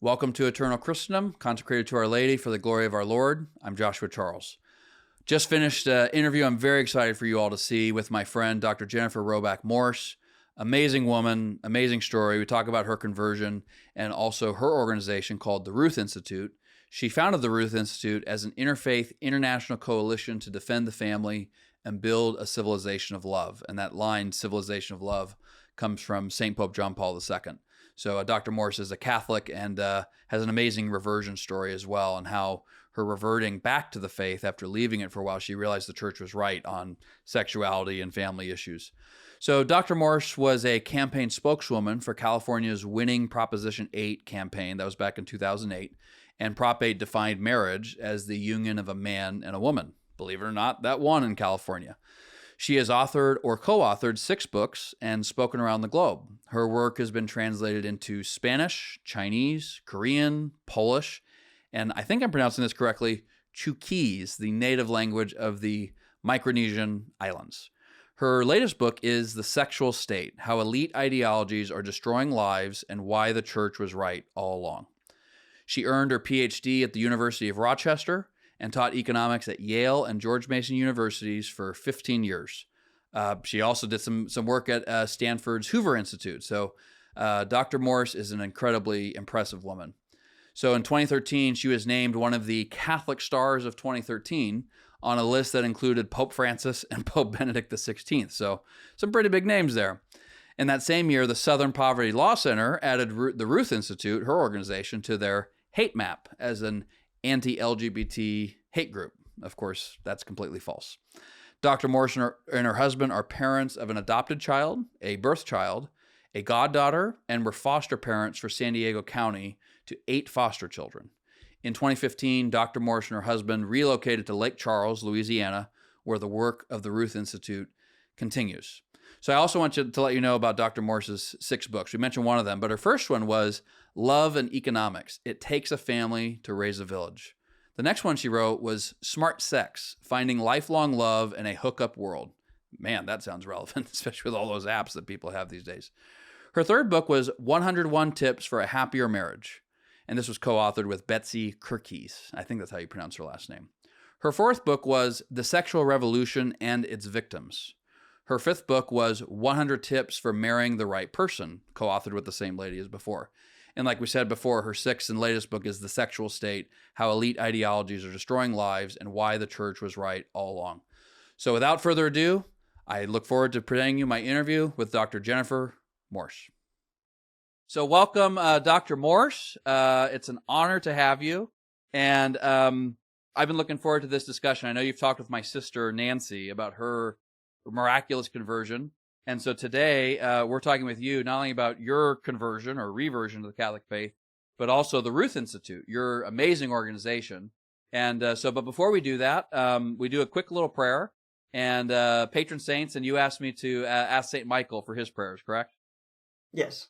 Welcome to Eternal Christendom, consecrated to Our Lady for the glory of our Lord. I'm Joshua Charles. Just finished an interview I'm very excited for you all to see with my friend, Dr. Jennifer Roback Morse. Amazing woman, amazing story. We talk about her conversion and also her organization called the Ruth Institute. She founded the Ruth Institute as an interfaith international coalition to defend the family and build a civilization of love. And that line, civilization of love, comes from St. Pope John Paul II. So Dr. Morse is a Catholic and has an amazing reversion story as well, and how her reverting back to the faith after leaving it for a while, she realized the church was right on sexuality and family issues. So Dr. Morse was a campaign spokeswoman for California's winning Proposition 8 campaign. That was back in 2008. And Prop 8 defined marriage as the union of a man and a woman. Believe it or not, that won in California. She has authored or co-authored 6 books and spoken around the globe. Her work has been translated into Spanish, Chinese, Korean, Polish, and I think I'm pronouncing this correctly, Chuukese, the native language of the Micronesian islands. Her latest book is The Sexual State: How Elite Ideologies Are Destroying Lives and Why the Church Was Right All Along. She earned her PhD at the University of Rochester and taught economics at Yale and George Mason Universities for 15 years. She also did some work at Stanford's Hoover Institute. So Dr. Morse is an incredibly impressive woman. So in 2013, she was named one of the Catholic Stars of 2013 on a list that included Pope Francis and Pope Benedict XVI. So some pretty big names there. In that same year, the Southern Poverty Law Center added the Ruth Institute, her organization, to their hate map as an anti-LGBT hate group. Of course, that's completely false. Dr. Morse and her husband are parents of an adopted child, a birth child, a goddaughter, and were foster parents for San Diego County to 8 foster children. In 2015, Dr. Morse and her husband relocated to Lake Charles, Louisiana, where the work of the Ruth Institute continues. So I also want to let you know about Dr. Morse's 6 books. We mentioned one of them, but her first one was Love and Economics: It Takes a Family to Raise a Village. The next one she wrote was Smart Sex: Finding Lifelong Love in a Hookup World. Man, that sounds relevant, especially with all those apps that people have these days. Her third book was 101 Tips for a Happier Marriage, and this was co-authored with Betsy Kirkes. I think that's how you pronounce her last name. Her fourth book was The Sexual Revolution and Its Victims. Her fifth book was 100 Tips for Marrying the Right Person, co-authored with the same lady as before. And like we said before, her 6th and latest book is The Sexual State: How Elite Ideologies Are Destroying Lives and Why the Church Was Right All Along. So without further ado, I look forward to presenting you my interview with Dr. Jennifer Morse. So welcome, Dr. Morse. It's an honor to have you. And I've been looking forward to this discussion. I know you've talked with my sister, Nancy, about her miraculous conversion. And so today we're talking with you not only about your conversion or reversion to the Catholic faith, but also the Ruth Institute, your amazing organization. And but before we do that, we do a quick little prayer and patron saints. And you asked me to ask St. Michael for his prayers, correct? Yes.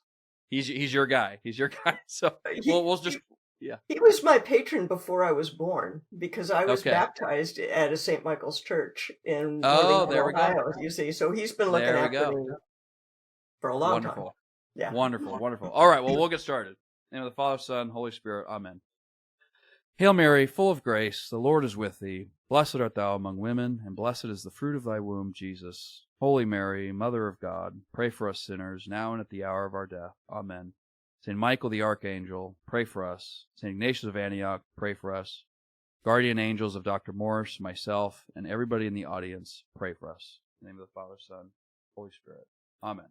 He's your guy. He's your guy. So we'll just, yeah. He was my patron before I was born because I was baptized at a St. Michael's church in Ohio, you see. So he's been looking after me for a long time. Yeah. Wonderful. All right, well, we'll get started. In the name of the Father, Son, Holy Spirit. Amen. Hail Mary, full of grace, the Lord is with thee. Blessed art thou among women, and blessed is the fruit of thy womb, Jesus. Holy Mary, Mother of God, pray for us sinners, now and at the hour of our death. Amen. St. Michael the Archangel, pray for us. St. Ignatius of Antioch, pray for us. Guardian angels of Dr. Morse, myself, and everybody in the audience, pray for us. In the name of the Father, Son, Holy Spirit. Amen.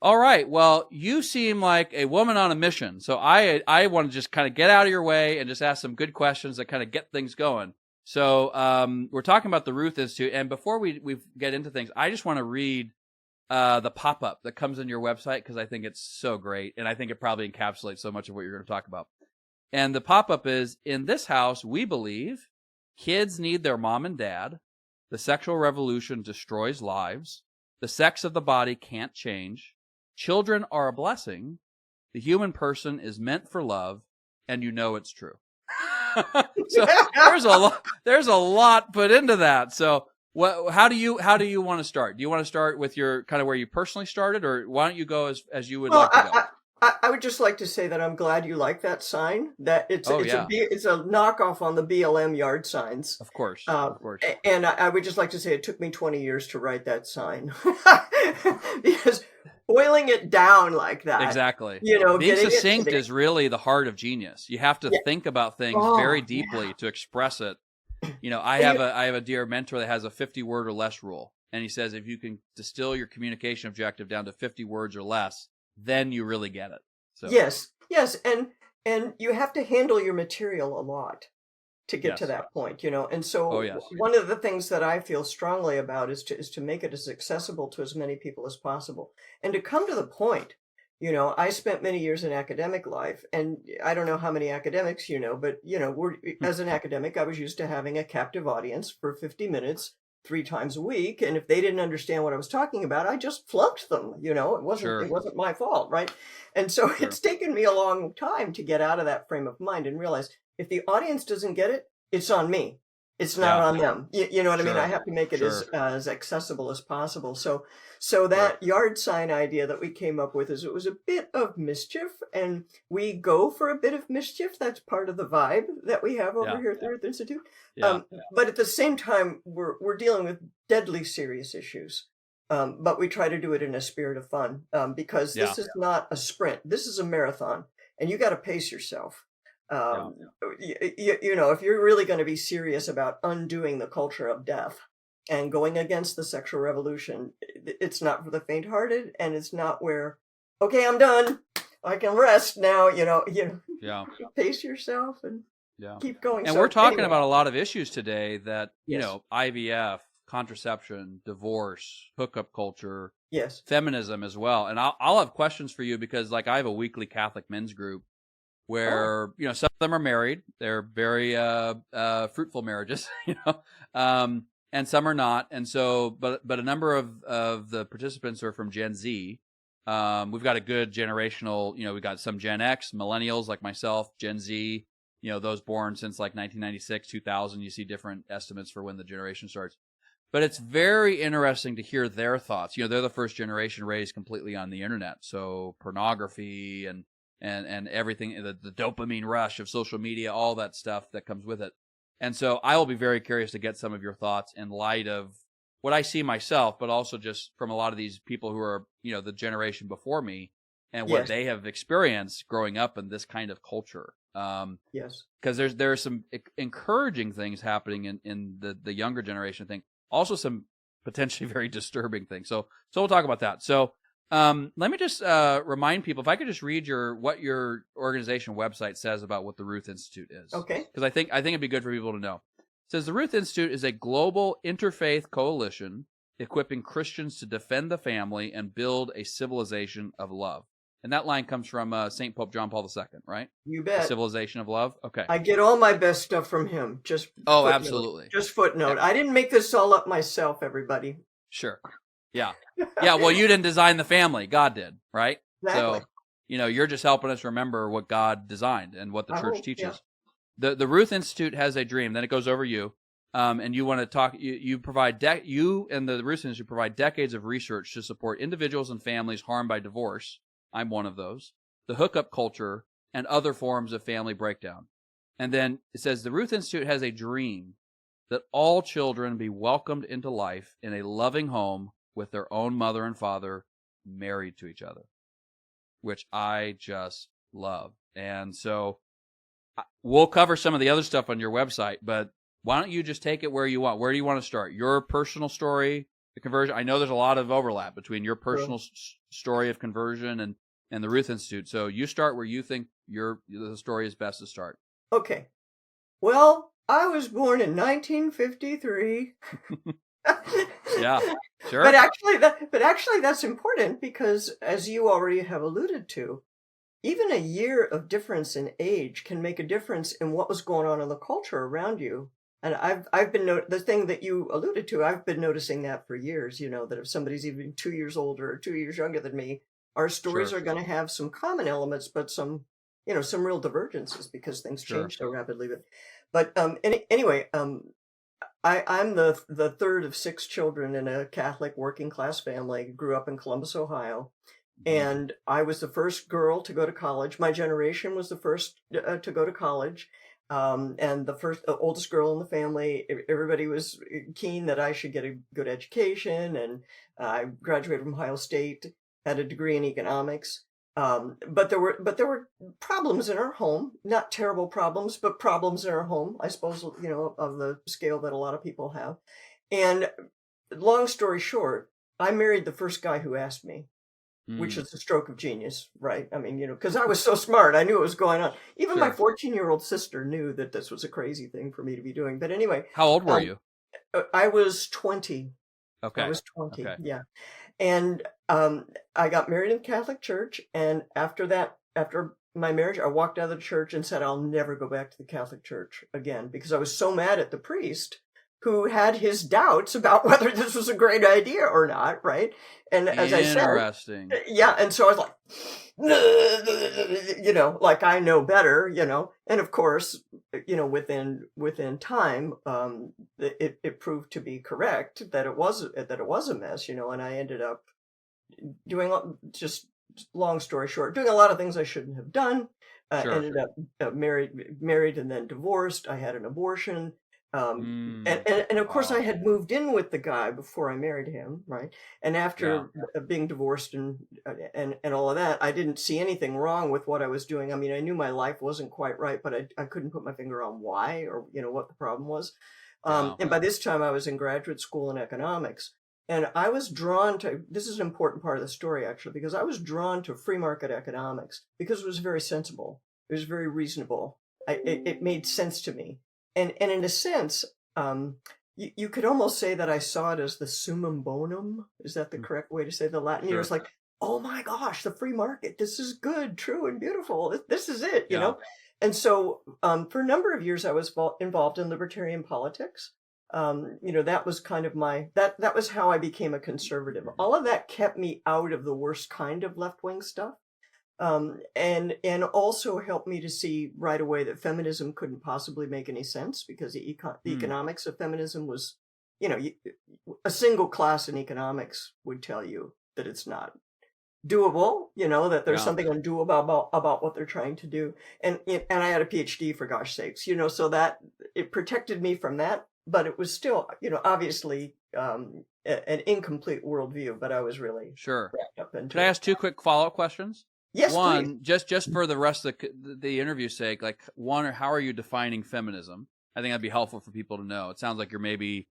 All right. Well, you seem like a woman on a mission. So I want to just kind of get out of your way and just ask some good questions that kind of get things going. So we're talking about the Ruth Institute. And before we get into things, I just want to read the pop-up that comes on your website because I think it's so great. And I think it probably encapsulates so much of what you're going to talk about. And the pop-up is, in this house, we believe kids need their mom and dad. The sexual revolution destroys lives. The sex of the body can't change. Children are a blessing. The human person is meant for love, and you know it's true. So there's a lot put into that. So how do you want to start? Do you want to start with your kind of where you personally started, or why don't you go as you would like to go? I would just like to say that I'm glad you like that sign. That it's a knockoff on the BLM yard signs. Of course. And I would just like to say it took me 20 years to write that sign because boiling it down like that. Exactly. Being succinct is really the heart of genius. You have to think about things very deeply to express it. I have a dear mentor that has a 50 word or less rule. And he says, if you can distill your communication objective down to 50 words or less, then you really get it. So. Yes. And you have to handle your material a lot to get to that point, And so one of the things that I feel strongly about is to make it as accessible to as many people as possible. And to come to the point, I spent many years in academic life, and I don't know how many academics but as an academic, I was used to having a captive audience for 50 minutes 3 times a week, and if they didn't understand what I was talking about, I just flunked them. It wasn't my fault, right? And so it's taken me a long time to get out of that frame of mind and realize if the audience doesn't get it, it's on me. It's not on them. You know what I mean? I have to make it as accessible as possible. So that yard sign idea that we came up with it was a bit of mischief, and we go for a bit of mischief. That's part of the vibe that we have over here at the Ruth Institute. But at the same time, we're dealing with deadly serious issues. But we try to do it in a spirit of fun because this is not a sprint. This is a marathon, and you got to pace yourself. If you're really going to be serious about undoing the culture of death and going against the sexual revolution, it's not for the faint-hearted, and it's not where, okay, I'm done, I can rest now. Pace yourself and keep going. And we're talking about a lot of issues today that IVF, contraception, divorce, hookup culture, feminism as well. And I'll have questions for you because, like, I have a weekly Catholic men's group where some of them are married. They're very fruitful marriages, and some are not. And so, but a number of the participants are from Gen Z. We've got a good generational. We've got some Gen X, millennials like myself, Gen Z. Those born since like 1996, 2000. You see different estimates for when the generation starts. But it's very interesting to hear their thoughts. They're the first generation raised completely on the internet, so pornography and everything, the dopamine rush of social media, all that stuff that comes with it. And so I will be very curious to get some of your thoughts in light of what I see myself, but also just from a lot of these people who are, the generation before me and what they have experienced growing up in this kind of culture. Because there are some encouraging things happening in the younger generation thing. Also some potentially very disturbing things. So we'll talk about that. So let me just remind people, if I could just read what your organization website says about what the Ruth Institute is. Okay. Because I think it'd be good for people to know. It says the Ruth Institute is a global interfaith coalition equipping Christians to defend the family and build a civilization of love. And that line comes from St. Pope John Paul II, right? You bet. The civilization of love. Okay. I get all my best stuff from him. Just footnote. Absolutely. Just footnote. I didn't make this all up myself, everybody. Sure. Yeah. Well, you didn't design the family. God did, right? Exactly. So, you're just helping us remember what God designed and what the church teaches. Yeah. The Ruth Institute has a dream. Then it goes over you. And you want to talk, you provide, you and the Ruth Institute provide decades of research to support individuals and families harmed by divorce. I'm one of those. The hookup culture and other forms of family breakdown. And then it says the Ruth Institute has a dream that all children be welcomed into life in a loving home with their own mother and father married to each other, which I just love. And so we'll cover some of the other stuff on your website, but why don't you just take it where you want? Where do you want to start? Your personal story, the conversion. I know there's a lot of overlap between your personal story of conversion and the Ruth Institute. So you start where you think the story is best to start. Okay. Well, I was born in 1953. Yeah, sure. But actually that's important because, as you already have alluded to, even a year of difference in age can make a difference in what was going on in the culture around you. And I've been the thing that you alluded to, I've been noticing that for years, that if somebody's even 2 years older or 2 years younger than me, our stories are going to have some common elements, but some real divergences because things change so rapidly. But anyway, I'm the third of 6 children in a Catholic working class family. Grew up in Columbus, Ohio. And I was the first girl to go to college. My generation was the first to go to college. And the oldest girl in the family. Everybody was keen that I should get a good education. And I graduated from Ohio State, had a degree in economics. But there were problems in our home, not terrible problems, but problems in our home, I suppose, of the scale that a lot of people have. And long story short, I married the first guy who asked me, which is a stroke of genius, right? I mean, because I was so smart, I knew what was going on. Even my 14-year-old sister knew that this was a crazy thing for me to be doing. But anyway. How old were you? I was 20. Okay. I was 20, yeah. And I got married in the Catholic Church. And after my marriage, I walked out of the church and said, I'll never go back to the Catholic Church again, because I was so mad at the priest who had his doubts about whether this was a great idea or not, right? And as I said, interesting. Yeah, and so I was like, like I know better, and of course, within time, it proved to be correct that it was a mess, and I ended up doing, just long story short, doing a lot of things I shouldn't have done. Ended up married and then divorced. I had an abortion. And of course I had moved in with the guy before I married him, right? And after being divorced and all of that, I didn't see anything wrong with what I was doing. I mean, I knew my life wasn't quite right, but I couldn't put my finger on why or, what the problem was. And by this time I was in graduate school in economics, and I was drawn to, this is an important part of the story actually, because I was drawn to free market economics because it was very sensible. It was very reasonable. It made sense to me. And in a sense, you could almost say that I saw it as the summum bonum. Is that the correct way to say the Latin? Sure. It's like, oh my gosh, the free market. This is good, true, and beautiful. This is it, you know? And so for a number of years, I was involved in libertarian politics. That was kind of that was how I became a conservative. All of that kept me out of the worst kind of left-wing stuff. And also helped me to see right away that feminism couldn't possibly make any sense, because the economics of feminism was, a single class in economics would tell you that it's not doable, that there's something undoable about what they're trying to do. And I had a PhD, for gosh sakes, so that it protected me from that, but it was still, obviously, an incomplete worldview, but I was really wrapped up into Could I ask two quick follow-up questions? Yes, one, please. just for the rest of the interview's sake, like, how are you defining feminism? I think that'd be helpful for people to know. It sounds like you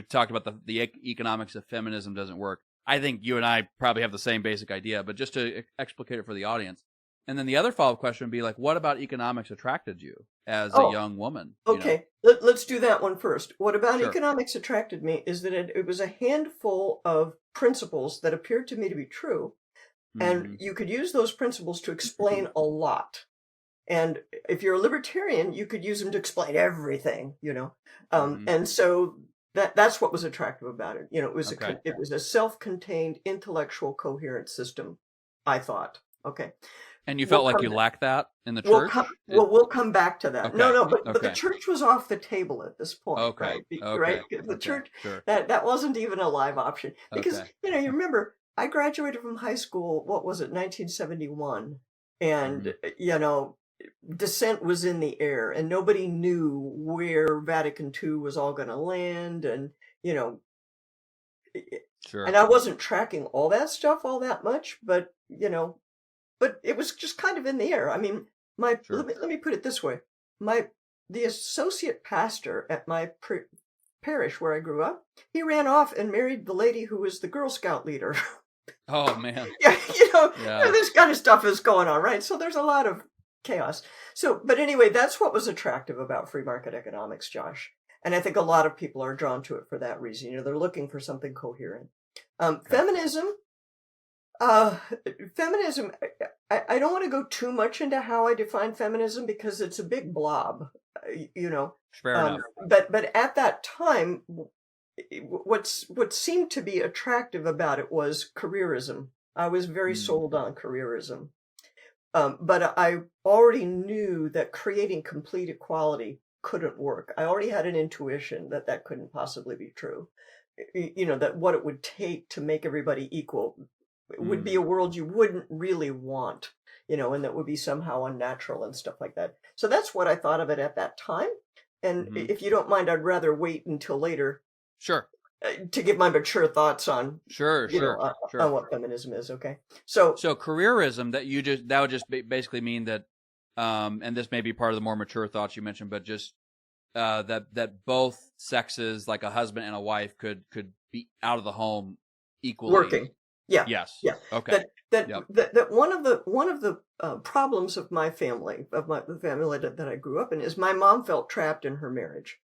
talked about the economics of feminism doesn't work. I think you and I probably have the same basic idea, but just to explicate it for the audience. And then the other follow-up question would be like, what about economics attracted you as a young woman? Okay, let's do that one first. What about economics attracted me is that it was a handful of principles that appeared to me to be true. And you could use those principles to explain a lot. And if you're a libertarian, you could use them to explain everything, And so that's what was attractive about it. It was it was a self-contained intellectual coherent system, I thought. Okay. And you felt like you lacked that in the church? We'll come back to that. Okay. No, but the church was off the table at this point. Okay. Right? The church, that wasn't even a live option. Because, you remember, I graduated from high school, what was it, 1971. And, dissent was in the air, and nobody knew where Vatican II was all going to land. And, and I wasn't tracking all that stuff all that much, but, but it was just kind of in the air. I mean, let me put it this way. The associate pastor at my parish where I grew up, he ran off and married the lady who was the Girl Scout leader. Oh, man. This kind of stuff is going on, right? So there's a lot of chaos. So, but anyway, that's what was attractive about free market economics, Josh. And I think a lot of people are drawn to it for that reason. They're looking for something coherent. Feminism, I don't want to go too much into how I define feminism because it's a big blob, Fair enough. But at that time, what seemed to be attractive about it was careerism. I was very sold on careerism. But I already knew that creating complete equality couldn't work. I already had an intuition that couldn't possibly be true. That what it would take to make everybody equal would be a world you wouldn't really want, and that would be somehow unnatural and stuff like that. So that's what I thought of it at that time. And if you don't mind, I'd rather wait until later. Sure. To give my mature thoughts on on what feminism is. Okay. So careerism, that would just basically mean that, and this may be part of the more mature thoughts you mentioned, but just that both sexes, like a husband and a wife, could be out of the home equally working. Yeah. Yes. Yeah. Okay. That one of the problems of my family, the family that I grew up in, is my mom felt trapped in her marriage.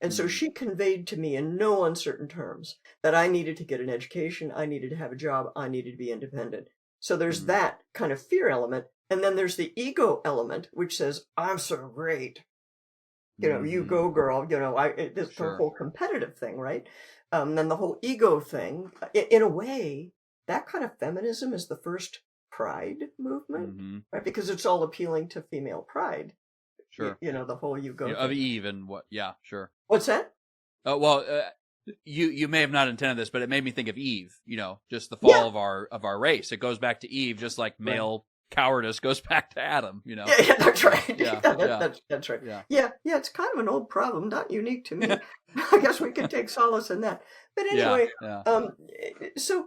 And so she conveyed to me in no uncertain terms that I needed to get an education, I needed to have a job, I needed to be independent. So there's that kind of fear element. And then there's the ego element, which says, I'm so great. You go, girl, it's the whole competitive thing, right? Then the whole ego thing, in a way, that kind of feminism is the first pride movement, right? Because it's all appealing to female pride. Sure. The whole you go of Eve and what? Yeah, sure. What's that? You may have not intended this, but it made me think of Eve. Just the fall of our race. It goes back to Eve, just like male cowardice goes back to Adam. Yeah, that's right. That's right. Yeah. It's kind of an old problem, not unique to me. I guess we can take solace in that. But anyway, so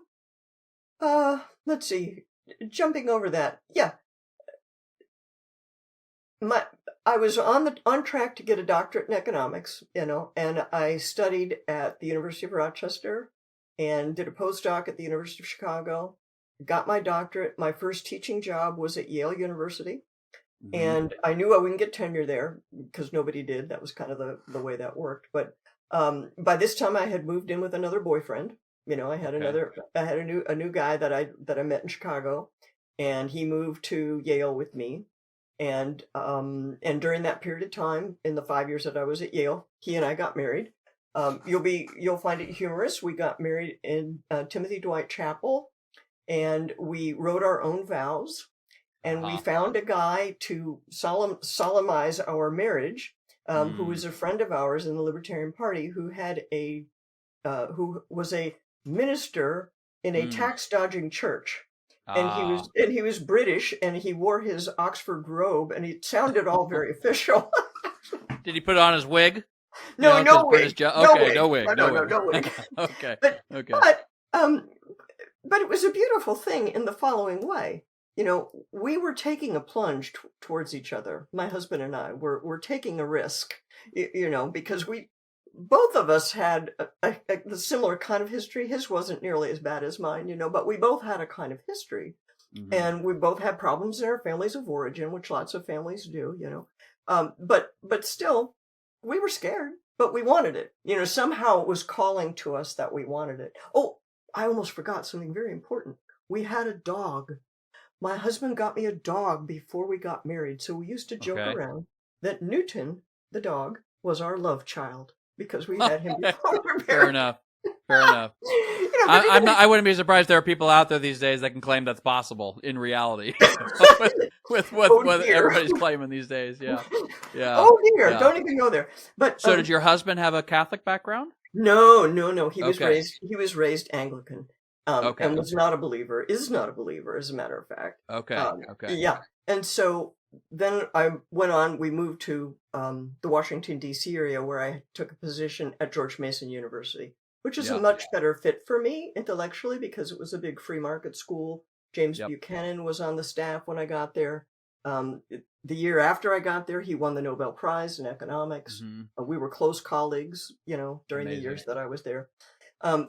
let's see. Jumping over that, I was on track to get a doctorate in economics, and I studied at the University of Rochester and did a postdoc at the University of Chicago, got my doctorate. My first teaching job was at Yale University, and I knew I wouldn't get tenure there because nobody did. That was kind of the way that worked. But by this time I had moved in with another boyfriend. I had a new guy that I met in Chicago, and he moved to Yale with me. And during that period of time, in the 5 years that I was at Yale, he and I got married. You'll find it humorous. We got married in Timothy Dwight Chapel, and we wrote our own vows, and we found a guy to solemnize our marriage, who was a friend of ours in the Libertarian Party, who was a minister in a tax dodging church. And he was British, and he wore his Oxford robe, and it sounded all very official. Did he put on his wig? No, no wig. No wig. No wig. Okay. But it was a beautiful thing in the following way. We were taking a plunge towards each other. My husband and I were taking a risk, because both of us had a similar kind of history. His wasn't nearly as bad as mine, but we both had a kind of history. And we both had problems in our families of origin, which lots of families do, but still, we were scared, but we wanted it. Somehow it was calling to us that we wanted it. Oh, I almost forgot something very important. We had a dog. My husband got me a dog before we got married, so we used to joke around that Newton, the dog, was our love child. Because we had him before we were married. Fair enough. I wouldn't be surprised there are people out there these days that can claim that's possible in reality. with what everybody's claiming these days. Yeah. Oh dear, don't even go there. But so did your husband have a Catholic background? No. He was raised Anglican. And was not a believer, is not a believer, as a matter of fact. Okay. Yeah. And so then we moved to the Washington, D.C. area, where I took a position at George Mason University, which is a much better fit for me intellectually because it was a big free market school. James Buchanan was on the staff when I got there. The year after I got there, he won the Nobel Prize in economics. We were close colleagues, during the years that I was there.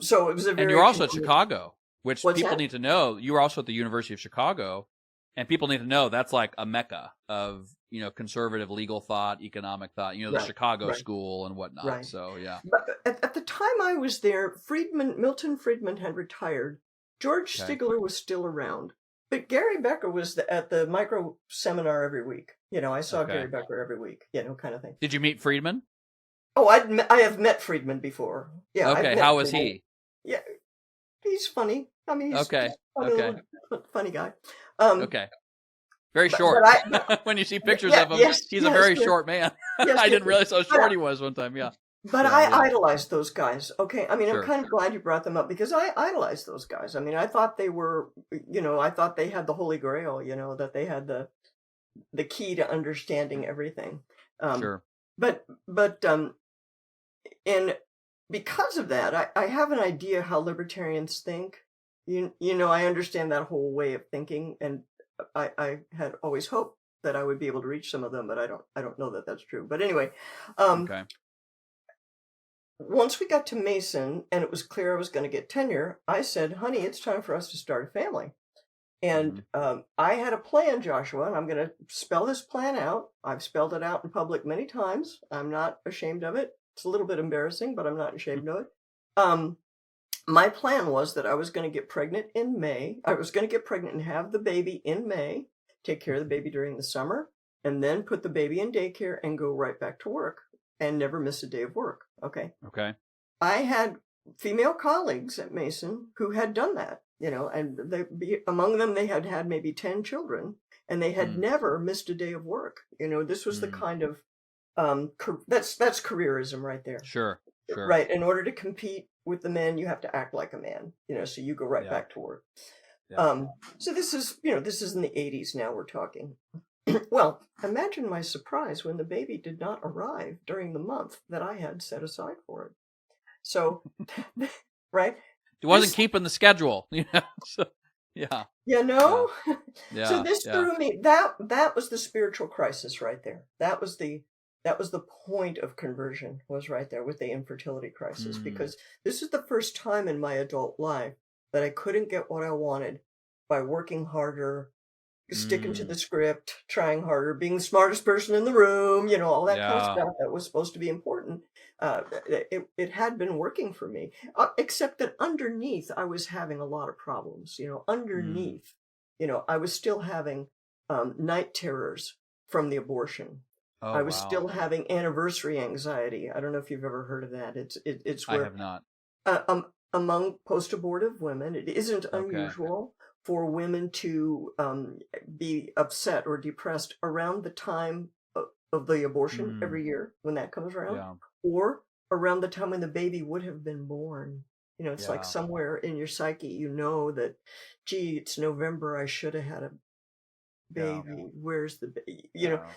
So it was a very... And you were also at Chicago, which people need to know. You were also at the University of Chicago. And people need to know that's like a mecca of, conservative legal thought, economic thought, the Chicago school and whatnot. Right. So, yeah. But at the time I was there, Milton Friedman had retired. George Stigler was still around. But Gary Becker was at the micro seminar every week. I saw Gary Becker every week, kind of thing. Did you meet Friedman? Oh, I have met Friedman before. Yeah. Okay. How was he? Yeah. He's funny. I mean, he's funny guy. Very short. When you see pictures of him, he's a very short man. I didn't realize how short he was one time. Yeah. But I idolized those guys. Okay. I mean, I'm kind of glad you brought them up because I idolized those guys. I mean, I thought they were, I thought they had the Holy Grail, that they had the key to understanding everything. But and because of that, I have an idea how libertarians think. I understand that whole way of thinking, and I had always hoped that I would be able to reach some of them, but I don't know that that's true. But anyway, once we got to Mason and it was clear I was going to get tenure, I said, honey, it's time for us to start a family. And I had a plan, Joshua, and I'm going to spell this plan out. I've spelled it out in public many times. I'm not ashamed of it. It's a little bit embarrassing, but I'm not ashamed of it. My plan was that I was going to get pregnant in May. I was going to get pregnant and have the baby in May, take care of the baby during the summer, and then put the baby in daycare and go right back to work and never miss a day of work. Okay. I had female colleagues at Mason who had done that, and among them, they had maybe 10 children, and they had never missed a day of work. This was the kind of, that's careerism right there. Sure. Right. In order to compete with the men, you have to act like a man, so you go right back to work. So this is in the 80s now we're talking. Well, imagine my surprise when the baby did not arrive during the month that I had set aside for it. So, right? It wasn't keeping the schedule, So, So this threw me. That was the spiritual crisis right there. That was the point of conversion, was right there with the infertility crisis, because this is the first time in my adult life that I couldn't get what I wanted by working harder, sticking to the script, trying harder, being the smartest person in the room, all that kind of stuff that was supposed to be important. It had been working for me, except that underneath I was having a lot of problems, underneath, I was still having night terrors from the abortion. I was still having anniversary anxiety. I don't know if you've ever heard of that. It's where I have not. Among post-abortive women, it isn't unusual for women to be upset or depressed around the time of the abortion every year when that comes around, or around the time when the baby would have been born. It's like somewhere in your psyche, that, gee, it's November, I should have had a baby. Where's the baby?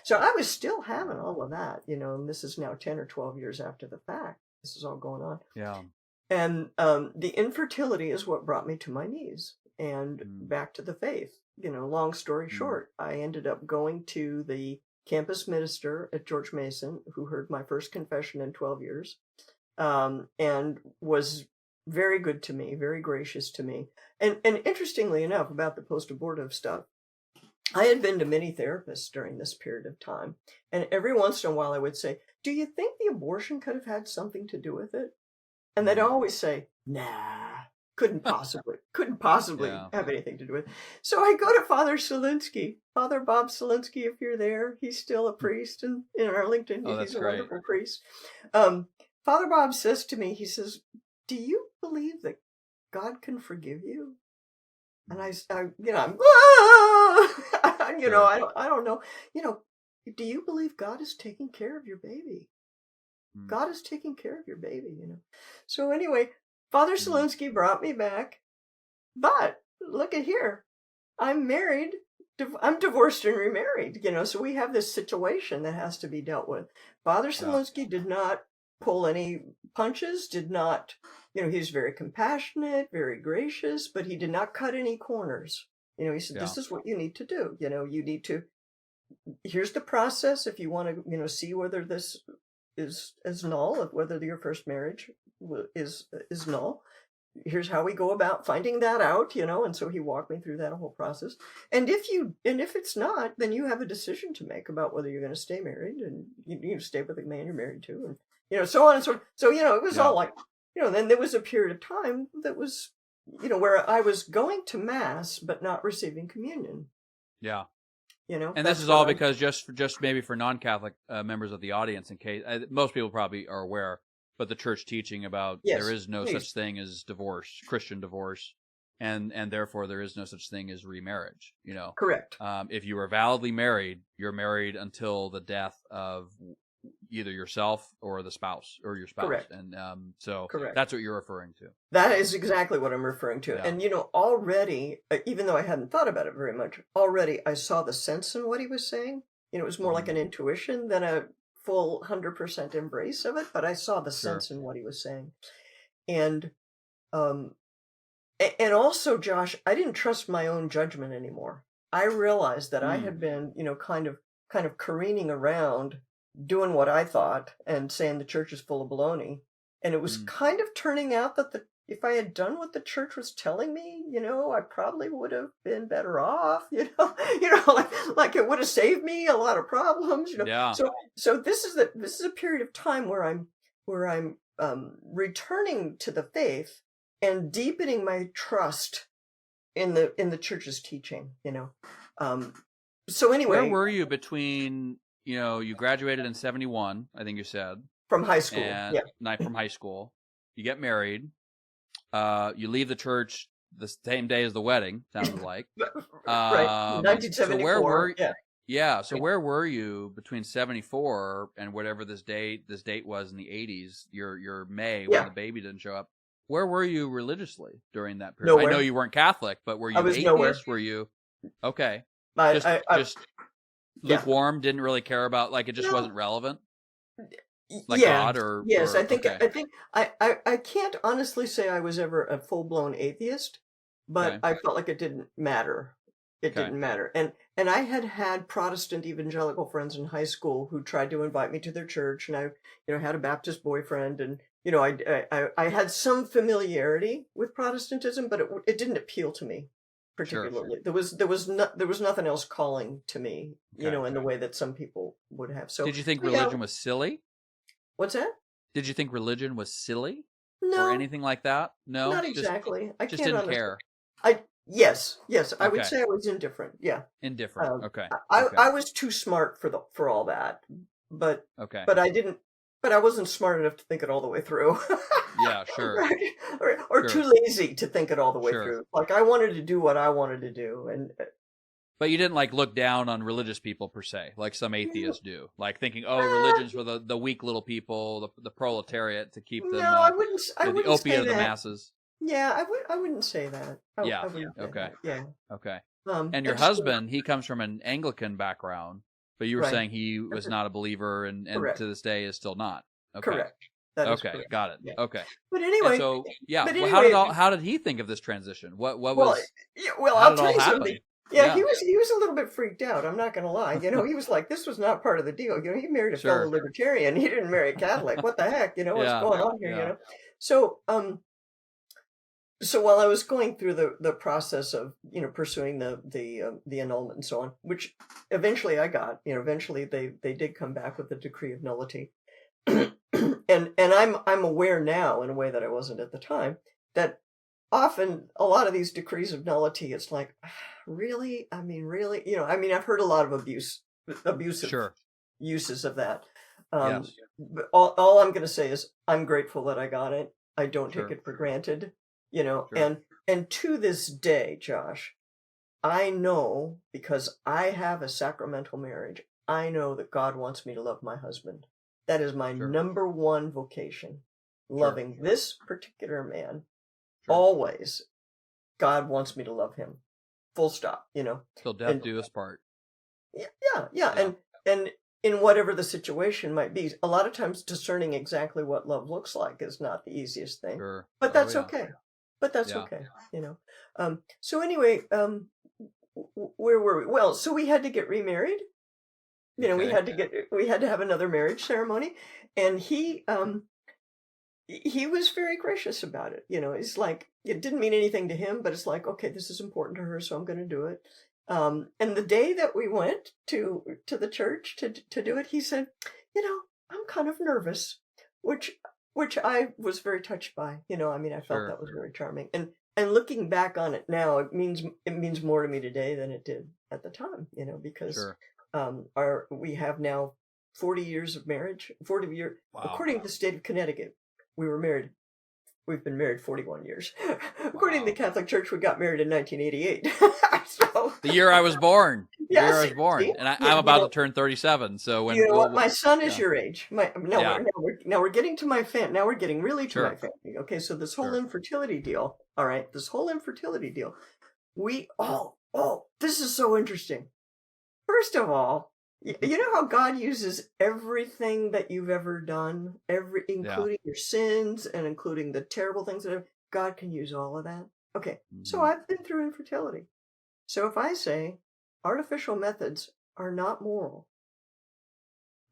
So I was still having all of that, and this is now 10 or 12 years after the fact. This is all going on. And the infertility is what brought me to my knees and back to the faith. Long story short, I ended up going to the campus minister at George Mason, who heard my first confession in 12 years, and was very good to me, very gracious to me. And interestingly enough, about the post-abortive stuff, I had been to many therapists during this period of time. And every once in a while I would say, do you think the abortion could have had something to do with it? And they'd always say, nah, couldn't possibly have anything to do with it. So I go to Father Selinsky, Father Bob Selinsky, if you're there. He's still a priest in Arlington. He's a wonderful priest. Father Bob says to me, he says, do you believe that God can forgive you? And I'm, I don't know. Do you believe God is taking care of your baby? God is taking care of your baby, So anyway, Father Selinsky brought me back. But look at here. I'm married. I'm divorced and remarried, so we have this situation that has to be dealt with. Father Selinsky did not pull any punches, did not, he was very compassionate, very gracious, but he did not cut any corners. He said, this is what you need to do. You need to, here's the process if you want to, see whether this is null, whether your first marriage is null. Here's how we go about finding that out, and so he walked me through that whole process. And if it's not, then you have a decision to make about whether you're going to stay married and you stay with the man you're married to, and so on and so on. So, it was all like, then there was a period of time that was, where I was going to mass, but not receiving communion. Yeah. And this is all because just maybe for non-Catholic members of the audience, in case most people probably are aware, but the church teaching about there is no such thing as divorce, Christian divorce, and therefore there is no such thing as remarriage. Correct. If you are validly married, you're married until the death of either yourself or the spouse or your spouse. Correct. And so Correct. that's what you're referring to. That is exactly what I'm referring to. Yeah. And, already, even though I hadn't thought about it very much, already I saw the sense in what he was saying. It was more like an intuition than a full 100% embrace of it, but I saw the sense in what he was saying. And also, Josh, I didn't trust my own judgment anymore. I realized that I had been, kind of careening around doing what I thought and saying the church is full of baloney. And it was kind of turning out that if I had done what the church was telling me, I probably would have been better off, like it would have saved me a lot of problems, Yeah. So this is a period of time where I'm returning to the faith and deepening my trust in the church's teaching, So anyway, where were you between, you graduated in 71, I think you said. From high school. From high school. You get married. You leave the church the same day as the wedding, sounded like. Right. 1974. So where were So where were you between 74 and whatever this date was in the 80s, your May, when the baby didn't show up? Where were you religiously during that period? Nowhere. I know you weren't Catholic, but were you atheist? Nowhere. Were you okay? Just lukewarm, didn't really care about, like, it just wasn't relevant? Like God or yes, or, I think I can't honestly say I was ever a full-blown atheist, but I felt like it didn't matter. It didn't matter. And I had Protestant evangelical friends in high school who tried to invite me to their church, and I had a Baptist boyfriend, and I had some familiarity with Protestantism, but it didn't appeal to me particularly. Sure. There was nothing else calling to me, in the way that some people would have. So did you think religion was silly? What's that? Did you think religion was silly? No. Or anything like that? No? Not exactly. I just can't didn't care. Yes. I would say I was indifferent. Yeah. Indifferent. Okay. I was too smart for all that. But I wasn't smart enough to think it all the way through. Yeah, sure. Right? Or too lazy to think it all the way through. Like, I wanted to do what I wanted to do, and but you didn't look down on religious people per se, like some atheists do, like thinking, religion's for the weak little people, the proletariat, to keep them. No, I wouldn't. The opiate of the masses. Yeah, I wouldn't say that. Okay. Yeah. Okay. And your husband, he comes from an Anglican background, but you were saying he was not a believer, and to this day is still not. Okay. Correct. Correct. Got it. Yeah. Okay. But anyway, how did he think of this transition? What was? I'll tell you something. Yeah, he was a little bit freaked out. I'm not going to lie. He was like, this was not part of the deal. He married a fellow libertarian. He didn't marry a Catholic. What the heck? What's going on here? So, so while I was going through the process of pursuing the annulment and so on, which eventually I got, eventually they did come back with a decree of nullity, and I'm aware now, in a way that I wasn't at the time, that often a lot of these decrees of nullity, it's like, really? I mean, really? I've heard a lot of abusive uses of that. But all I'm going to say is I'm grateful that I got it. I don't take it for granted, and to this day, Josh, I know, because I have a sacramental marriage, I know that God wants me to love my husband. That is my number one vocation, loving this particular man. Always, God wants me to love him. Full stop. Till death do us part. Yeah. And in whatever the situation might be, a lot of times discerning exactly what love looks like is not the easiest thing. Sure. But that's okay. Okay. So anyway, where were we? Well, so we had to get remarried. We had to have another marriage ceremony, and he was very gracious about it. It's like, it didn't mean anything to him, but it's like, okay, this is important to her, so I'm going to do it. And the day that we went to the church to do it, he said, I'm kind of nervous, which I was very touched by. I felt that was very charming. And looking back on it now, it means more to me today than it did at the time. Because we have now 40 years of marriage, 40 years, according to the state of Connecticut. We were married we've been married 41 years. According to the Catholic Church, we got married in 1988. So, the year I was born. Yes, year I was born. See? And I'm about to turn 37. So when you know what? My son is your age. Now we're getting to my family. Now we're getting really to my family. Okay, so this whole infertility deal. All right, this whole infertility deal. This is so interesting. First of all, you know how God uses everything that you've ever done, including your sins and including the terrible things that God can use all of that. Okay, so I've been through infertility. So if I say artificial methods are not moral,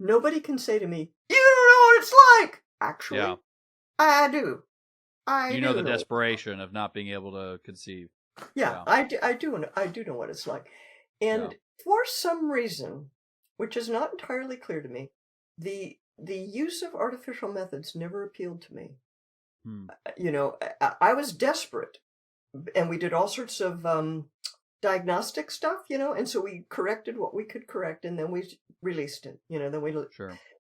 nobody can say to me, "You don't know what it's like." Actually, I do. You know the desperation of not being able to conceive. Yeah, I do know what it's like. And for some reason, which is not entirely clear to me, the use of artificial methods never appealed to me. You know, I was desperate, and we did all sorts of diagnostic stuff, you know, and so we corrected what we could correct, and then we released it, you know, then we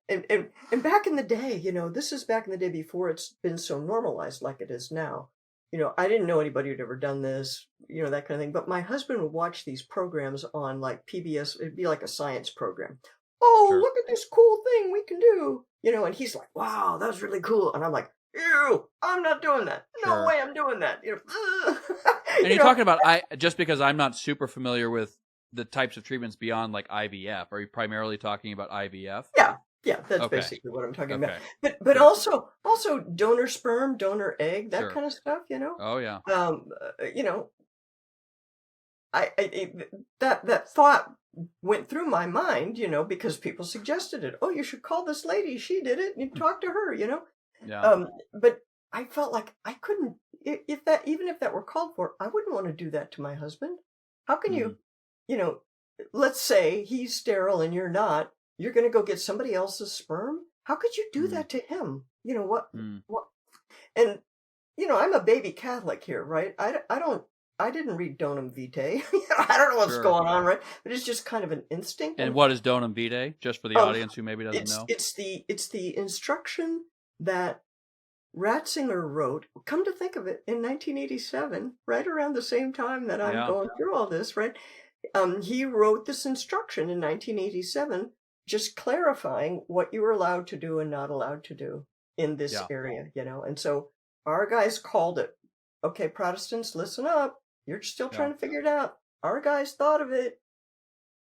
and back in the day, you know, this is back in the day before it's been so normalized like it is now. You know, I didn't know anybody who'd ever done this, you know, that kind of thing. But my husband would watch these programs on like PBS. It'd be like a science program. Oh, look at this cool thing we can do. You know, and he's like, wow, that was really cool. And I'm like, ew, I'm not doing that. No way I'm doing that. You know, and you're talking about, just because I'm not super familiar with the types of treatments beyond like IVF, are you primarily talking about IVF? Yeah, that's basically what I'm talking about. But also donor sperm, donor egg, that kind of stuff, you know. Oh yeah. You know, that thought went through my mind, you know, because people suggested it. Oh, you should call this lady. She did it. And you talk to her, you know. Yeah. But I felt like I couldn't. Even if that were called for, I wouldn't want to do that to my husband. How can you, you know, let's say he's sterile and you're not. You're going to go get somebody else's sperm? How could you do that to him? You know, what? And, you know, I'm a baby Catholic here, right? I didn't read Donum Vitae. I don't know what's going on, right? But it's just kind of an instinct. And what is Donum Vitae? Just for the audience who maybe doesn't know. It's the instruction that Ratzinger wrote, come to think of it, in 1987, right around the same time that I'm going through all this, right? He wrote this instruction in 1987, just clarifying what you were allowed to do and not allowed to do in this area, you know. And so our guys called it, okay, Protestants, listen up. You're still trying to figure it out. Our guys thought of it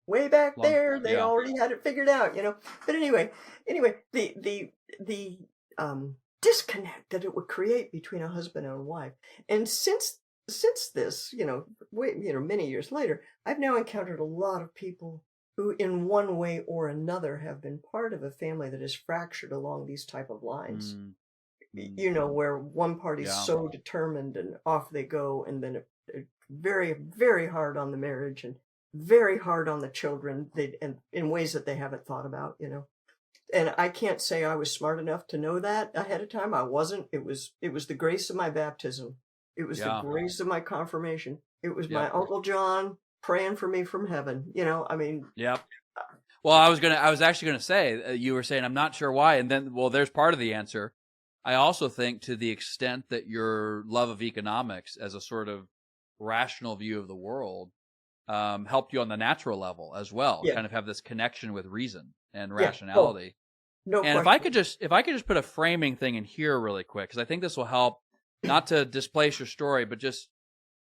way back there. They already had it figured out, you know. But anyway, the disconnect that it would create between a husband and a wife. And since this, you know, many years later, I've now encountered a lot of people who in one way or another have been part of a family that is fractured along these type of lines. You know, where one party's so determined and off they go, and then very, very hard on the marriage and very hard on the children, and in ways that they haven't thought about, you know. And I can't say I was smart enough to know that ahead of time. I wasn't. It was the grace of my baptism. It was the grace of my confirmation. It was my Uncle John praying for me from heaven. You know, I mean. Yep. Well, I was actually going to say, you were saying, I'm not sure why. And then, well, there's part of the answer. I also think to the extent that your love of economics as a sort of rational view of the world helped you on the natural level as well, kind of have this connection with reason and rationality. No and question. if I could just put a framing thing in here really quick, because I think this will help, not to displace your story, but just,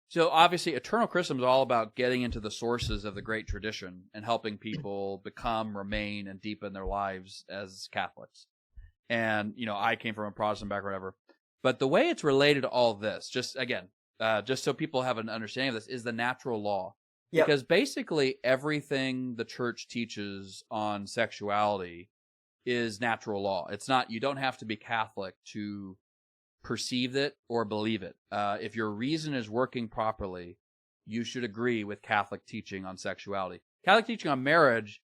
so obviously eternal Christendom is all about getting into the sources of the great tradition and helping people become, remain, and deepen their lives as Catholics. And, you know, I came from a Protestant background, whatever. But the way it's related to all this, just again, just so people have an understanding of this, is the natural law. Yep. Because basically everything the church teaches on sexuality is natural law. It's not, you don't have to be Catholic to perceive it or believe it. If your reason is working properly, you should agree with Catholic teaching on sexuality. Catholic teaching on marriage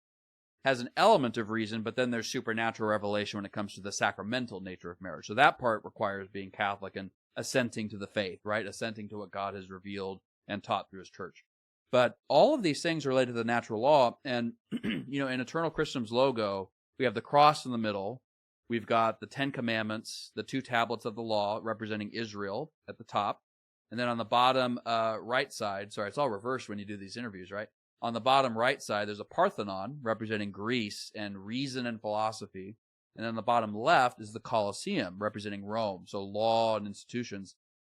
has an element of reason, but then there's supernatural revelation when it comes to the sacramental nature of marriage. So that part requires being Catholic and assenting to the faith, right? Assenting to what God has revealed and taught through his church. But all of these things are related to the natural law. And, you know, in Eternal Christendom's logo, we have the cross in the middle. we've got the 10 Commandments, the 2 tablets of the law representing Israel at the top. And then on the bottom right side, sorry, it's all reversed when you do these interviews, right? On the bottom right side, there's a Parthenon representing Greece and reason and philosophy. And then on the bottom left is the Colosseum representing Rome, so law and institutions.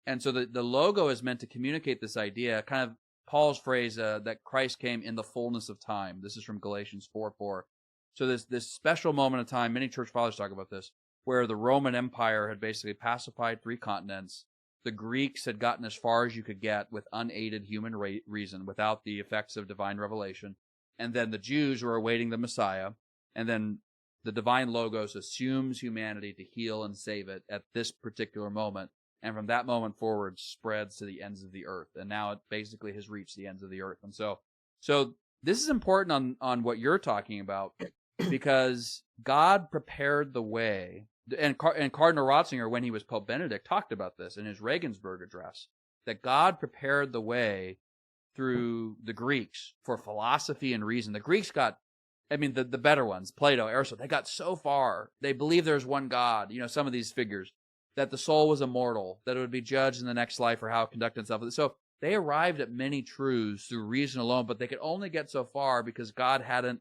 And so the logo is meant to communicate this idea, kind of Paul's phrase that Christ came in the fullness of time. This is from Galatians 4:4. So this special moment of time, many church fathers talk about this, where the Roman Empire had basically pacified 3 continents. The Greeks had gotten as far as you could get with unaided human reason, without the effects of divine revelation. And then the Jews were awaiting the Messiah. And then the divine logos assumes humanity to heal and save it at this particular moment. And from that moment forward, spreads to the ends of the earth. And now it basically has reached the ends of the earth. And so this is important on what you're talking about, because God prepared the way. And Cardinal Ratzinger, when he was Pope Benedict, talked about this in his Regensburg address, that God prepared the way through the Greeks for philosophy and reason. The Greeks got, the better ones, Plato, Aristotle, they got so far. They believed there's one God, some of these figures, that the soul was immortal, that it would be judged in the next life for how it conducted itself. So they arrived at many truths through reason alone, but they could only get so far because God hadn't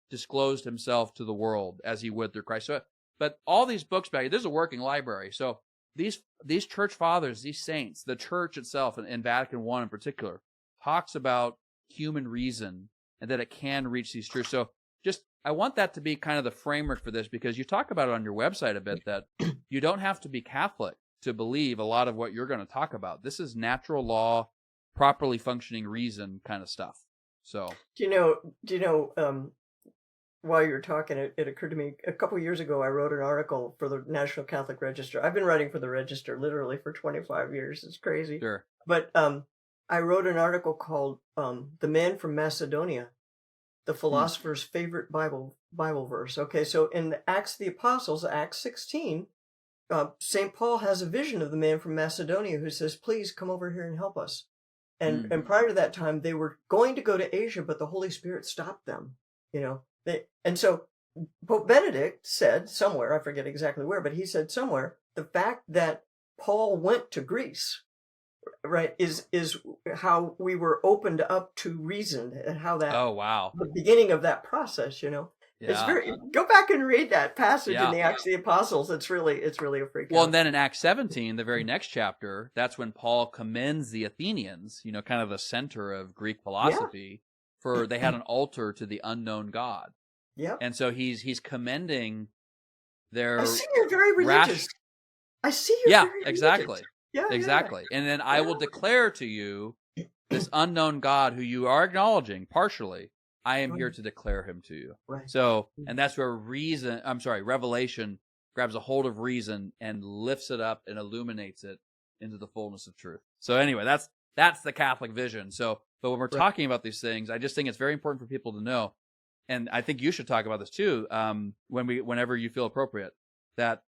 disclosed himself to the world as he would through Christ. So, but all these books back, there's a working library. So these church fathers, these saints, the church itself, in Vatican I in particular, talks about human reason and that it can reach these truths. So I want that to be kind of the framework for this, because you talk about it on your website a bit, that you don't have to be Catholic to believe a lot of what you're going to talk about. This is natural law, properly functioning reason kind of stuff. So do you know, while you're talking, it occurred to me a couple of years ago, I wrote an article for the National Catholic Register. I've been writing for the Register literally for 25 years. It's crazy. Sure. But I wrote an article called "The Man from Macedonia, the Philosopher's Favorite Bible Verse." Okay, so in the Acts of the Apostles, Acts 16, St. Paul has a vision of the man from Macedonia who says, "Please come over here and help us." And prior to that time, they were going to go to Asia, but the Holy Spirit stopped them. And so Pope Benedict said somewhere, I forget exactly where, but he said somewhere, the fact that Paul went to Greece, right, is how we were opened up to reason, and how that, the beginning of that process, It's go back and read that passage in the Acts of the Apostles. It's really a freak. Well, and then in Acts 17, the very next chapter, that's when Paul commends the Athenians, kind of the center of Greek philosophy, for they had an altar to the unknown God. Yeah. And so he's commending their... I see you're very religious. I see you're very exactly. religious. Yeah, exactly. And then I will declare to you this unknown God who you are acknowledging partially. I am here to declare him to you. Right. So, and that's where revelation grabs a hold of reason and lifts it up and illuminates it into the fullness of truth. So anyway, that's the Catholic vision. So, but when we're talking about these things, I just think it's very important for people to know, and I think you should talk about this too, whenever you feel appropriate, that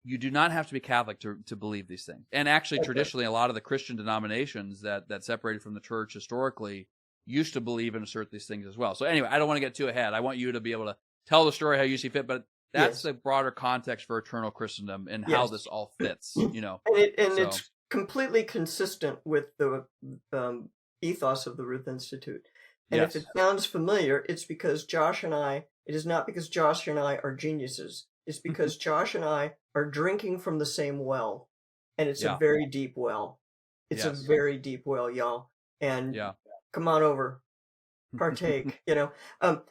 you do not have to be Catholic to believe these things. And actually, traditionally, a lot of the Christian denominations that separated from the church historically used to believe and assert these things as well. So anyway, I don't want to get too ahead. I want you to be able to tell the story how you see fit, but that's the broader context for eternal Christendom and how this all fits, it's completely consistent with the ethos of the Ruth Institute. And if it sounds familiar, it's because it is not because Josh and I are geniuses. It's because Josh and I are drinking from the same well, and it's a very deep well. It's a very deep well, y'all. And come on over, partake, But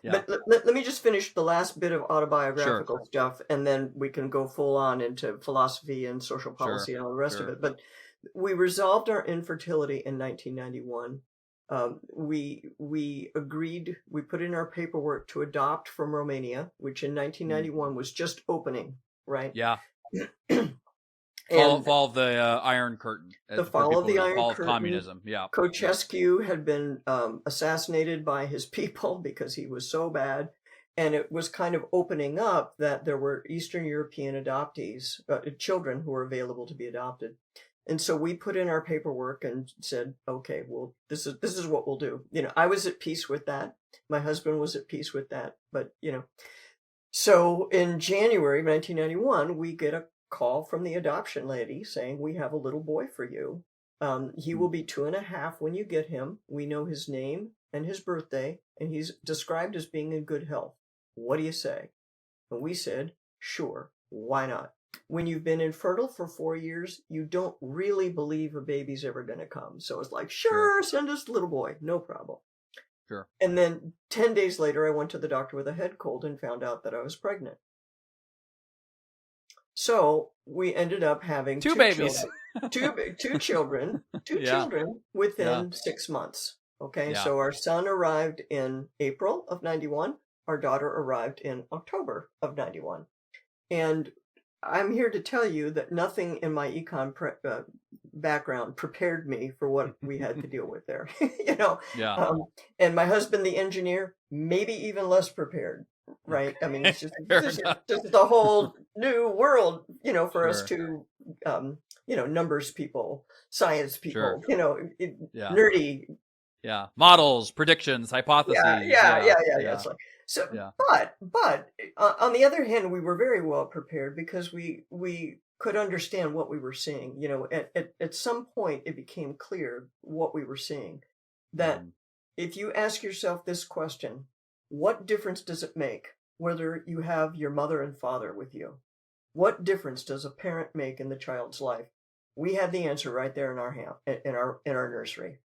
let me just finish the last bit of autobiographical stuff, and then we can go full on into philosophy and social policy and all the rest of it. But we resolved our infertility in 1991. We agreed, we put in our paperwork to adopt from Romania, which in 1991 was just opening, right? Yeah. Fall of the Iron Curtain. The fall of the Iron Curtain. Fall of communism, Ceausescu had been assassinated by his people because he was so bad. And it was kind of opening up that there were Eastern European adoptees, children who were available to be adopted. And so we put in our paperwork and said, okay, well, this is what we'll do. I was at peace with that. My husband was at peace with that. But, So in January of 1991, we get a call from the adoption lady saying, we have a little boy for you. He will be 2.5 when you get him. We know his name and his birthday, and he's described as being in good health. What do you say? And we said, sure, why not? When you've been infertile for 4 years, you don't really believe a baby's ever going to come. So it's like, sure, send us the little boy, no problem. Sure. And then 10 days later, I went to the doctor with a head cold and found out that I was pregnant. So we ended up having two babies, two children within 6 months. Okay, so our son arrived in April of 91. Our daughter arrived in October of 91. And I'm here to tell you that nothing in my econ background prepared me for what we had to deal with there. And my husband, the engineer, maybe even less prepared, right? I mean, it's just a whole new world, for us to, numbers people, science people, nerdy. Yeah, models, predictions, hypotheses. Yeah. It's like, so, but on the other hand, we were very well prepared because we could understand what we were seeing. At some point, it became clear what we were seeing. That if you ask yourself this question, what difference does it make whether you have your mother and father with you? What difference does a parent make in the child's life? We had the answer right there in our hand, in our nursery.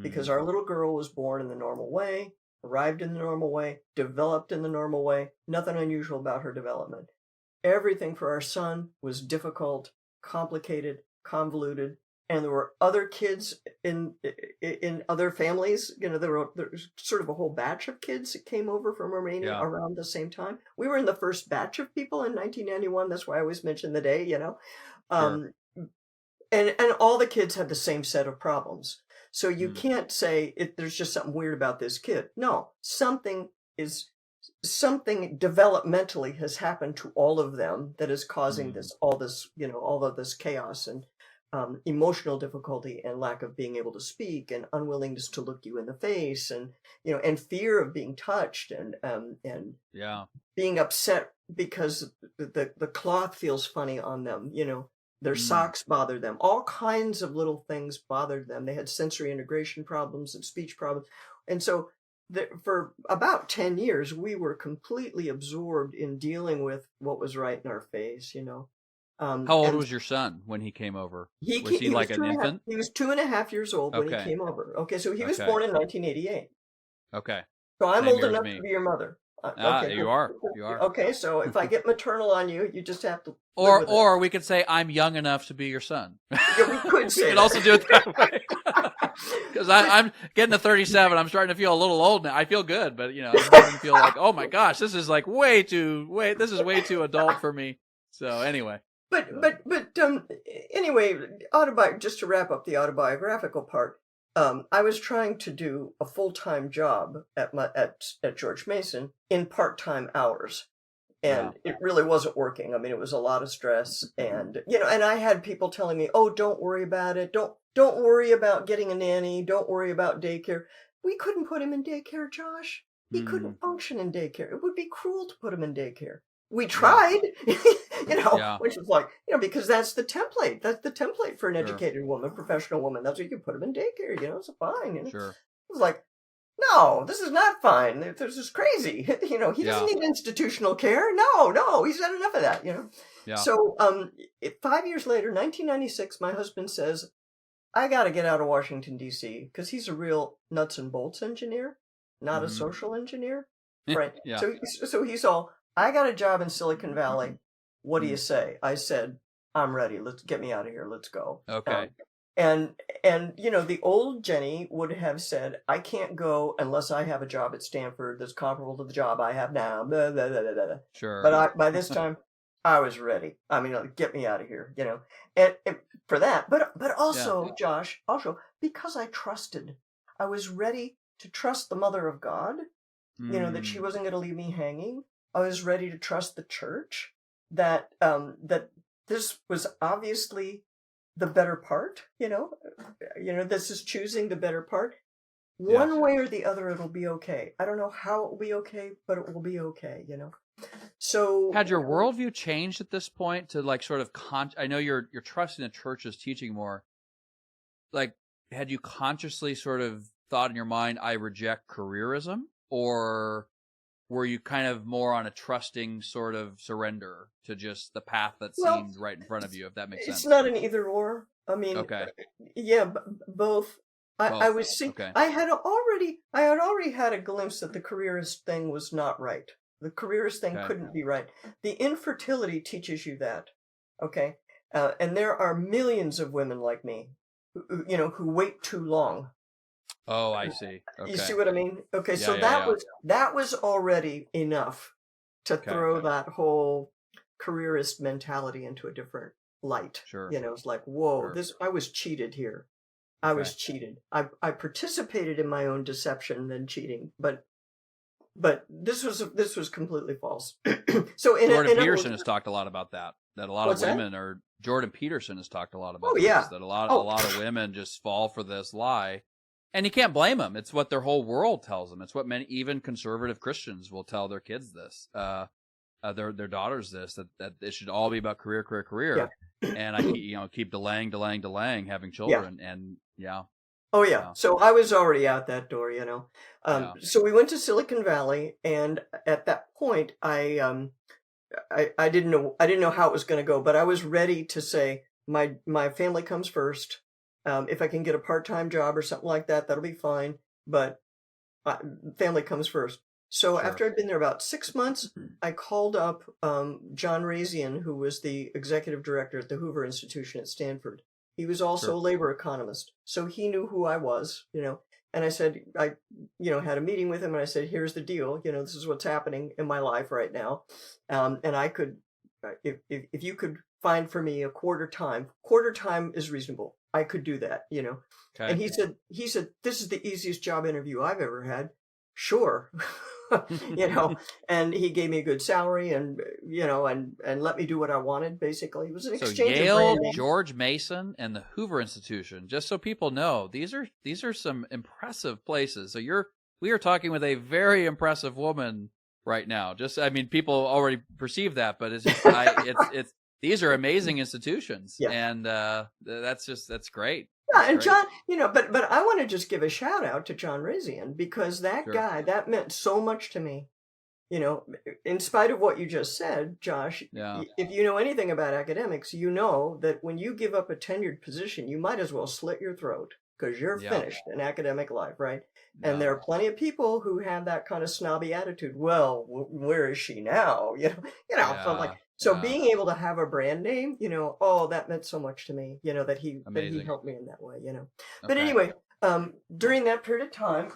Because our little girl was born in the normal way, arrived in the normal way, developed in the normal way, nothing unusual about her development. Everything for our son was difficult, complicated, convoluted, and there were other kids in other families. There was sort of a whole batch of kids that came over from Romania around the same time. We were in the first batch of people in 1991. That's why I always mention the day, And all the kids had the same set of problems. So you can't say there's just something weird about this kid. No, something developmentally has happened to all of them that is causing all of this chaos and emotional difficulty and lack of being able to speak and unwillingness to look you in the face and and fear of being touched and being upset because the cloth feels funny on them. Their socks bothered them. All kinds of little things bothered them. They had sensory integration problems and speech problems. And so for about 10 years, we were completely absorbed in dealing with what was right in our face, How old was your son when he came over? Was he like an infant? He was 2.5 years old when he came over. Okay, so he was born in 1988. Okay. So I'm old enough to be your mother. Okay. You are. Okay, so if I get maternal on you, you just have to. Or we could say I'm young enough to be your son. Yeah, we could say. We could also do it that way. Because I'm getting to 37. I'm starting to feel a little old now. I feel good, but I'm starting to feel like, oh my gosh, this is like way too adult for me. So anyway. But anyway, just to wrap up the autobiographical part. I was trying to do a full-time job at George Mason in part-time hours, and it really wasn't working. I mean, it was a lot of stress, and and I had people telling me, "Oh, don't worry about it. Don't worry about getting a nanny. Don't worry about daycare." We couldn't put him in daycare, Josh. He couldn't function in daycare. It would be cruel to put him in daycare. We tried, which is like, because that's the template. That's the template for an educated woman, professional woman. That's what you put them in daycare, it's fine. Sure. It was like, no, this is not fine. This is crazy. He doesn't need institutional care. No, he's had enough of that, Yeah. So 5 years later, 1996, my husband says, I got to get out of Washington, D.C. because he's a real nuts and bolts engineer, not a social engineer. Right. Yeah. So he's all, I got a job in Silicon Valley. What do you say? I said, I'm ready. Let's get me out of here. Let's go. Okay. And the old Jenny would have said, I can't go unless I have a job at Stanford that's comparable to the job I have now. Blah, blah, blah, blah, blah. Sure. But by this time, I was ready. I mean, get me out of here, and for that. But also, Josh, because I trusted. I was ready to trust the Mother of God, that she wasn't going to leave me hanging. I was ready to trust the church that this was obviously the better part, this is choosing the better part. One way or the other, it'll be okay. I don't know how it will be okay, but it will be okay, So had your worldview changed at this point to like sort of I know you're trusting the church's teaching more. Like, had you consciously sort of thought in your mind, I reject careerism, or were you kind of more on a trusting sort of surrender to just the path that seemed right in front of you, if that makes sense? It's not an either or. I mean, okay. Yeah, both. I was seeing. Okay. I had already had a glimpse that the careerist thing was not right. The careerist thing couldn't be right. The infertility teaches you that. Okay, and there are millions of women like me, who wait too long. Oh, I see. Okay. You see what I mean? Okay, so that was already enough to throw that whole careerist mentality into a different light. Sure. It's like, whoa, I was cheated here. I was cheated. I participated in my own deception than cheating, but this was completely false. So Jordan Peterson has talked a lot about that a lot of women are. Jordan Peterson has talked a lot about this, that a lot of women just fall for this lie. And you can't blame them. It's what their whole world tells them. It's what even conservative Christians will tell their kids this, their daughters this, that it should all be about career. Yeah. And I keep delaying having children. Yeah. And Oh yeah. So I was already out that door, So we went to Silicon Valley, and at that point, I didn't know how it was going to go, but I was ready to say my family comes first. If I can get a part-time job or something like that, that'll be fine. But family comes first. So after I'd been there about 6 months, I called up John Razian, who was the executive director at the Hoover Institution at Stanford. He was also a labor economist, so he knew who I was, And I said, I had a meeting with him, and I said, here's the deal. This is what's happening in my life right now. And I could, if you could find for me a quarter time is reasonable. I could do that, Okay. And he said, this is the easiest job interview I've ever had. Sure. And he gave me a good salary and let me do what I wanted. Basically, it was an exchange. Yale, George Mason, and the Hoover Institution. Just so people know, these are some impressive places. So we are talking with a very impressive woman right now. People already perceive that, but it's these are amazing institutions, and that's great. Yeah, and John, but I want to just give a shout out to John Razian, because that guy, that meant so much to me. In spite of what you just said, Josh, if you know anything about academics, you know that when you give up a tenured position, you might as well slit your throat, because you're finished in academic life, right? Yeah. And there are plenty of people who have that kind of snobby attitude. Well, where is she now? So being able to have a brand name, that meant so much to me, that he helped me in that way, But anyway, during that period of time,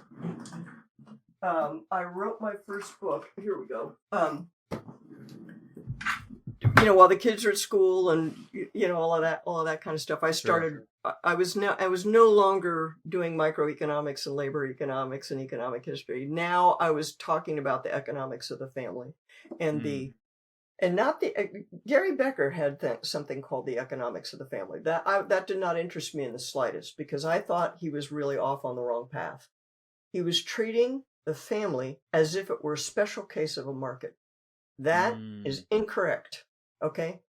I wrote my first book. Here we go. While the kids are at school and all of that kind of stuff, I started. I was no longer doing microeconomics and labor economics and economic history. Now I was talking about the economics of the family, and Gary Becker had something called the economics of the family. That did not interest me in the slightest, because I thought he was really off on the wrong path. He was treating the family as if it were a special case of a market. That is incorrect. Okay?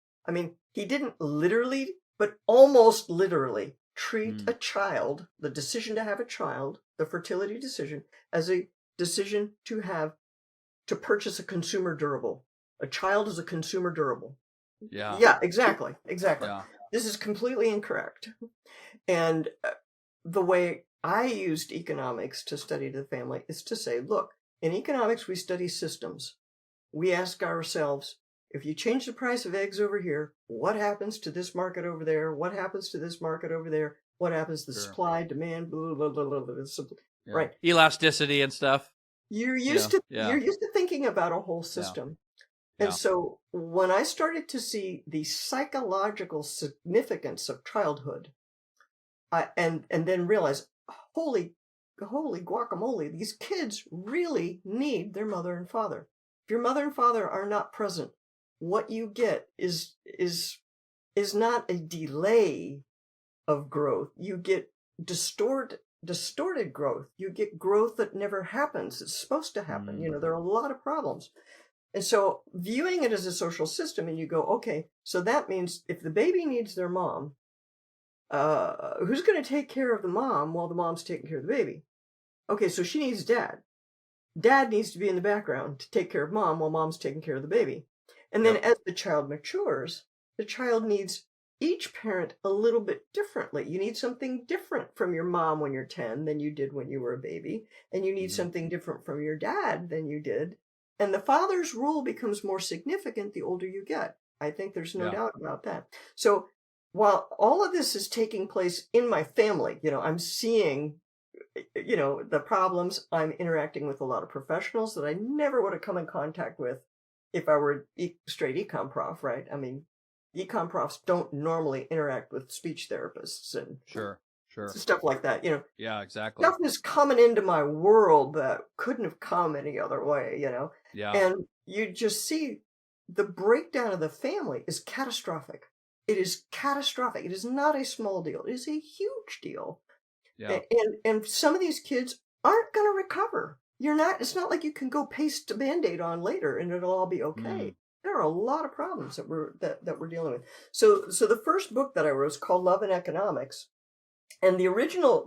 He didn't literally, but almost literally treat a child, the decision to have a child, the fertility decision, as a decision to purchase a consumer durable. A child is a consumer durable. Yeah. Yeah, exactly. Yeah. This is completely incorrect. And the way I used economics to study the family is to say, look, in economics, we study systems. We ask ourselves, if you change the price of eggs over here, what happens to this market over there? What happens to this market over there? What happens to the supply, demand, blah, blah, blah, blah, blah, right? Elasticity and stuff. You're used to thinking about a whole system. Yeah. And so when I started to see the psychological significance of childhood, and then realize, holy guacamole, these kids really need their mother and father. If your mother and father are not present, what you get is not a delay of growth. You get distorted growth. You get growth that never happens. It's supposed to happen. There are a lot of problems. And so viewing it as a social system, and you go, okay, so that means if the baby needs their mom, who's going to take care of the mom while the mom's taking care of the baby? Okay, so she needs dad. Dad needs to be in the background to take care of mom while mom's taking care of the baby. And then as the child matures, the child needs each parent a little bit differently. You need something different from your mom when you're 10 than you did when you were a baby. And you need something different from your dad than you did. And the father's role becomes more significant the older you get. I think there's no doubt about that. So while all of this is taking place in my family, I'm seeing, the problems. I'm interacting with a lot of professionals that I never would have come in contact with if I were straight econ prof, right? I mean, econ profs don't normally interact with speech therapists and sure stuff like that. Yeah, exactly. Stuff is coming into my world that couldn't have come any other way. Yeah. And you just see the breakdown of the family is catastrophic. It is catastrophic. It is not a small deal. It is a huge deal. Yeah. And some of these kids aren't going to recover. It's not like you can go paste a Band-Aid on later and it'll all be okay. There are a lot of problems that we're dealing with. So the first book that I wrote is called Love and Economics. And the original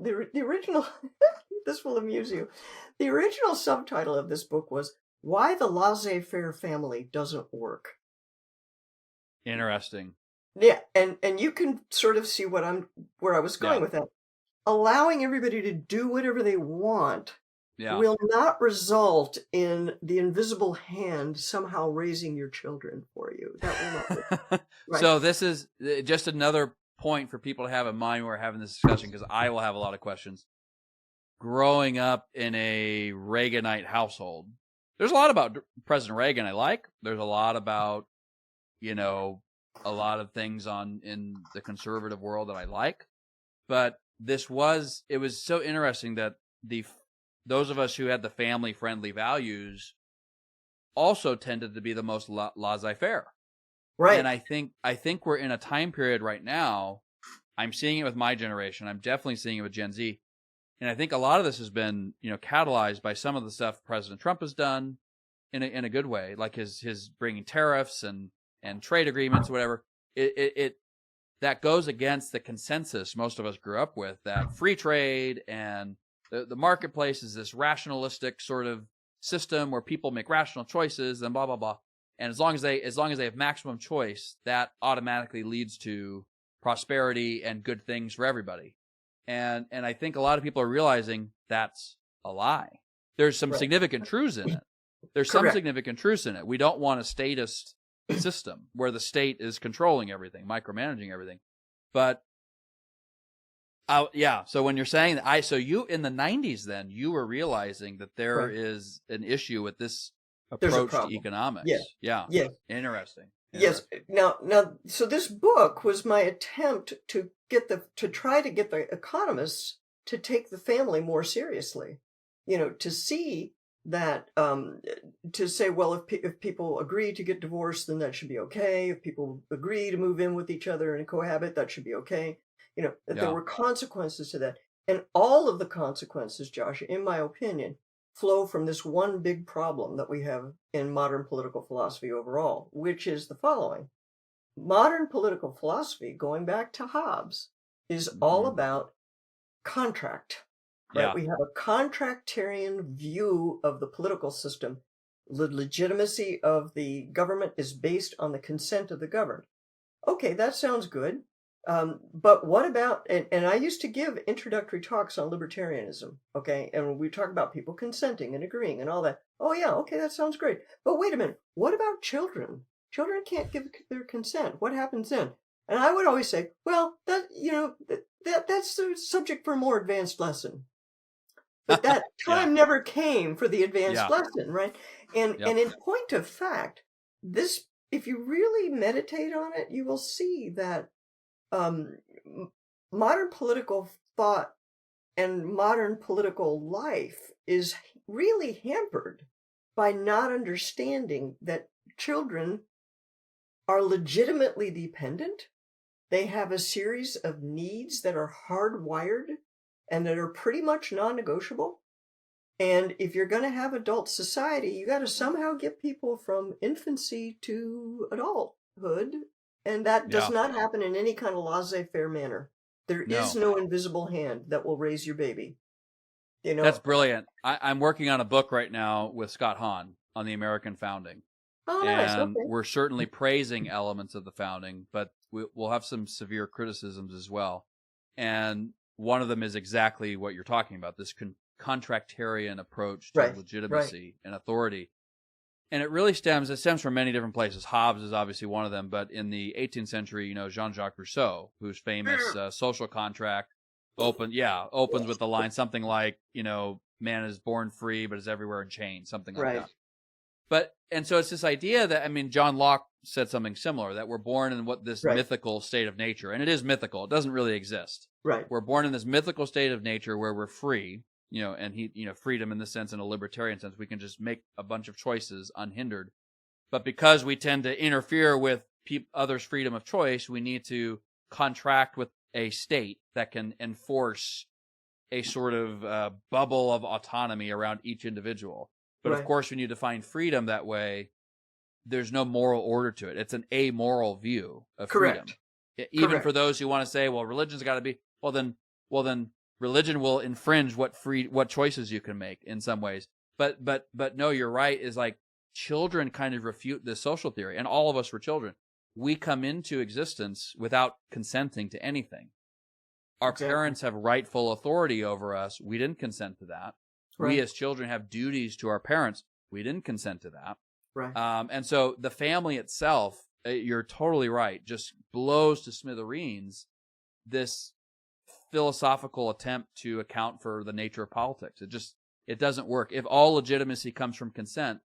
this will amuse you. The original subtitle of this book was Why the Laissez-Faire Family Doesn't Work. Interesting. Yeah, and you can sort of see where I was going with that. Allowing everybody to do whatever they want will not result in the invisible hand somehow raising your children for you. That will not work. Right? So this is just another point for people to have in mind when we're having this discussion, because I will have a lot of questions. Growing up in a Reaganite household, there's a lot about President Reagan I like. There's a lot about, a lot of things in the conservative world that I like. But it was so interesting that those of us who had the family-friendly values also tended to be the most laissez-faire. Right. And I think we're in a time period right now. I'm seeing it with my generation. I'm definitely seeing it with Gen Z. And I think a lot of this has been, catalyzed by some of the stuff President Trump has done in a good way, like his bringing tariffs and trade agreements, or whatever. It that goes against the consensus most of us grew up with, that free trade and the marketplace is this rationalistic sort of system where people make rational choices and blah, blah, blah. And as long as they have maximum choice, that automatically leads to prosperity and good things for everybody. And I think a lot of people are realizing that's a lie. There's some significant truths in it. There's some significant truths in it. We don't want a statist system where the state is controlling everything, micromanaging everything. But so when you're saying that, so you in the 90s, then you were realizing that there is an issue with this approach to economics. Yeah. Interesting. Yes. Now, so this book was my attempt to try to get the economists to take the family more seriously. To see that, to say, well, if people agree to get divorced, then that should be okay. If people agree to move in with each other and cohabit, that should be okay. That there were consequences to that. And all of the consequences, Josh, in my opinion, flow from this one big problem that we have in modern political philosophy overall, which is the following. Modern political philosophy, going back to Hobbes, is all about contract. Right? Yeah. We have a contractarian view of the political system. The legitimacy of the government is based on the consent of the governed. Okay, that sounds good. But what about, and I used to give introductory talks on libertarianism, okay? And we talk about people consenting and agreeing and all that. Oh yeah, okay, that sounds great. But wait a minute, what about children? Children can't give their consent. What happens then? And I would always say, well, that's the subject for a more advanced lesson. But that time never came for the advanced lesson, right? And in point of fact, this, if you really meditate on it, you will see that modern political thought and modern political life is really hampered by not understanding that children are legitimately dependent. They have a series of needs that are hardwired and that are pretty much non-negotiable. And if you're going to have adult society, you got to somehow get people from infancy to adulthood. And that does not happen in any kind of laissez-faire manner. There is no invisible hand that will raise your baby. You know, that's brilliant. I'm working on a book right now with Scott Hahn on the American founding. Oh, nice. And okay. we're certainly praising elements of the founding, but we'll have some severe criticisms as well. And one of them is exactly what you're talking about, this contractarian approach to legitimacy and authority. And it stems from many different places. Hobbes is obviously one of them, but in the 18th century, you know, Jean-Jacques Rousseau, whose famous social contract opens with the line something like, you know, man is born free but is everywhere in chains, something like that. And so it's this idea that, I mean, John Locke said something similar, that we're born in this mythical state of nature. And it is mythical. It doesn't really exist. Right. We're born in this mythical state of nature where we're free, you know, and freedom in the sense, in a libertarian sense, we can just make a bunch of choices unhindered. But because we tend to interfere with others' freedom of choice, we need to contract with a state that can enforce a sort of bubble of autonomy around each individual. But of course, when you define freedom that way, there's no moral order to it. It's an amoral view of freedom. Even for those who want to say, well, religion's got to be, well then religion will infringe what choices you can make in some ways. But no, you're right, is like children kind of refute this social theory, and all of us were children. We come into existence without consenting to anything. Our parents have rightful authority over us. We didn't consent to that. We as children have duties to our parents. We didn't consent to that. Right. And so the family itself, you're totally right, just blows to smithereens this philosophical attempt to account for the nature of politics. It doesn't work. If all legitimacy comes from consent,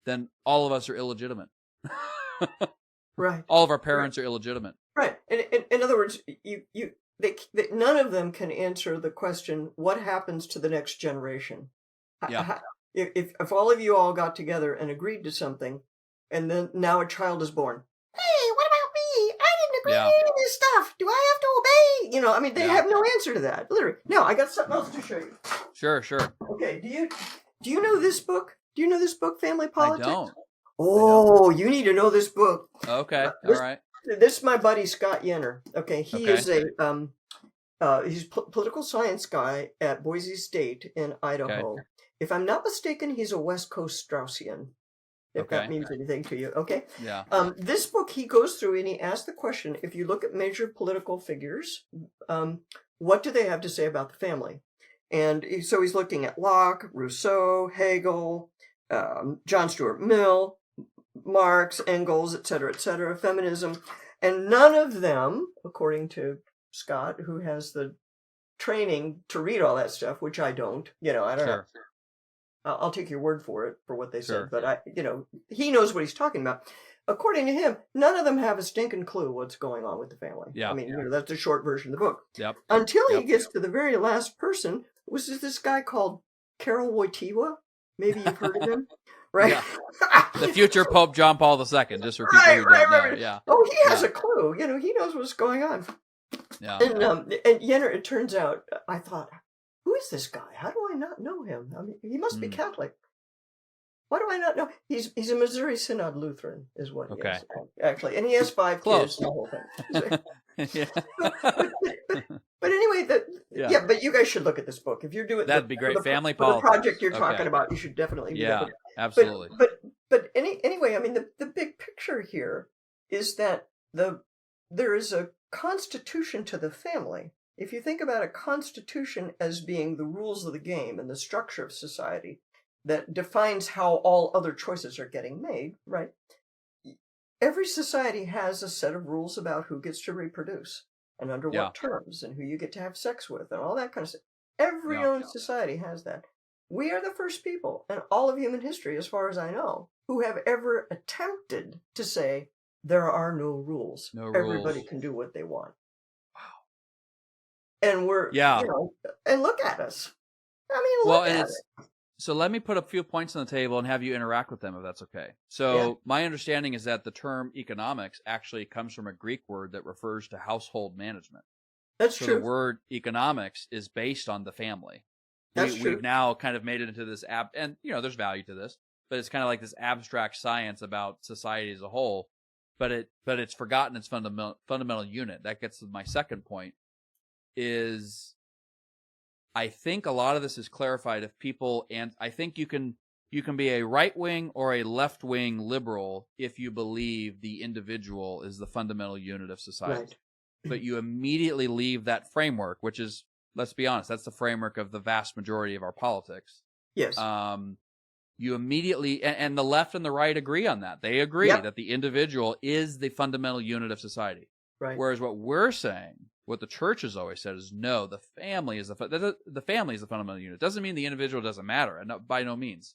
then all of us are illegitimate. Right. All of our parents are illegitimate. Right. In other words, none of them can answer the question, what happens to the next generation? Yeah. If all of you all got together and agreed to something, and then now a child is born, hey, what about me? I didn't agree to any of this stuff. Do I have to obey? You know, I mean, they have no answer to that. Literally. No, I got something else to show you. Sure. Okay. Do you know this book? Do you know this book, Family Politics? I don't. Oh, you need to know this book. Okay. All right. This is my buddy Scott Yenner. Okay, he is a he's political science guy at Boise State in Idaho. Okay. If I'm not mistaken, he's a West Coast Straussian, if that means anything to you. Okay. Yeah. This book, he goes through and he asks the question, if you look at major political figures, what do they have to say about the family? And so he's looking at Locke, Rousseau, Hegel, John Stuart Mill, Marx, Engels, et cetera, feminism. And none of them, according to Scott, who has the training to read all that stuff, which I don't, I don't know. I'll take your word for it, for what they said, but he knows what he's talking about. According to him, none of them have a stinking clue what's going on with the family. Yeah. I mean, that's the short version of the book. Yep. Until he gets to the very last person, was this guy called Karol Wojtyła? Maybe you've heard of him, right? Yeah. The future Pope John Paul II, just for people who don't know. Yeah. Oh, he has a clue. He knows what's going on. Yeah. And Yenner, it turns out, I thought, who is this guy? How do I not know him? I mean, he must be Catholic. Why do I not know? He's a Missouri Synod Lutheran, is what he is, actually. And he has 5 kids. The whole thing. But anyway, but you guys should look at this book. If you're doing that'd be great. Family for politics. the project you're talking about, you should definitely do that. Absolutely. But anyway, I mean, the big picture here is that there is a constitution to the family. If you think about a constitution as being the rules of the game and the structure of society that defines how all other choices are getting made, right? Every society has a set of rules about who gets to reproduce and under what terms and who you get to have sex with and all that kind of stuff. Every society has that. We are the first people in all of human history, as far as I know, who have ever attempted to say there are no rules. Everybody can do what they want. And we're, and look at us. I mean, look at it. So let me put a few points on the table and have you interact with them, if that's okay. So my understanding is that the term economics actually comes from a Greek word that refers to household management. That's true. The word economics is based on the family. We've now kind of made it into this and there's value to this, but it's kind of like this abstract science about society as a whole, but it's forgotten its fundamental unit. That gets to my second point is I think a lot of this is clarified if people, and I think you can be a right-wing or a left-wing liberal if you believe the individual is the fundamental unit of society. Right. But you immediately leave that framework, which is, let's be honest, that's the framework of the vast majority of our politics. Yes. You immediately, and the left and the right agree on that. They agree that the individual is the fundamental unit of society. Right. Whereas what we're saying, what the church has always said is, no, the family is the family is the fundamental unit. It doesn't mean the individual doesn't matter, and by no means.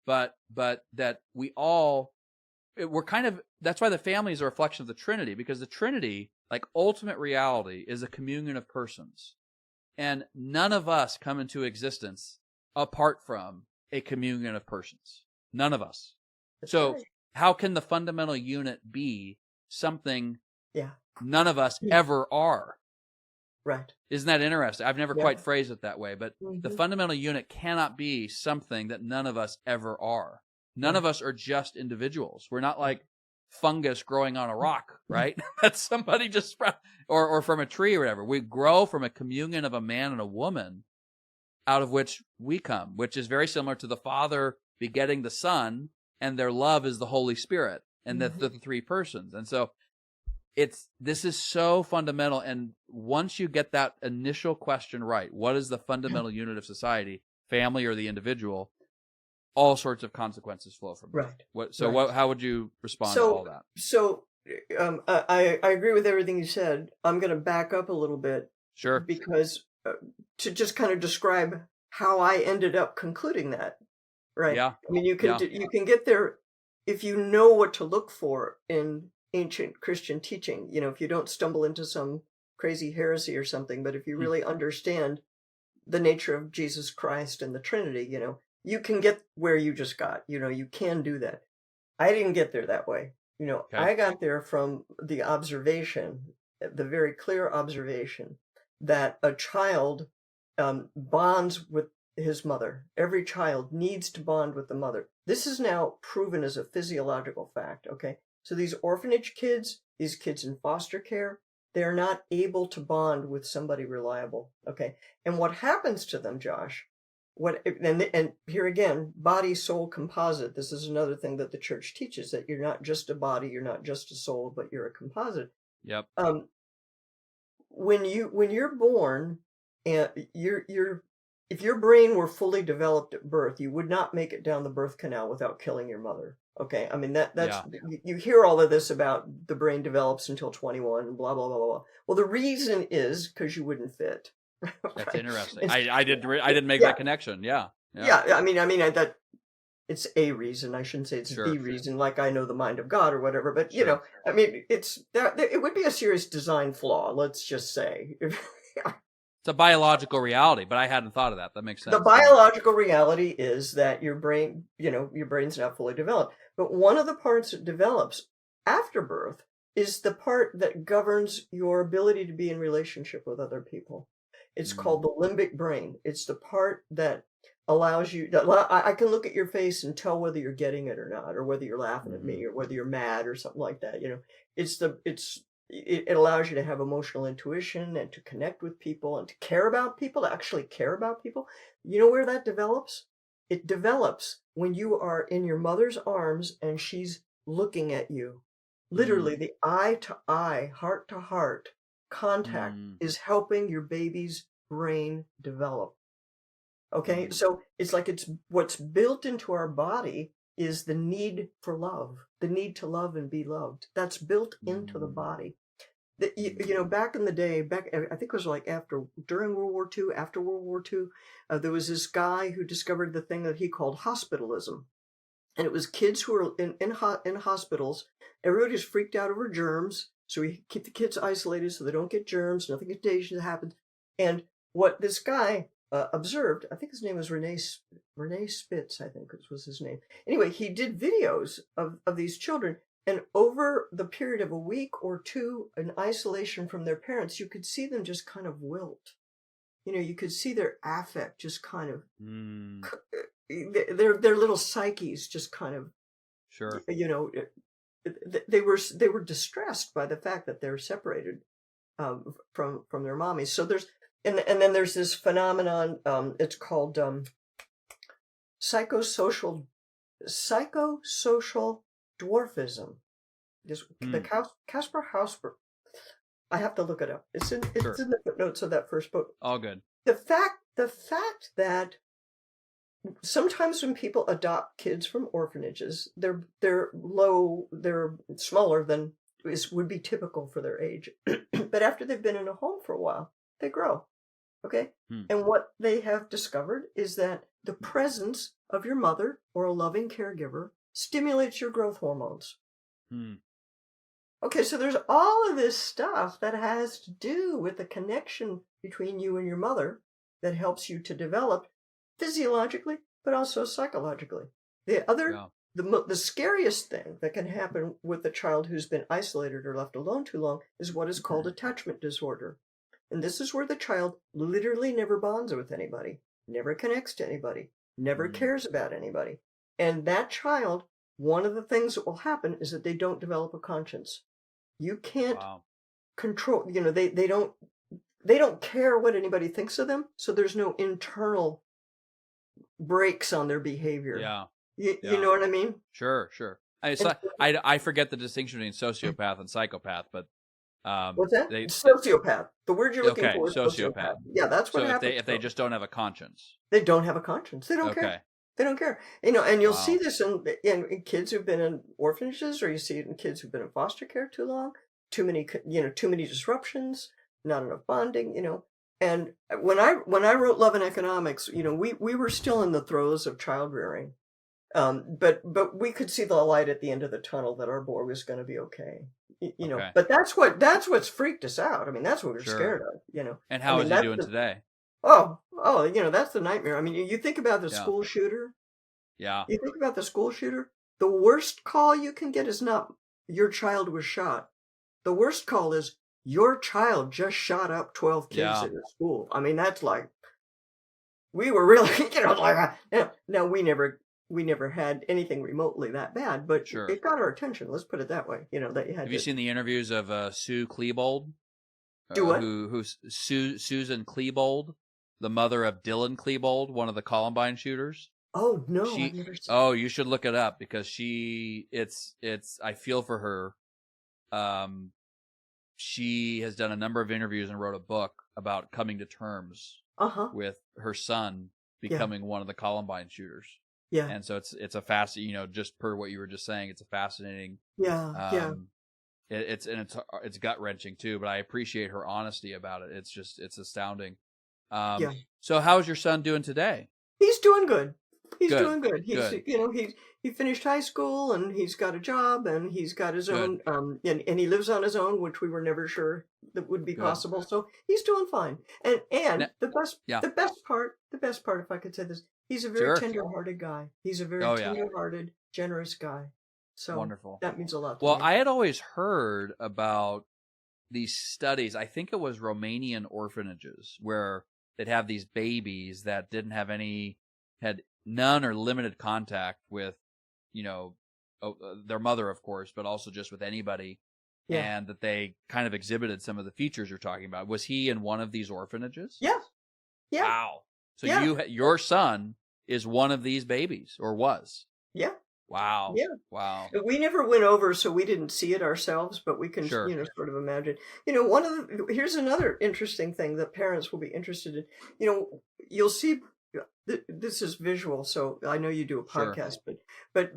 But that we're kind of, that's why the family is a reflection of the Trinity, because the Trinity, like ultimate reality, is a communion of persons. And none of us come into existence apart from a communion of persons. None of us. That's so right. How can the fundamental unit be something none of us ever are? Right. Isn't that interesting? I've never quite phrased it that way, but the fundamental unit cannot be something that none of us ever are. None of us are just individuals. We're not like fungus growing on a rock, right? That's somebody just or from a tree or whatever. We grow from a communion of a man and a woman out of which we come, which is very similar to the Father begetting the Son, and their love is the Holy Spirit, and the three persons. And so this is so fundamental. And once you get that initial question right, what is the fundamental unit of society, family or the individual, all sorts of consequences flow from it. Right. How would you respond to all that? So I agree with everything you said. I'm going to back up a little bit. Sure. Because to just kind of describe how I ended up concluding that. Right. Yeah. I mean, you can get there if you know what to look for in ancient Christian teaching. If you don't stumble into some crazy heresy or something, but if you really understand the nature of Jesus Christ and the Trinity, you can get where you just got. You can do that. I didn't get there that way. Okay. I got there from the observation, the very clear observation that a child bonds with his mother. Every child needs to bond with the mother. This is now proven as a physiological fact, okay? So these orphanage kids, these kids in foster care, they're not able to bond with somebody reliable, okay? And what happens to them, Josh, and here again, body-soul composite. This is another thing that the church teaches, that you're not just a body, you're not just a soul, but you're a composite. Yep. When you're born, and if your brain were fully developed at birth, you would not make it down the birth canal without killing your mother. Okay, I mean that's you hear all of this about the brain develops until 21 and blah blah blah blah. Well, the reason is because you wouldn't fit. That's interesting. I didn't make that connection. Yeah. I mean that it's a reason. I shouldn't say it's the reason. Like I know the mind of God or whatever. But I mean it would be a serious design flaw. Let's just say. It's a biological reality, but I hadn't thought of that. That makes sense. The biological reality is that your brain, your brain's not fully developed. But one of the parts that develops after birth is the part that governs your ability to be in relationship with other people. It's called the limbic brain. It's the part that allows you, I can look at your face and tell whether you're getting it or not, or whether you're laughing at me, or whether you're mad or something like that. It allows you to have emotional intuition and to connect with people and to care about people, to actually care about people. You know where that develops? It develops when you are in your mother's arms and she's looking at you. Literally, the eye to eye, heart to heart contact is helping your baby's brain develop. Okay, so it's like what's built into our body is the need for love, the need to love and be loved. That's built into the body. Back in the day, I think it was like during World War II, after World War II, there was this guy who discovered the thing that he called hospitalism. And it was kids who were in hospitals. Everybody's freaked out over germs. So we keep the kids isolated so they don't get germs, nothing contagious happens. And what this guy observed, I think his name was Rene Spitz, I think was his name. Anyway, he did videos of these children. And over the period of a week or two in isolation from their parents, you could see them just kind of wilt. you could see their affect just kind of, their little psyches just kind of, sure, they were distressed by the fact that they're separated from their mommies. So there's and then there's this phenomenon. It's called psychosocial dwarfism. The Kasper Hausberg. I have to look it up. It's in the footnotes of that first book. All good. The fact that sometimes when people adopt kids from orphanages, they're smaller than would be typical for their age. But after they've been in a home for a while, they grow. Okay? And what they have discovered is that the presence of your mother or a loving caregiver stimulates your growth hormones. Okay, so there's all of this stuff that has to do with the connection between you and your mother that helps you to develop physiologically, but also psychologically. The scariest thing that can happen with a child who's been isolated or left alone too long is what is called attachment disorder. And this is where the child literally never bonds with anybody, never connects to anybody, never cares about anybody. And that child, one of the things that will happen is that they don't develop a conscience. You can't control, they don't care what anybody thinks of them. So there's no internal brakes on their behavior. You know what I mean? Sure. I forget the distinction between sociopath and psychopath, but what's that? Sociopath. The word you're looking for is sociopath. Yeah, that's what happens. If they just don't have a conscience. They don't have a conscience. They don't care. They don't care. And you'll see this in kids who've been in orphanages, or you see it in kids who've been in foster care too long, too many disruptions, not enough bonding, And when I wrote Love and Economics, we were still in the throes of child rearing. But we could see the light at the end of the tunnel that our boy was going to be okay. But that's what's freaked us out. I mean, that's what we're scared of, And how is he doing today? Oh, that's the nightmare. I mean, you think about the school shooter. Yeah. You think about the school shooter. The worst call you can get is not your child was shot. The worst call is your child just shot up 12 kids at a school. I mean, that's like, we were really, now we never had anything remotely that bad, but it got our attention. Let's put it that way. Have you seen the interviews of Sue Klebold? Who's Susan Klebold, the mother of Dylan Klebold, one of the Columbine shooters? Oh no, I've never seen you should look it up because I feel for her. She has done a number of interviews and wrote a book about coming to terms with her son becoming one of the Columbine shooters. Yeah. And so it's a fascinating, just per what you were just saying, it's a fascinating. It's gut wrenching too, but I appreciate her honesty about it. It's astounding. So how's your son doing today? He's doing good. He's doing good. He finished high school and he's got a job and he's got his own, and he lives on his own, which we were never sure that would be possible. So he's doing fine. And the best part, if I could say this, he's a very tender-hearted guy. He's a very tender-hearted, generous guy. So wonderful. That means a lot to me. Well, I had always heard about these studies. I think it was Romanian orphanages where they'd have these babies that didn't have had none or limited contact with, their mother, of course, but also just with anybody. Yeah. And that they kind of exhibited some of the features you're talking about. Was he in one of these orphanages? Yeah. Yeah. Wow. So your son is one of these babies, or was? Yeah. Wow. Yeah. Wow. We never went over, so we didn't see it ourselves, but we can, sort of imagine. Here's another interesting thing that parents will be interested in. You'll see, this is visual, so I know you do a podcast, but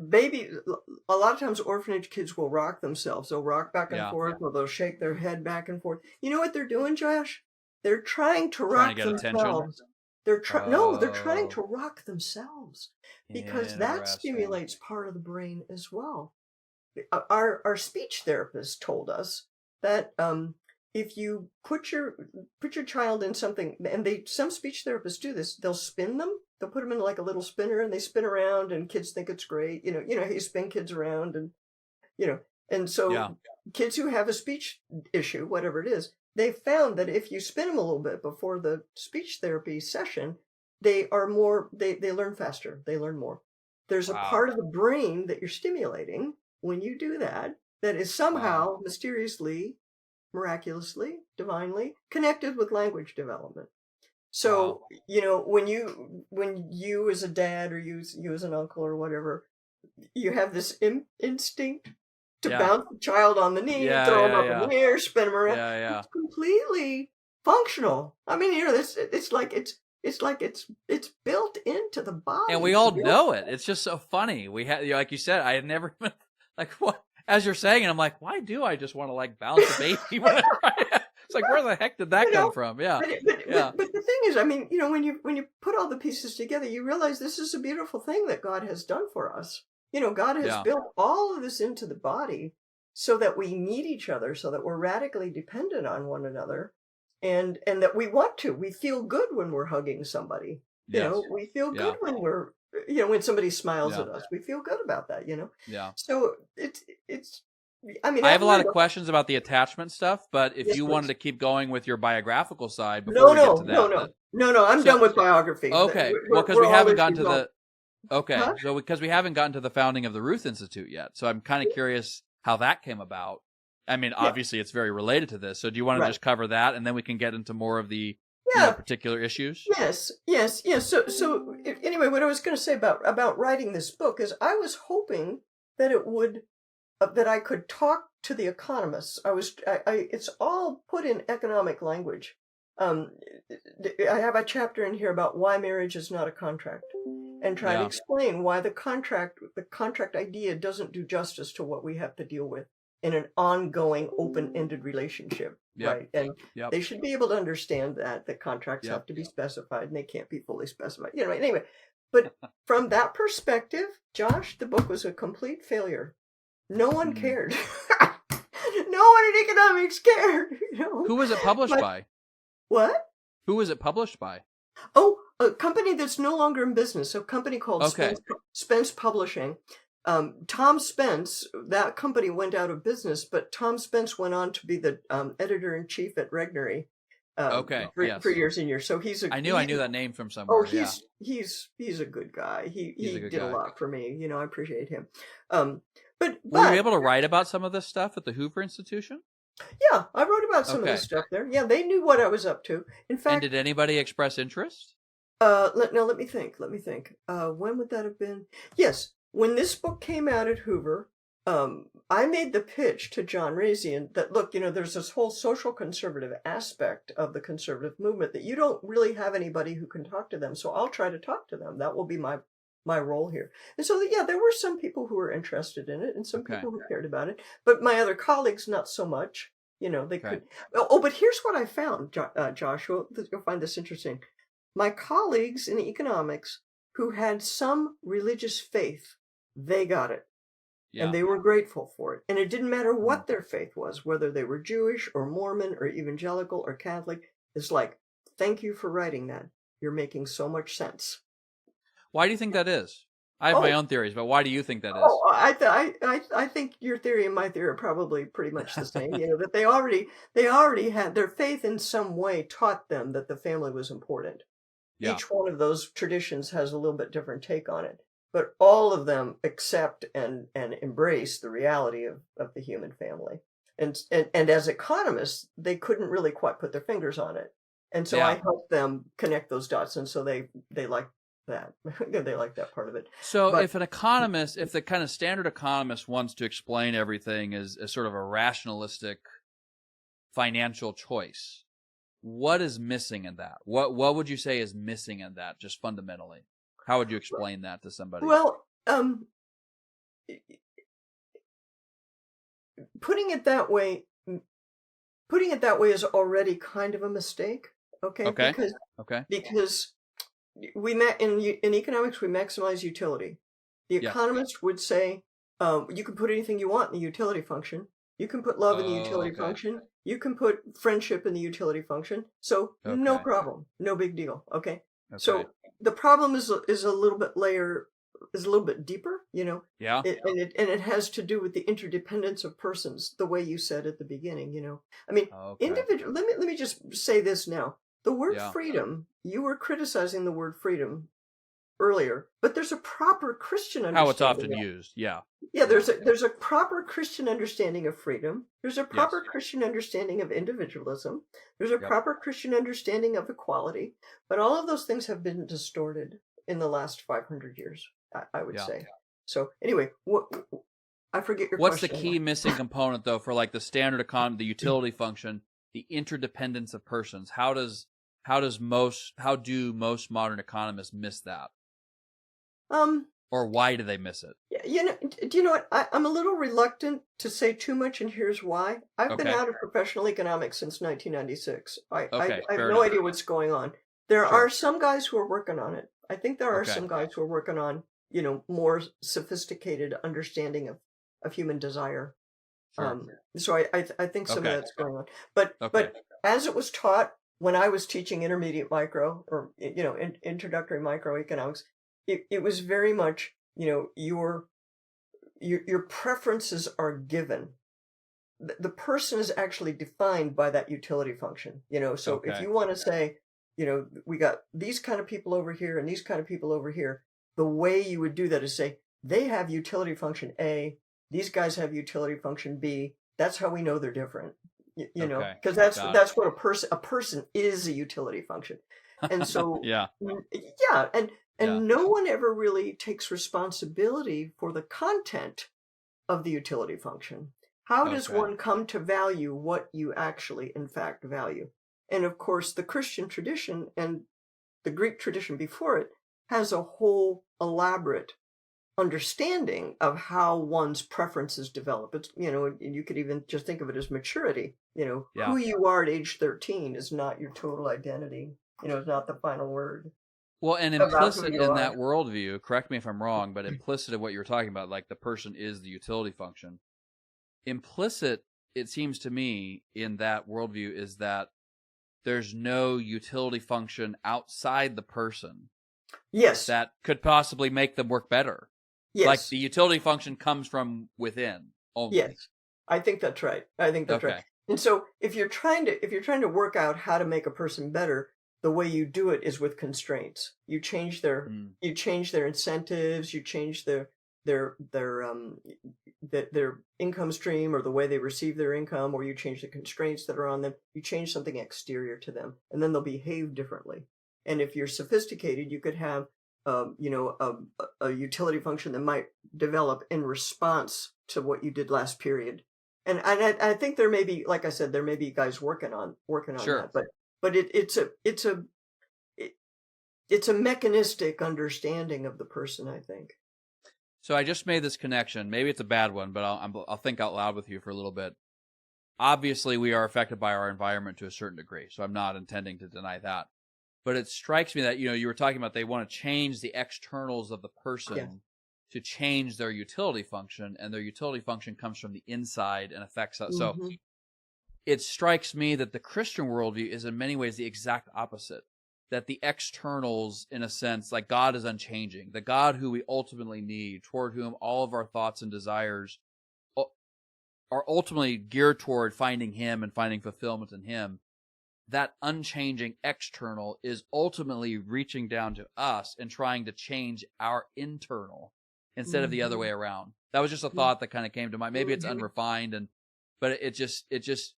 a lot of times orphanage kids will rock themselves. They'll rock back and forth, or they'll shake their head back and forth. You know what they're doing, Josh? They're trying to rock themselves. Attention. They're trying to rock themselves because that stimulates part of the brain as well. Our speech therapist told us that if you put your child in something, and some speech therapists do this, they'll spin them. They'll put them in like a little spinner, and they spin around, and kids think it's great. You spin kids around, and and so kids who have a speech issue, whatever it is, they found that if you spin them a little bit before the speech therapy session, they learn faster. They learn more. There's a part of the brain that you're stimulating when you do that is somehow mysteriously, miraculously, divinely connected with language development. So, when you as a dad or you as an uncle or whatever, you have this instinct to bounce the child on the knee, throw him up in the air, spin him around. It's completely functional. I mean, it's like it's built into the body. And we all know it. It's just so funny. We had, like you said, I had never like what as you're saying, and I'm like, why do I just want to like bounce a baby? It's like, where the heck did that come from? Yeah. But the thing is, I mean, when you put all the pieces together, you realize this is a beautiful thing that God has done for us. God has built all of this into the body so that we need each other, so that we're radically dependent on one another, and that we feel good when we're hugging somebody. We feel good when we're, when somebody smiles at us, we feel good about that, Yeah. So it's, I mean, I have a lot of questions about the attachment stuff, but if you wanted to keep going with your biographical side before we get to that. No, I'm done with biography. Okay. Well, because we haven't gotten to the, so because we haven't gotten to the founding of the Ruth Institute yet. So I'm kind of curious how that came about. I mean, obviously it's very related to this. So do you want to just cover that and then we can get into more of the particular issues? Yes. So anyway, what I was going to say about writing this book is I was hoping that that I could talk to the economists. It's all put in economic language. I have a chapter in here about why marriage is not a contract, and try to explain why the contract idea doesn't do justice to what we have to deal with in an ongoing, open-ended relationship, right? And they should be able to understand that the contracts have to be specified, and they can't be fully specified. Anyway, but from that perspective, Josh, the book was a complete failure. No one cared. No one in economics cared. Who was it published by? What? Who was it published by? Oh, a company that's no longer in business. A company called Spence Publishing. Tom Spence, that company went out of business, but Tom Spence went on to be the editor-in-chief at Regnery for years and years. So I knew that name from somewhere. Oh, he's a good guy. He did a lot for me. I appreciate him. But were you able to write about some of this stuff at the Hoover Institution? Yeah, I wrote about some of this stuff there. Yeah, they knew what I was up to. In fact, and did anybody express interest? Let me think. When would that have been? Yes, when this book came out at Hoover, I made the pitch to John Razian that, look, there's this whole social conservative aspect of the conservative movement that you don't really have anybody who can talk to them. So I'll try to talk to them. That will be my role here. And so, there were some people who were interested in it and some people who cared about it. But my other colleagues, not so much. They could. Oh, but here's what I found, Joshua. You'll find this interesting. My colleagues in economics who had some religious faith, they got it. Yeah. And they were grateful for it. And it didn't matter what their faith was, whether they were Jewish or Mormon or evangelical or Catholic. It's like, thank you for writing that. You're making so much sense. Why do you think that is? I have my own theories, but why do you think that is? Oh, I think your theory and my theory are probably pretty much the same. That they already had their faith in some way taught them that the family was important. Yeah. Each one of those traditions has a little bit different take on it, but all of them accept and embrace the reality of the human family. And as economists, they couldn't really quite put their fingers on it, and so I helped them connect those dots, and so they like that. They like that part of it. So if the kind of standard economist wants to explain everything as sort of a rationalistic financial choice, what is missing in that? What would you say is missing in that, just fundamentally? How would you explain that to somebody? Well, putting it that way is already kind of a mistake. Okay. Because in economics we maximize utility. The economist would say you can put anything you want in the utility function. You can put love in the utility function. You can put friendship in the utility function. So no problem, no big deal. Okay. So the problem is a little bit little bit deeper, Yeah. and it has to do with the interdependence of persons, the way you said at the beginning, I mean, individual. Let me just say this now. The word freedom. You were criticizing the word freedom earlier, but there's a proper Christian understanding. How it's often used, yeah. Yeah, there's a proper Christian understanding of freedom. There's a proper Christian understanding of individualism. There's a proper Christian understanding of equality. But all of those things have been distorted in the last 500 years, I would say. So anyway, I forget your What's question. The key missing component, though, for like the standard economy, the utility function, the interdependence of persons? How do most modern economists miss that? Or why do they miss it? Do you know what? I'm a little reluctant to say too much, and here's why. I've been out of professional economics since 1996. I have no idea what's going on. There are some guys who are working on it. I think there are some guys who are working on, more sophisticated understanding of human desire. So I think some of that's going on. But as it was taught when I was teaching intermediate micro or introductory microeconomics, it was very much, your preferences are given. The person is actually defined by that utility function, so if you want to say, we got these kind of people over here and these kind of people over here, the way you would do that is say, they have utility function A, these guys have utility function B. That's how we know they're different, because that's what a person is, a utility function. And so, and no one ever really takes responsibility for the content of the utility function. How does one come to value what you actually, in fact, value? And of course, the Christian tradition and the Greek tradition before it has a whole elaborate understanding of how one's preferences develop. It's, you could even just think of it as maturity. Who you are at age 13 is not your total identity. It's not the final word. Well, and implicit in that worldview, correct me if I'm wrong, but implicit in what you're talking about, like the person is the utility function. Implicit, it seems to me, in that worldview is that there's no utility function outside the person. Yes. That could possibly make them work better. Yes. Like the utility function comes from within only. Yes. I think that's right. Right. And so if you're trying to work out how to make a person better, the way you do it is with constraints. You change their incentives, you change their income stream or the way they receive their income, or you change the constraints that are on them. You change something exterior to them, and then they'll behave differently. And if you're sophisticated, you could have a utility function that might develop in response to what you did last period. And I think there may be, like I said, there may be guys working on that, but it's a mechanistic understanding of the person, I think. So I just made this connection. Maybe it's a bad one, but I'll think out loud with you for a little bit. Obviously, we are affected by our environment to a certain degree, so I'm not intending to deny that. But it strikes me that, you were talking about they want to change the externals of the person to change their utility function, and their utility function comes from the inside and affects us. So it strikes me that the Christian worldview is in many ways the exact opposite. That the externals, in a sense, like God is unchanging. The God who we ultimately need, toward whom all of our thoughts and desires are ultimately geared toward finding Him and finding fulfillment in Him. That unchanging external is ultimately reaching down to us and trying to change our internal instead of the other way around. That was just a thought that kind of came to mind. Maybe it's unrefined, but it just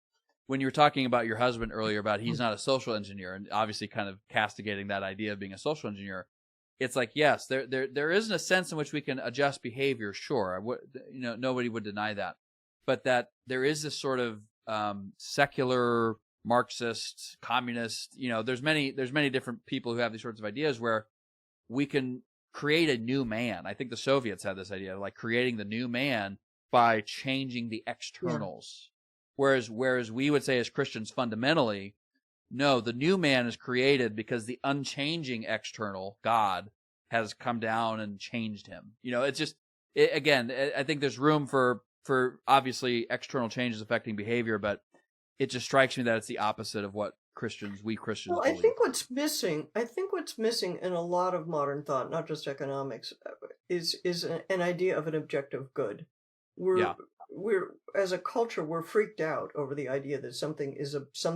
when you were talking about your husband earlier about he's not a social engineer and obviously kind of castigating that idea of being a social engineer, it's like, yes, there isn't a sense in which we can adjust behavior. Sure. Nobody would deny that, but that there is this sort of secular Marxist, communist, there's many different people who have these sorts of ideas where we can create a new man. I think the Soviets had this idea of like creating the new man by changing the externals. Whereas we would say as Christians fundamentally, no, the new man is created because the unchanging external, God, has come down and changed him. It's just, again, I think there's room for obviously external changes affecting behavior, but it just strikes me that it's the opposite of what we Christians believe. I think what's missing in a lot of modern thought, not just economics, is an idea of an objective good. We're as a culture, we're freaked out over the idea that some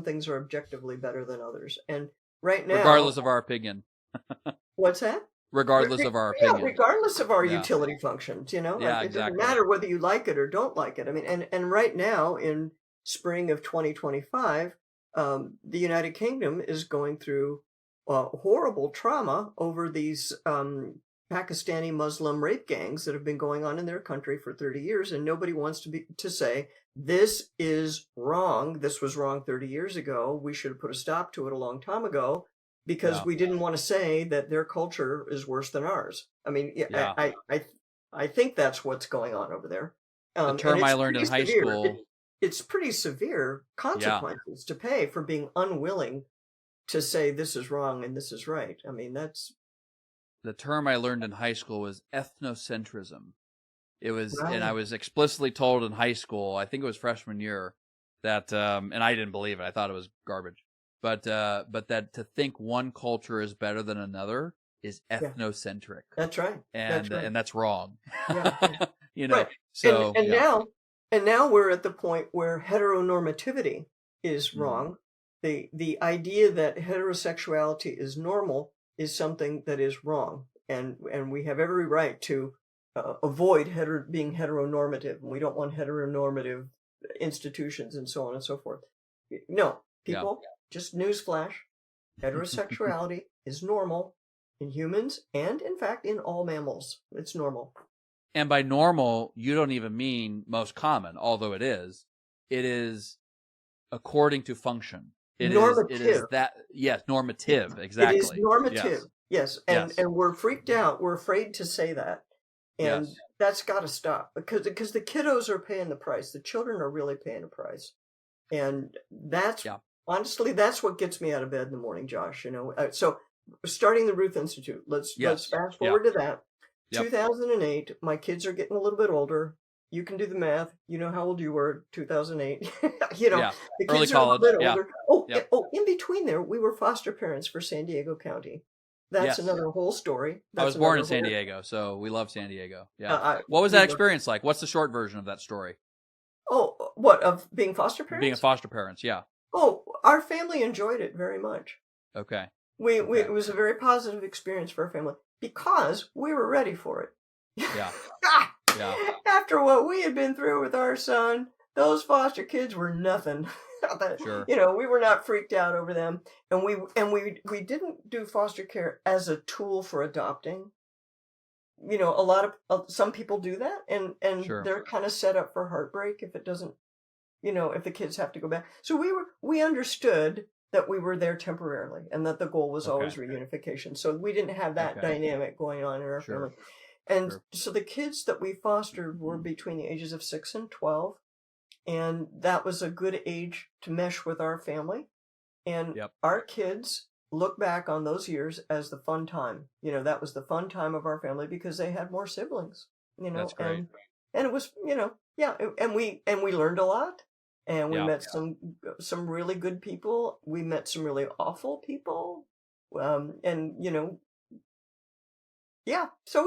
things are objectively better than others. And right now, regardless of our opinion. What's that? Regardless of our opinion. Regardless of our utility functions, it exactly. doesn't matter whether you like it or don't like it. I mean, and right now in spring of 2025, the United Kingdom is going through horrible trauma over these Pakistani Muslim rape gangs that have been going on in their country for 30 years, and nobody wants to say this is wrong. This was wrong 30 years ago. We should have put a stop to it a long time ago, because we didn't want to say that their culture is worse than ours. I mean, I think that's what's going on over there. The term I learned in high school. It's pretty severe consequences to pay for being unwilling to say this is wrong and this is right. I mean, that's... The term I learned in high school was ethnocentrism. It was, and I was explicitly told in high school, I think it was freshman year, that, and I didn't believe it. I thought it was garbage. But that to think one culture is better than another is ethnocentric. That's right. And that's wrong. Yeah. Right. So now we're at the point where heteronormativity is wrong. The idea that heterosexuality is normal is something that is wrong, and we have every right to avoid being heteronormative, and we don't want heteronormative institutions and so on and so forth. No, people. Just newsflash, heterosexuality is normal in humans and, in fact, in all mammals. It's normal. And by normal, you don't even mean most common, although it is. It is according to function. Normative. It is that, yes, normative, exactly. It is normative, yes. And we're freaked out. We're afraid to say that. And that's got to stop, because the kiddos are paying the price. The children are really paying the price. And that's... Honestly, that's what gets me out of bed in the morning, Josh. So starting the Ruth Institute, let's fast forward to that. 2008, my kids are getting a little bit older. You can do the math. You know how old you were 2008. The kids early are college. A little bit older. In between there, we were foster parents for San Diego County. That's another whole story. I was born in San Diego, so we love San Diego. Yeah. What was that experience like? What's the short version of that story? Oh, what, of being foster parents? Being a foster parents, yeah. Oh, our family enjoyed it very much. Okay. It was a very positive experience for our family because we were ready for it. Yeah. After what we had been through with our son, those foster kids were nothing. Sure. We were not freaked out over them, and we didn't do foster care as a tool for adopting. Some people do that, and they're kind of set up for heartbreak if it doesn't. If the kids have to go back. So we understood that we were there temporarily and that the goal was always reunification. So we didn't have that dynamic going on in our family. And so the kids that we fostered were between the ages of 6 and 12. And that was a good age to mesh with our family. And our kids look back on those years as the fun time. That was the fun time of our family because they had more siblings. That's great. And it was, and we learned a lot. And we met some really good people. We met some really awful people. So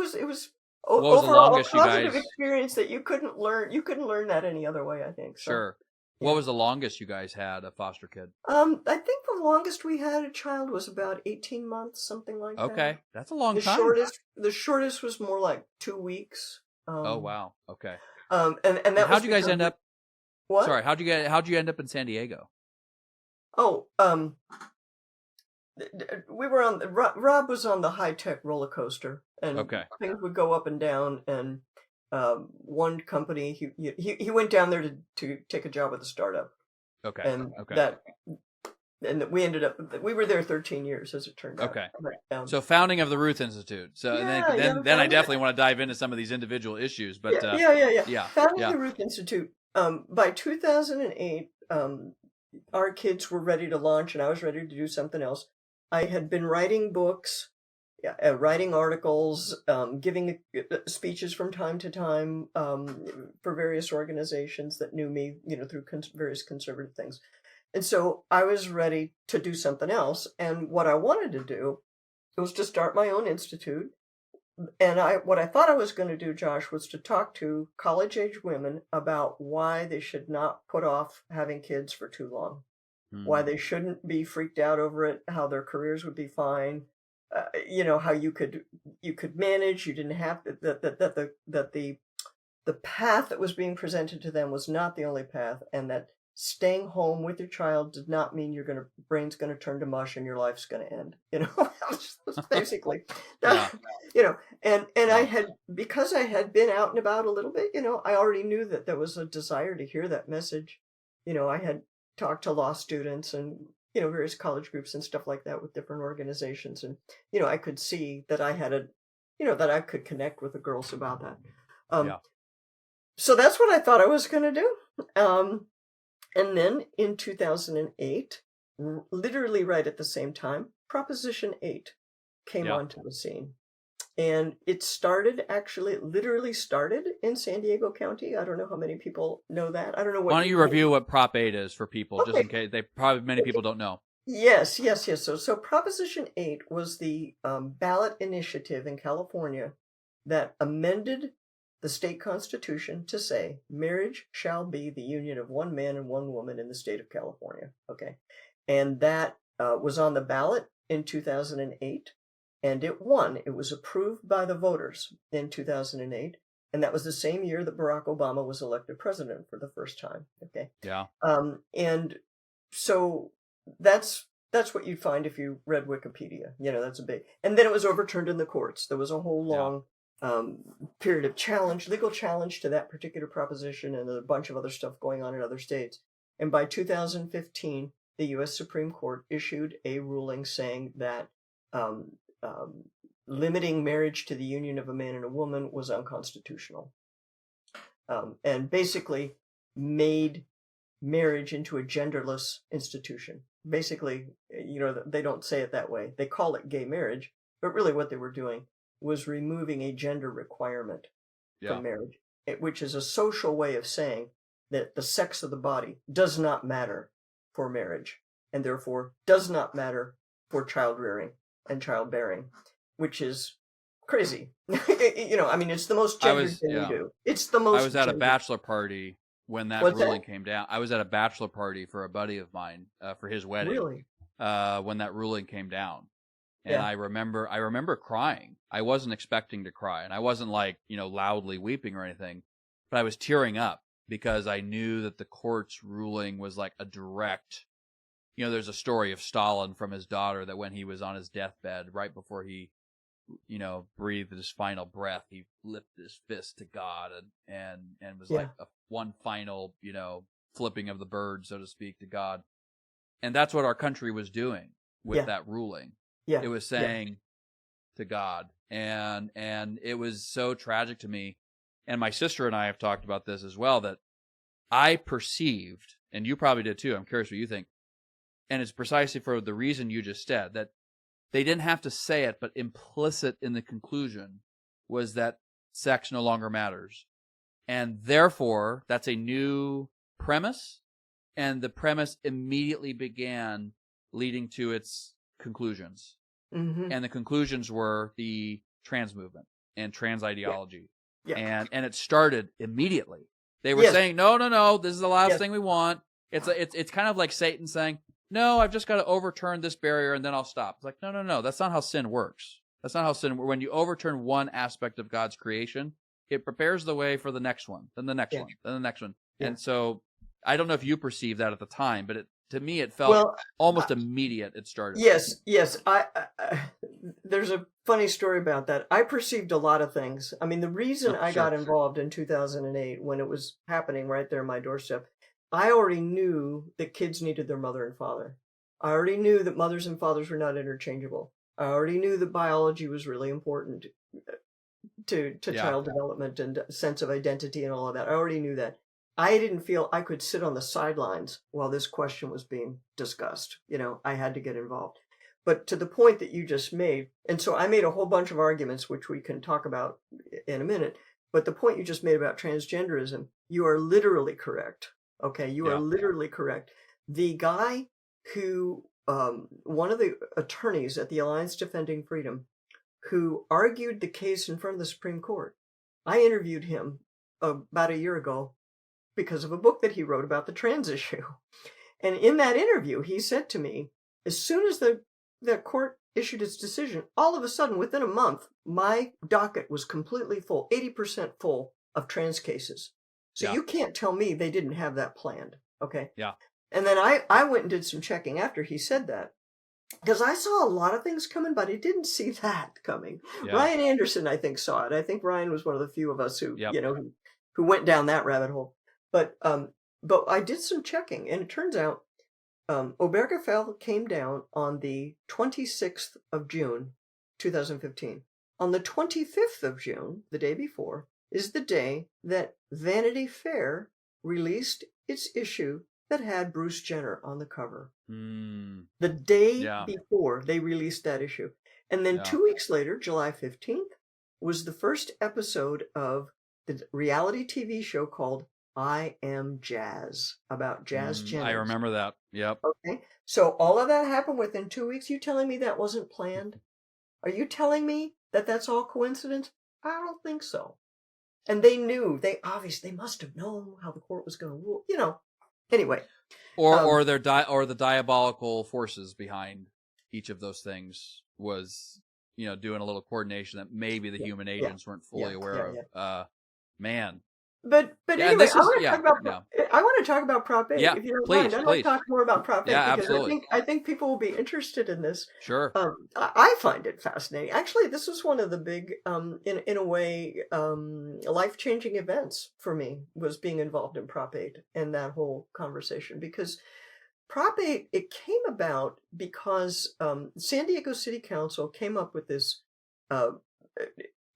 it was overall a positive experience that you couldn't learn. You couldn't learn that any other way, I think. So, sure. What was the longest you guys had a foster kid? I think the longest we had a child was about 18 months, something like that. Okay, that's a long time. The shortest was more like 2 weeks. Oh wow. Okay. And how'd you guys end up? What? Sorry, how'd you end up in San Diego? Oh, we were on Rob was on the high-tech roller coaster, and things would go up and down. And one company, he went down there to take a job with a startup. Okay. And we were there 13 years, as it turned out. Okay. So founding of the Ruth Institute. So then I definitely want to dive into some of these individual issues. But Founding the Ruth Institute. By 2008, our kids were ready to launch, and I was ready to do something else. I had been writing books, writing articles, giving speeches from time to time for various organizations that knew me, through various conservative things. And so I was ready to do something else. And what I wanted to do was to start my own institute what I thought I was going to do, Josh, was to talk to college-age women about why they should not put off having kids for too long, why they shouldn't be freaked out over it, how their careers would be fine, how you could manage, you didn't have to, that the path that was being presented to them was not the only path, and that staying home with your child did not mean your brain's going to turn to mush and your life's going to end. Basically, and I had, because I had been out and about a little bit, I already knew that there was a desire to hear that message. I had talked to law students and, various college groups and stuff like that with different organizations. And, I could see that I had that I could connect with the girls about that. So that's what I thought I was going to do. And then in 2008, literally right at the same time, Proposition 8 came onto the scene. And it literally started in San Diego County. I don't know how many people know that. I don't know what. Why don't you review what Prop 8 is for people, just in case many people don't know. Yes. So Proposition 8 was the ballot initiative in California that amended the state constitution to say marriage shall be the union of one man and one woman in the state of California. Okay. And that was on the ballot in 2008, and it won. It was approved by the voters in 2008. And that was the same year that Barack Obama was elected president for the first time. Okay. Yeah. And so that's what you'd find if you read Wikipedia. That's a big, and then it was overturned in the courts. There was a whole long period of legal challenge to that particular proposition, and a bunch of other stuff going on in other states. And by 2015, the U.S. Supreme Court issued a ruling saying that limiting marriage to the union of a man and a woman was unconstitutional, and basically made marriage into a genderless institution. Basically, they don't say it that way. They call it gay marriage, but really what they were doing was removing a gender requirement from marriage, which is a social way of saying that the sex of the body does not matter for marriage, and therefore does not matter for child rearing and childbearing, which is crazy. It's the most gendered thing you do. It's the most. I was at a bachelor party when that ruling came down. I was at a bachelor party for a buddy of mine for his wedding. Really? When that ruling came down. And I remember crying. I wasn't expecting to cry, and I wasn't loudly weeping or anything, but I was tearing up because I knew that the court's ruling was like a direct, there's a story of Stalin from his daughter that when he was on his deathbed, right before he, breathed his final breath, he lifted his fist to God and was like one final, flipping of the bird, so to speak, to God. And that's what our country was doing with that ruling. Yeah. It was saying to God, and it was so tragic to me. And my sister and I have talked about this as well, that I perceived, and you probably did too, I'm curious what you think, and it's precisely for the reason you just said, that they didn't have to say it, but implicit in the conclusion was that sex no longer matters. And therefore, that's a new premise, and the premise immediately began leading to its conclusions. Mm-hmm. And the conclusions were the trans movement and trans ideology. Yeah. And it started immediately. They were saying, no, this is the last thing we want. It's kind of like Satan saying, no, I've just got to overturn this barrier and then I'll stop. It's like, no, that's not how sin works. That's not how sin works. When you overturn one aspect of God's creation, it prepares the way for the next one, then the next one, then the next one. Yeah. And so I don't know if you perceived that at the time, but to me, it felt almost immediate. It started. Yes. I there's a funny story about that. I perceived a lot of things. I mean, the reason I got involved in 2008 when it was happening right there on my doorstep, I already knew that kids needed their mother and father. I already knew that mothers and fathers were not interchangeable. I already knew that biology was really important to child development and sense of identity and all of that. I already knew that. I didn't feel I could sit on the sidelines while this question was being discussed. I had to get involved. But to the point that you just made, and so I made a whole bunch of arguments, which we can talk about in a minute, but the point you just made about transgenderism, you are literally correct. Okay, you are literally correct. The guy who, one of the attorneys at the Alliance Defending Freedom, who argued the case in front of the Supreme Court. I interviewed him about a year ago because of a book that he wrote about the trans issue. And in that interview, he said to me, as soon as the court issued its decision, all of a sudden, within a month, my docket was completely full, 80% full of trans cases. So you can't tell me they didn't have that planned. Okay. Yeah. And then I went and did some checking after he said that, because I saw a lot of things coming, but I didn't see that coming. Yeah. Ryan Anderson, I think, saw it. I think Ryan was one of the few of us who, who went down that rabbit hole. But I did some checking, and it turns out Obergefell came down on the 26th of June, 2015. On the 25th of June, the day before, is the day that Vanity Fair released its issue that had Bruce Jenner on the cover. The day before they released that issue. And then 2 weeks later, July 15th, was the first episode of the reality TV show called I Am Jazz, about Jazz Jennings. I remember that. Yep. Okay. So all of that happened within 2 weeks. You telling me that wasn't planned? Are you telling me that that's all coincidence? I don't think so. And they knew, they must have known how the court was going to rule, Anyway. Or the diabolical forces behind each of those things was, doing a little coordination that maybe the human agents weren't fully aware of. Man. But anyway, I want to talk about Prop 8. If you don't mind, I'd like to talk more about Prop 8 because absolutely. I think people will be interested in this. Sure. I find it fascinating. Actually, this was one of the big, in a way, life-changing events for me, was being involved in Prop 8 and that whole conversation, because Prop 8, it came about because San Diego City Council came up with this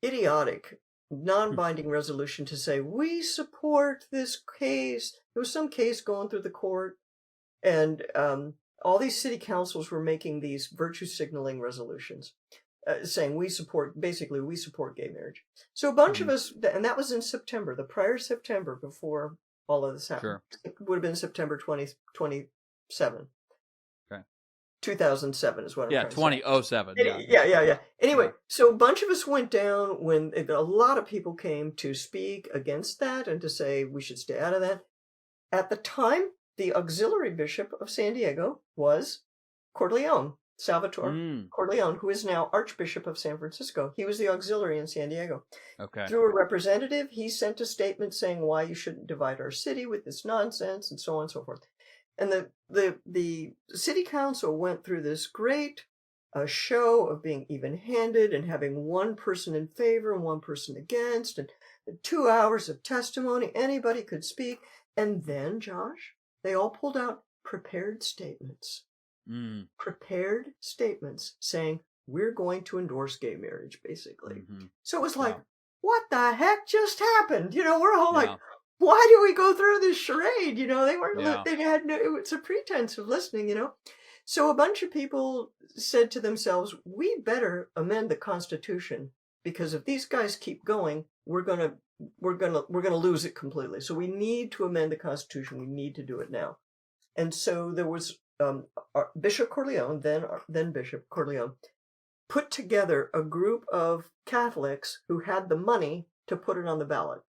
idiotic non-binding resolution to say, we support this case. There was some case going through the court, and all these city councils were making these virtue signaling resolutions, saying we support gay marriage. So a bunch of us, and that was in September, the prior September, before all of this happened. Sure. It would have been September 2027. 2007 is what I'm trying to say. 2007. Yeah. Anyway, so a bunch of us went down when a lot of people came to speak against that and to say we should stay out of that. At the time, the auxiliary bishop of San Diego was Corleone, Salvatore Corleone, who is now Archbishop of San Francisco. He was the auxiliary in San Diego. Okay. Through a representative, he sent a statement saying why you shouldn't divide our city with this nonsense and so on and so forth. And the city council went through this great show of being even-handed and having one person in favor and one person against, and 2 hours of testimony. Anybody could speak. And then, Josh, they all pulled out prepared statements. Prepared statements saying, we're going to endorse gay marriage, basically. So it was like, what the heck just happened? We're all like, why do we go through this charade? They weren't, they had no, it's a pretense of listening, So a bunch of people said to themselves, we better amend the Constitution, because if these guys keep going, we're going to lose it completely. So we need to amend the Constitution. We need to do it now. And so there was Bishop Corleone, then Bishop Corleone, put together a group of Catholics who had the money to put it on the ballot.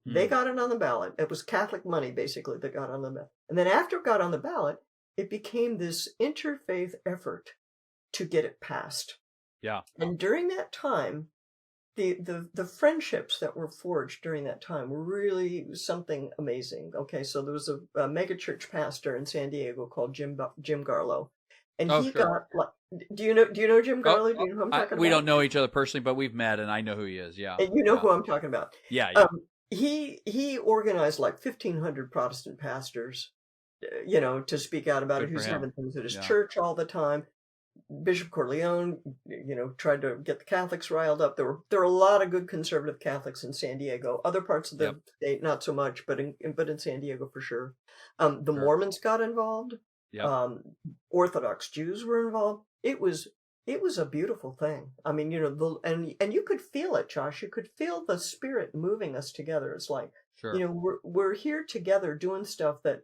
They got it on the ballot. It was Catholic money, basically, that got on the ballot. And then after it got on the ballot, it became this interfaith effort to get it passed. Yeah. And during that time, the friendships that were forged during that time were really something amazing. Okay, so there was a megachurch pastor in San Diego called Jim Garlow, and he got like. Do you know Jim Garlow? Do you know who I'm talking about? We don't know each other personally, but we've met, and I know who he is. Yeah, and you know who I'm talking about. Yeah. He organized like 1,500 Protestant pastors, to speak out about it. He was having things at his church all the time. Bishop Corleone, tried to get the Catholics riled up. There were a lot of good conservative Catholics in San Diego. Other parts of the state, not so much, but in San Diego for sure. The Mormons got involved. Orthodox Jews were involved. It was a beautiful thing. I mean, and you could feel it, Josh. You could feel the Spirit moving us together. It's like, we're here together doing stuff that,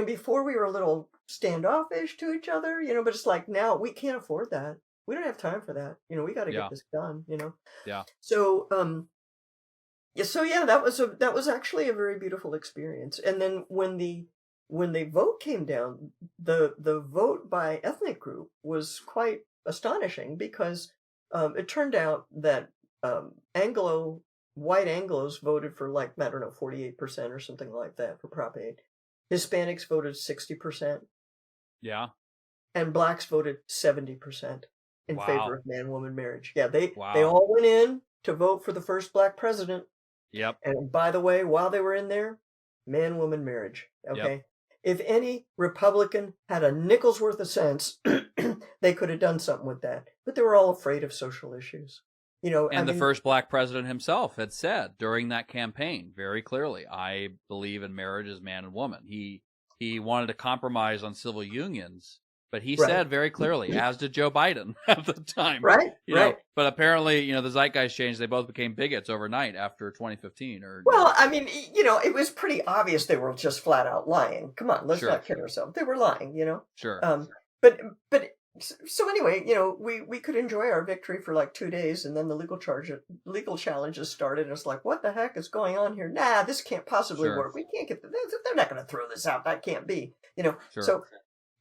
before we were a little standoffish to each other, but it's like now we can't afford that. We don't have time for that. We got to get this done. Yeah. So that was actually a very beautiful experience. And then when the vote came down, the vote by ethnic group was quite astonishing, because it turned out that white Anglos voted for, like, I don't know, 48% or something like that for Prop 8. Hispanics voted 60%. Yeah. And blacks voted 70% in favor of man-woman marriage. Yeah, they all went in to vote for the first black president. Yep. And by the way, while they were in there, man-woman marriage. Okay. Yep. If any Republican had a nickel's worth of sense, they could have done something with that. But they were all afraid of social issues. And the first black president himself had said during that campaign very clearly, I believe in marriage as man and woman. He wanted to compromise on civil unions, but he said very clearly, as did Joe Biden at the time. Right. But apparently, the zeitgeist changed. They both became bigots overnight after 2015. It was pretty obvious they were just flat out lying. Come on, let's not kid ourselves. They were lying, Sure. So anyway, we could enjoy our victory for like 2 days, and then the legal challenges started, and it's like, what the heck is going on here? Nah, this can't possibly work. We can't get they're not going to throw this out. That can't be, Sure. So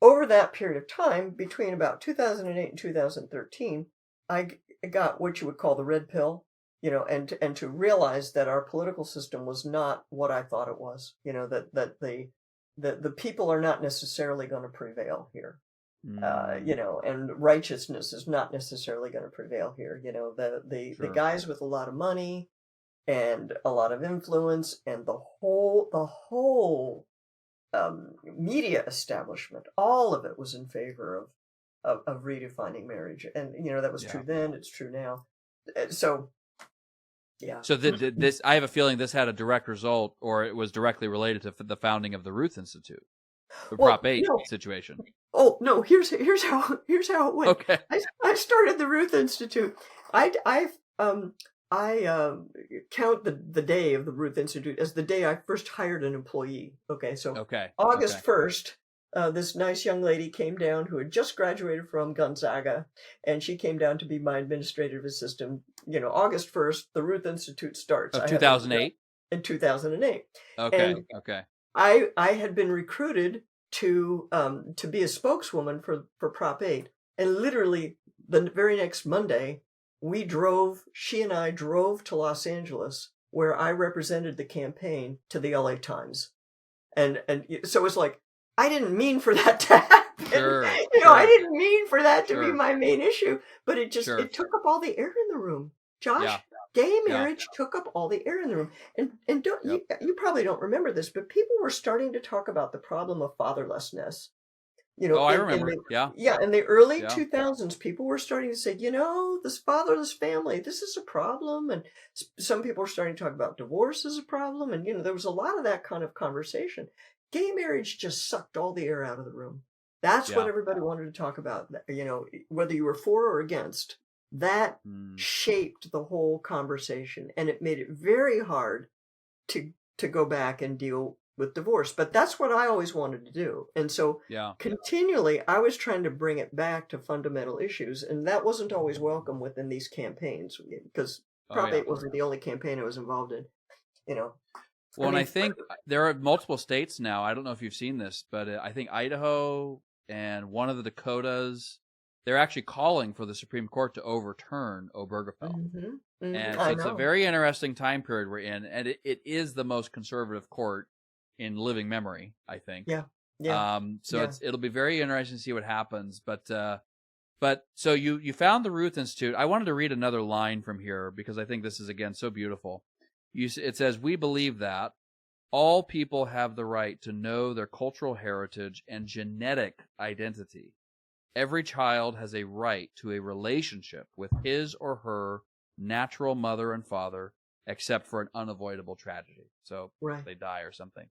over that period of time, between about 2008 and 2013, I got what you would call the red pill, and to realize that our political system was not what I thought it was, that the people are not necessarily going to prevail here. And righteousness is not necessarily going to prevail here. The guys with a lot of money and a lot of influence, and the whole media establishment, all of it was in favor of redefining marriage. And that was true then, it's true now. So this, I have a feeling this had a direct result, or it was directly related to the founding of the Ruth Institute, the Prop 8 situation. Oh no! Here's how it went. Okay. I started the Ruth Institute. I count the day of the Ruth Institute as the day I first hired an employee. Okay, so August 1st, this nice young lady came down who had just graduated from Gonzaga, and she came down to be my administrative assistant. August 1st, the Ruth Institute starts. Of 2008. In 2008. Okay. And okay. I had been recruited to be a spokeswoman for Prop 8, and literally the very next Monday, she and I drove to Los Angeles, where I represented the campaign to the LA Times, and so it's like, I didn't mean for that to happen. Sure. I didn't mean for that to be my main issue, but it just it took up all the air in the room, Josh. Yeah. Gay marriage took up all the air in the room. And don't you probably don't remember this, but people were starting to talk about the problem of fatherlessness. I remember. In the early 2000s, people were starting to say, this fatherless family, this is a problem. And some people were starting to talk about divorce as a problem. And, there was a lot of that kind of conversation. Gay marriage just sucked all the air out of the room. That's what everybody wanted to talk about, whether you were for or against. That shaped the whole conversation, and it made it very hard to go back and deal with divorce. But that's what I always wanted to do. And so continually, I was trying to bring it back to fundamental issues, and that wasn't always welcome within these campaigns, because Prop 8 wasn't the only campaign I was involved in, Well, and I think there are multiple states now. I don't know if you've seen this, but I think Idaho and one of the Dakotas, they're actually calling for the Supreme Court to overturn Obergefell. And so it's a very interesting time period we're in, and it is the most conservative court in living memory, I think. It'll be very interesting to see what happens. But so you found the Ruth Institute. I wanted to read another line from here because I think this is, again, so beautiful. It says, "We believe that all people have the right to know their cultural heritage and genetic identity. Every child has a right to a relationship with his or her natural mother and father, except for an unavoidable tragedy." So they die or something.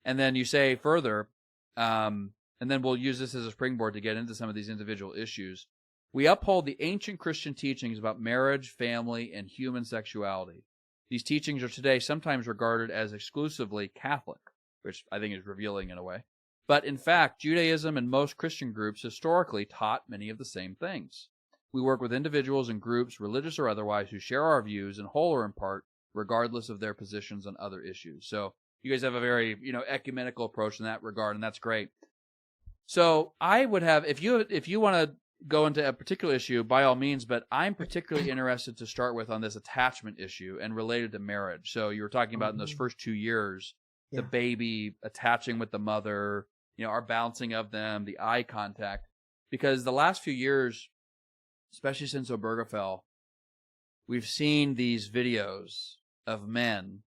And then you say further, and then we'll use this as a springboard to get into some of these individual issues. "We uphold the ancient Christian teachings about marriage, family, and human sexuality. These teachings are today sometimes regarded as exclusively Catholic," which I think is revealing in a way. "But in fact, Judaism and most Christian groups historically taught many of the same things. We work with individuals and groups, religious or otherwise, who share our views in whole or in part, regardless of their positions on other issues. So you guys have a very, ecumenical approach in that regard, and that's great. So I would have, if you want to go into a particular issue, by all means, but I'm particularly interested to start with on this attachment issue and related to marriage. So you were talking about in those first 2 years, the baby attaching with the mother, our balancing of them, the eye contact, because the last few years, especially since Obergefell, we've seen these videos of men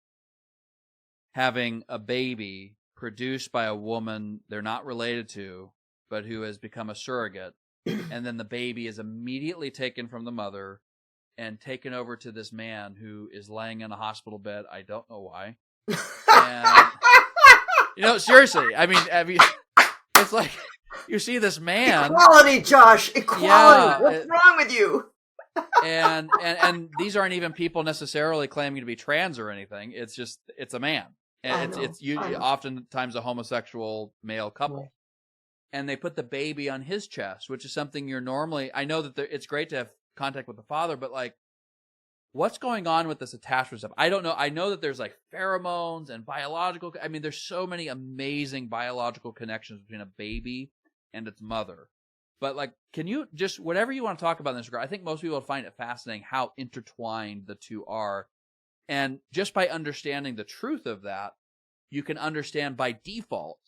having a baby produced by a woman they're not related to, but who has become a surrogate. And then the baby is immediately taken from the mother and taken over to this man who is laying in a hospital bed. I don't know why. And, seriously, I mean, it's like you see this man. Equality, Josh. Equality. Yeah, what's wrong with you? and these aren't even people necessarily claiming to be trans or anything. It's just it's a man, and it's oftentimes a homosexual male couple. Right. And they put the baby on his chest, which is something you're normally. I know that it's great to have contact with the father, but like, what's going on with this attachment stuff? I don't know. I know that there's like pheromones and biological. I mean, there's so many amazing biological connections between a baby and its mother. But like, can you just, whatever you want to talk about in this regard, I think most people find it fascinating how intertwined the two are. And just by understanding the truth of that, you can understand by default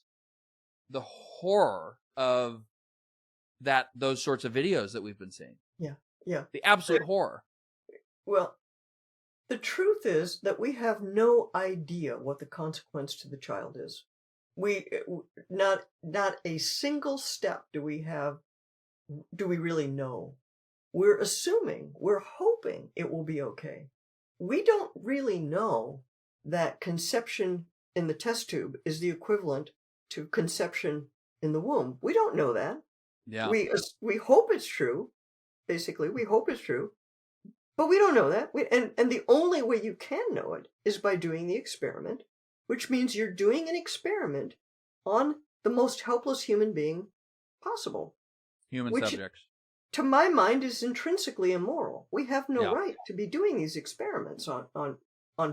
the horror of those sorts of videos that we've been seeing. Yeah. The absolute horror. Well, the truth is that we have no idea what the consequence to the child is. We not a single step do we really know. We're assuming, we're hoping it will be okay. We don't really know that conception in the test tube is the equivalent to conception in the womb. We don't know that. Yeah. We hope it's true. Basically, we hope it's true, but we don't know that. And the only way you can know it is by doing the experiment, which means you're doing an experiment on the most helpless human being possible. Human subjects. To my mind, is intrinsically immoral. We have no right to be doing these experiments on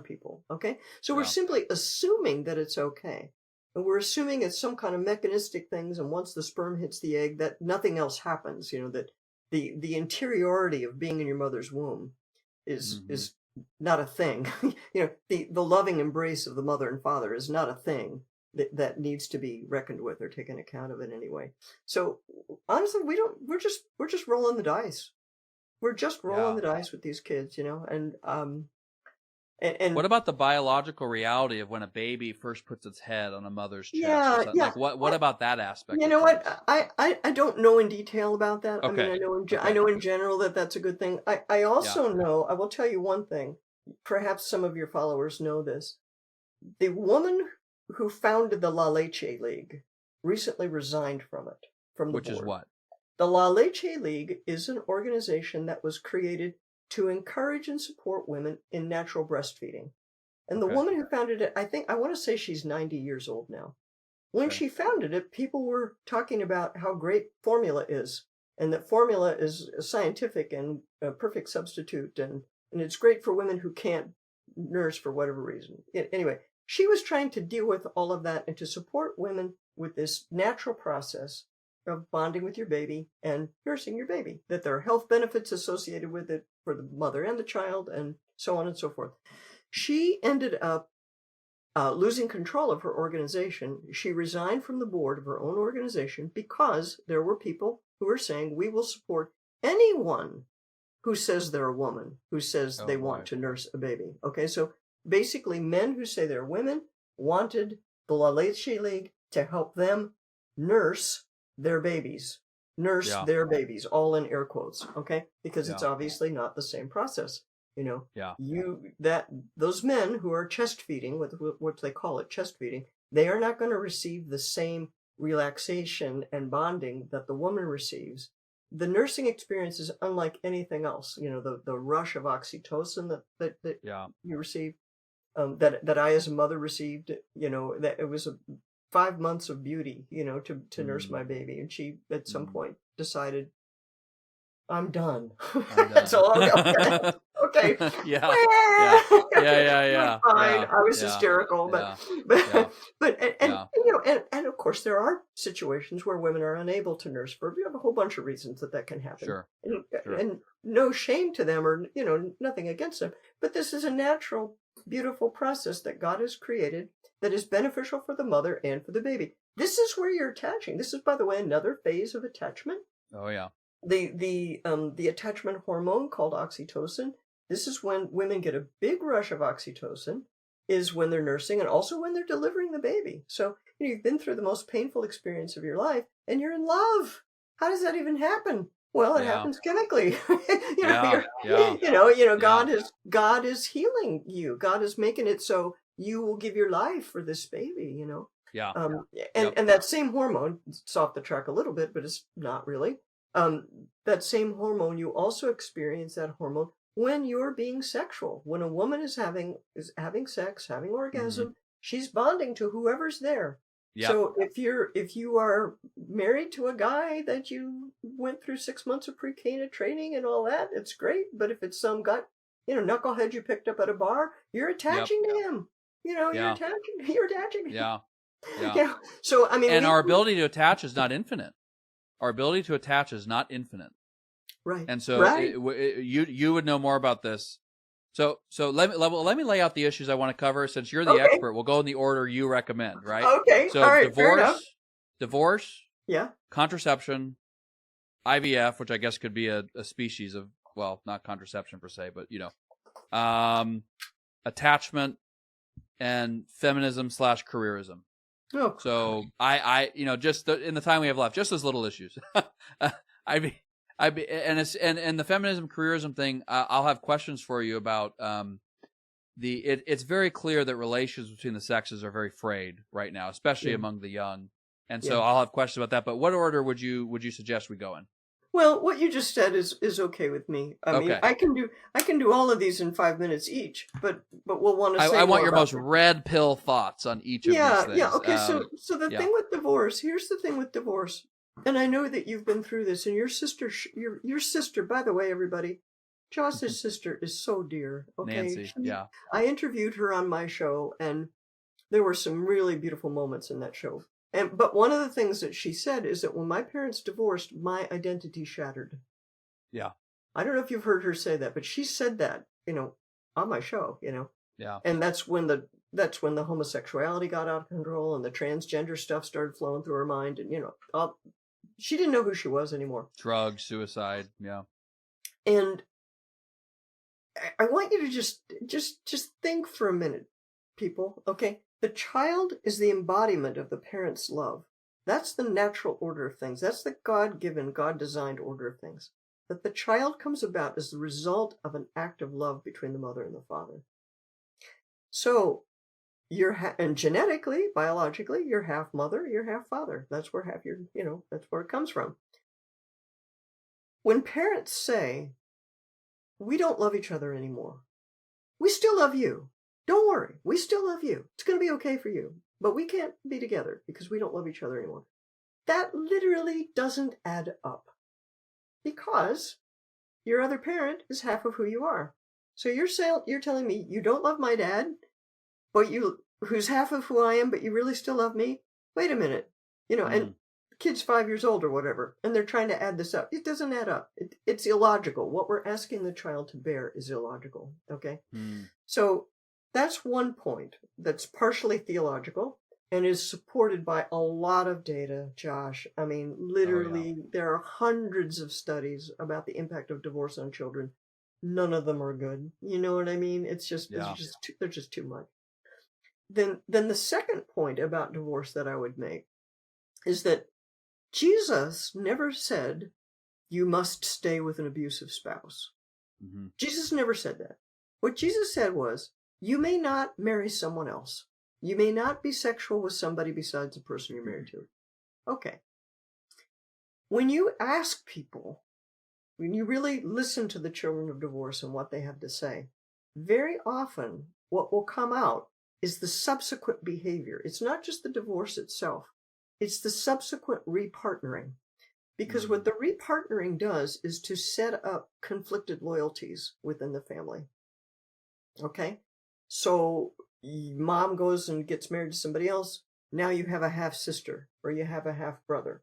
people. Okay, so we're simply assuming that it's okay. And we're assuming it's some kind of mechanistic things, and once the sperm hits the egg, that nothing else happens. That the interiority of being in your mother's womb is not a thing. The loving embrace of the mother and father is not a thing that needs to be reckoned with or taken account of in any way. So honestly, we're just rolling the dice. We're just rolling the dice with these kids, And what about the biological reality of when a baby first puts its head on a mother's chest? Like what about that aspect? You know what? I don't know in detail about that. Okay. I mean, I know in general that that's a good thing. I also know, I will tell you one thing. Perhaps some of your followers know this. The woman who founded the La Leche League recently resigned from it, from the board. Which is what? The La Leche League is an organization that was created to encourage and support women in natural breastfeeding. And the woman who founded it, I want to say she's 90 years old now. When she founded it, people were talking about how great formula is, and that formula is scientific and a perfect substitute, and it's great for women who can't nurse for whatever reason. Anyway, she was trying to deal with all of that and to support women with this natural process of bonding with your baby and nursing your baby, that there are health benefits associated with it for the mother and the child, and so on and so forth. She ended up losing control of her organization. She resigned from the board of her own organization because there were people who were saying, we will support anyone who says they're a woman, who says they want to nurse a baby. Okay, so basically men who say they're women wanted the La Leche League to help them nurse their babies, their babies, all in air quotes, okay? Because it's obviously not the same process, those men who are chest feeding, with what they call it, chest feeding, they are not going to receive the same relaxation and bonding that the woman receives. The nursing experience is unlike anything else. The rush of oxytocin that you receive, that I as a mother received, that it was 5 months of beauty, to nurse my baby. And she, at some point, decided I'm done. That's all I'm going. Okay. Yeah. Yeah. Fine. I was hysterical, and of course there are situations where women are unable to nurse for a whole bunch of reasons that can happen. Sure. And no shame to them, or nothing against them. But this is a natural, beautiful process that God has created that is beneficial for the mother and for the baby. This is where you're attaching. This is, by the way, another phase of attachment. Oh yeah. The attachment hormone called oxytocin. This is when women get a big rush of oxytocin, is when they're nursing and also when they're delivering the baby. So you've been through the most painful experience of your life and you're in love. How does that even happen? Well, it happens chemically. God is healing you. God is making it so you will give your life for this baby, Yeah. And that same hormone, it's off the track a little bit, but it's not really. That same hormone, you also experience that hormone when you're being sexual. When a woman is having sex, having orgasm, she's bonding to whoever's there. Yep. So if you are married to a guy that you went through 6 months of pre-Cana training and all that, it's great. But if it's some guy, knucklehead you picked up at a bar, you're attaching to him. You're attaching. Yeah. So I mean, our ability to attach is not infinite. Our ability to attach is not infinite. Right. And so you would know more about this. So let me lay out the issues I want to cover. Since you're the expert, we'll go in the order you recommend, right? Okay. So all right, divorce, yeah, contraception, IVF, which I guess could be a species of, well, not contraception per se, but attachment, and feminism/careerism. Oh. So I just in the time we have left, just those little issues. And the feminism careerism thing, I'll have questions for you about. It's very clear that relations between the sexes are very frayed right now, especially among the young. And so I'll have questions about that. But what order would you suggest we go in? Well, what you just said is okay with me. I mean, I can do all of these in 5 minutes each, but we'll want to say I want your most red pill thoughts on each of these things. Yeah, okay. So the thing with divorce, here's the thing with divorce, and I know that you've been through this, and your sister, by the way, everybody, Josh's sister is so dear. Okay, Nancy. I interviewed her on my show, and there were some really beautiful moments in that show. But one of the things that she said is that when my parents divorced, my identity shattered. Yeah. I don't know if you've heard her say that, but she said that, on my show, Yeah. And that's when the homosexuality got out of control and the transgender stuff started flowing through her mind, and she didn't know who she was anymore. Drugs, suicide, yeah. And I want you to just think for a minute, people, okay? The child is the embodiment of the parent's love. That's the natural order of things. That's the God-given, God-designed order of things. That the child comes about as the result of an act of love between the mother and the father. So and genetically, biologically, you're half mother, you're half father. That's where that's where it comes from. When parents say, we don't love each other anymore, we still love you. Don't worry, we still love you. It's going to be okay for you, but we can't be together because we don't love each other anymore. That literally doesn't add up, because your other parent is half of who you are. So you're telling me you don't love my dad, but who's half of who I am, but you really still love me? Wait a minute, and the kid's 5 years old or whatever, and they're trying to add this up. It doesn't add up. It's illogical. What we're asking the child to bear is illogical. Okay, So that's one point that's partially theological and is supported by a lot of data, Josh. I mean, literally, there are hundreds of studies about the impact of divorce on children. None of them are good. You know what I mean? They're just too much. Then the second point about divorce that I would make is that Jesus never said you must stay with an abusive spouse. Mm-hmm. Jesus never said that. What Jesus said was, you may not marry someone else. You may not be sexual with somebody besides the person you're married to. Okay. When you ask people, when you really listen to the children of divorce and what they have to say, very often what will come out is the subsequent behavior. It's not just the divorce itself. It's the subsequent repartnering. Because what the repartnering does is to set up conflicted loyalties within the family. Okay? So mom goes and gets married to somebody else. Now you have a half sister or you have a half brother.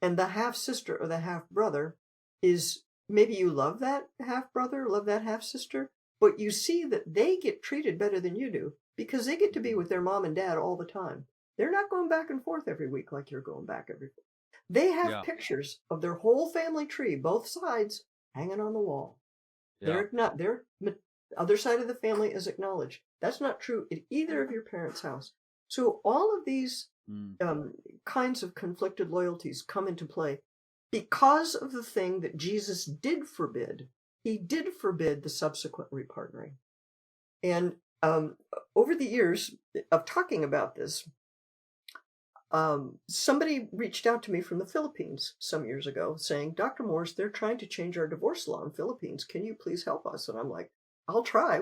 And the half sister or the half brother is, maybe you love that half brother, love that half sister, but you see that they get treated better than you do because they get to be with their mom and dad all the time. They're not going back and forth every week like you're going back every week. They have pictures of their whole family tree, both sides, hanging on the wall. They're not, their other side of the family is acknowledged. That's not true at either of your parents' house. So all of these kinds of conflicted loyalties come into play because of the thing that Jesus did forbid. He did forbid the subsequent repartnering. And over the years of talking about this, somebody reached out to me from the Philippines some years ago saying, Dr. Morse, they're trying to change our divorce law in the Philippines. Can you please help us? And I'm like, I'll try.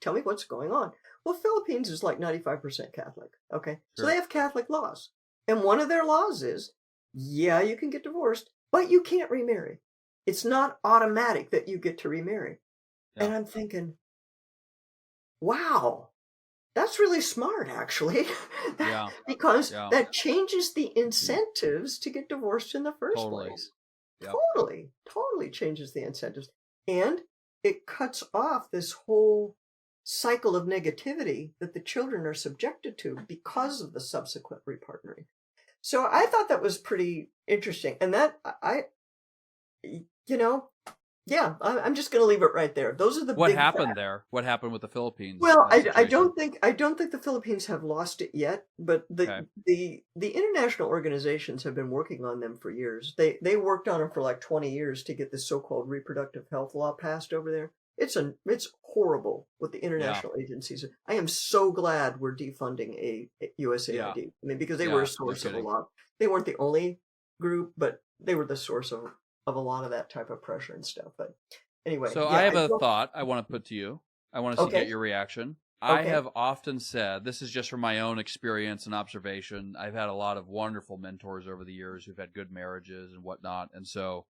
Tell me what's going on. Well, Philippines is like 95% Catholic. Okay. Sure. So they have Catholic laws. And one of their laws is, you can get divorced, but you can't remarry. It's not automatic that you get to remarry. Yeah. And I'm thinking, wow, that's really smart, actually. Yeah. Because that changes the incentives to get divorced in the first place. Yep. Totally changes the incentives. And it cuts off this whole cycle of negativity that the children are subjected to because of the subsequent repartnering. So I thought that was pretty interesting. And that I'm just going to leave it right there. Those are the what happened facts. There? What happened with the Philippines? Well, I don't think the Philippines have lost it yet, but the international organizations have been working on them for years. They worked on it for like 20 years to get this so-called reproductive health law passed over there. It's horrible what the international agencies. I am so glad we're defunding a USAID. Yeah. I mean, because they were a source of a lot. They weren't the only group, but they were the source of a lot of that type of pressure and stuff. But anyway. So I have a thought I want to put to you. I want to get your reaction. Okay. I have often said, this is just from my own experience and observation. I've had a lot of wonderful mentors over the years who've had good marriages and whatnot. And so,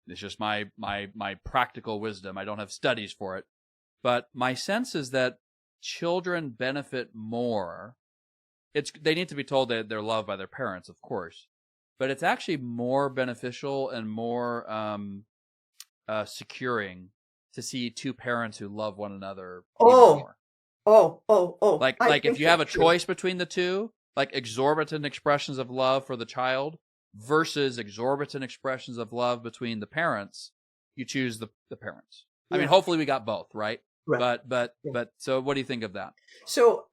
it's just my practical wisdom. I don't have studies for it, but my sense is that children benefit more. They need to be told that they're loved by their parents, of course, but it's actually more beneficial and more securing to see two parents who love one another more. Like if you have a choice between the two, like exorbitant expressions of love for the child versus exorbitant expressions of love between the parents, you choose the parents. Yeah. I mean, hopefully we got both, right? But so what do you think of that? So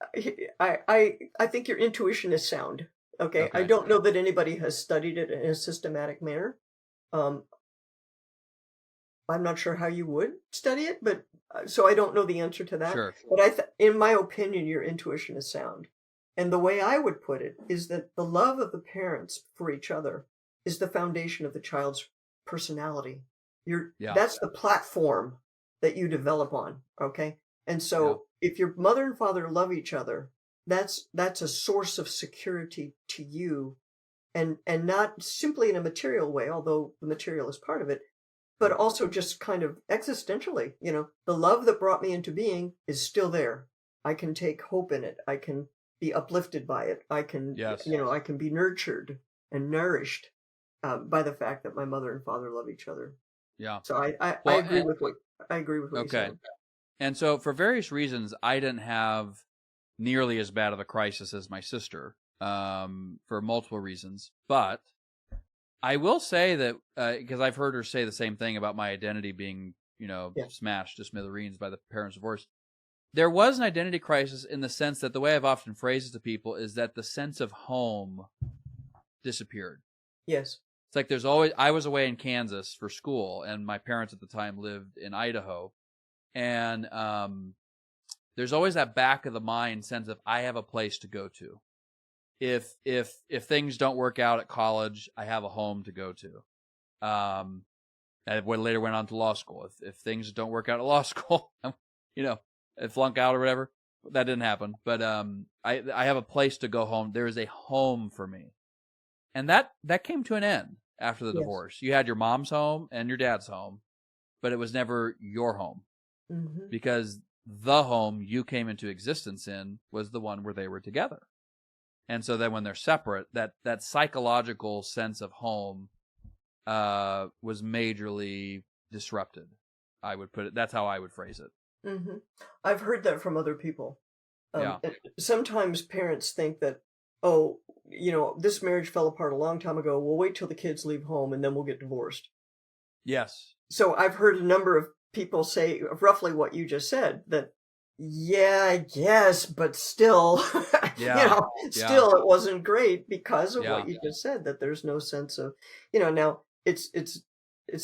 I think your intuition is sound. Okay. I don't know that anybody has studied it in a systematic manner. I'm not sure how you would study it, but so I don't know the answer to that. Sure. But in my opinion, your intuition is sound. And the way I would put it is that the love of the parents for each other is the foundation of the child's personality. That's the platform that you develop on. Okay. And so if your mother and father love each other, that's a source of security to you, and not simply in a material way, although the material is part of it, but also just kind of existentially, the love that brought me into being is still there. I can take hope in it. I can be uplifted by it. I can, I can be nurtured and nourished by the fact that my mother and father love each other. Yeah. So I agree with what you said. And so for various reasons, I didn't have nearly as bad of a crisis as my sister, for multiple reasons. But I will say that, because I've heard her say the same thing about my identity being, smashed to smithereens by the parents' divorce. There was an identity crisis in the sense that the way I've often phrased it to people is that the sense of home disappeared. Yes. It's like I was away in Kansas for school, and my parents at the time lived in Idaho. And there's always that back of the mind sense of I have a place to go to. If things don't work out at college, I have a home to go to. I later went on to law school. If things don't work out at law school, flunk out or whatever. That didn't happen. But I have a place to go home. There is a home for me. And that came to an end. after the divorce. You had your mom's home and your dad's home, but it was never your home because the home you came into existence in was the one where they were together. And so then when they're separate, that psychological sense of home was majorly disrupted. I would put it. That's how I would phrase it. I've heard that from other people. Sometimes parents think that, oh, this marriage fell apart a long time ago. We'll wait till the kids leave home and then we'll get divorced. Yes. So I've heard a number of people say roughly what you just said, that, yeah, I guess, but still, still it wasn't great because of what you just said, that there's no sense of, now it's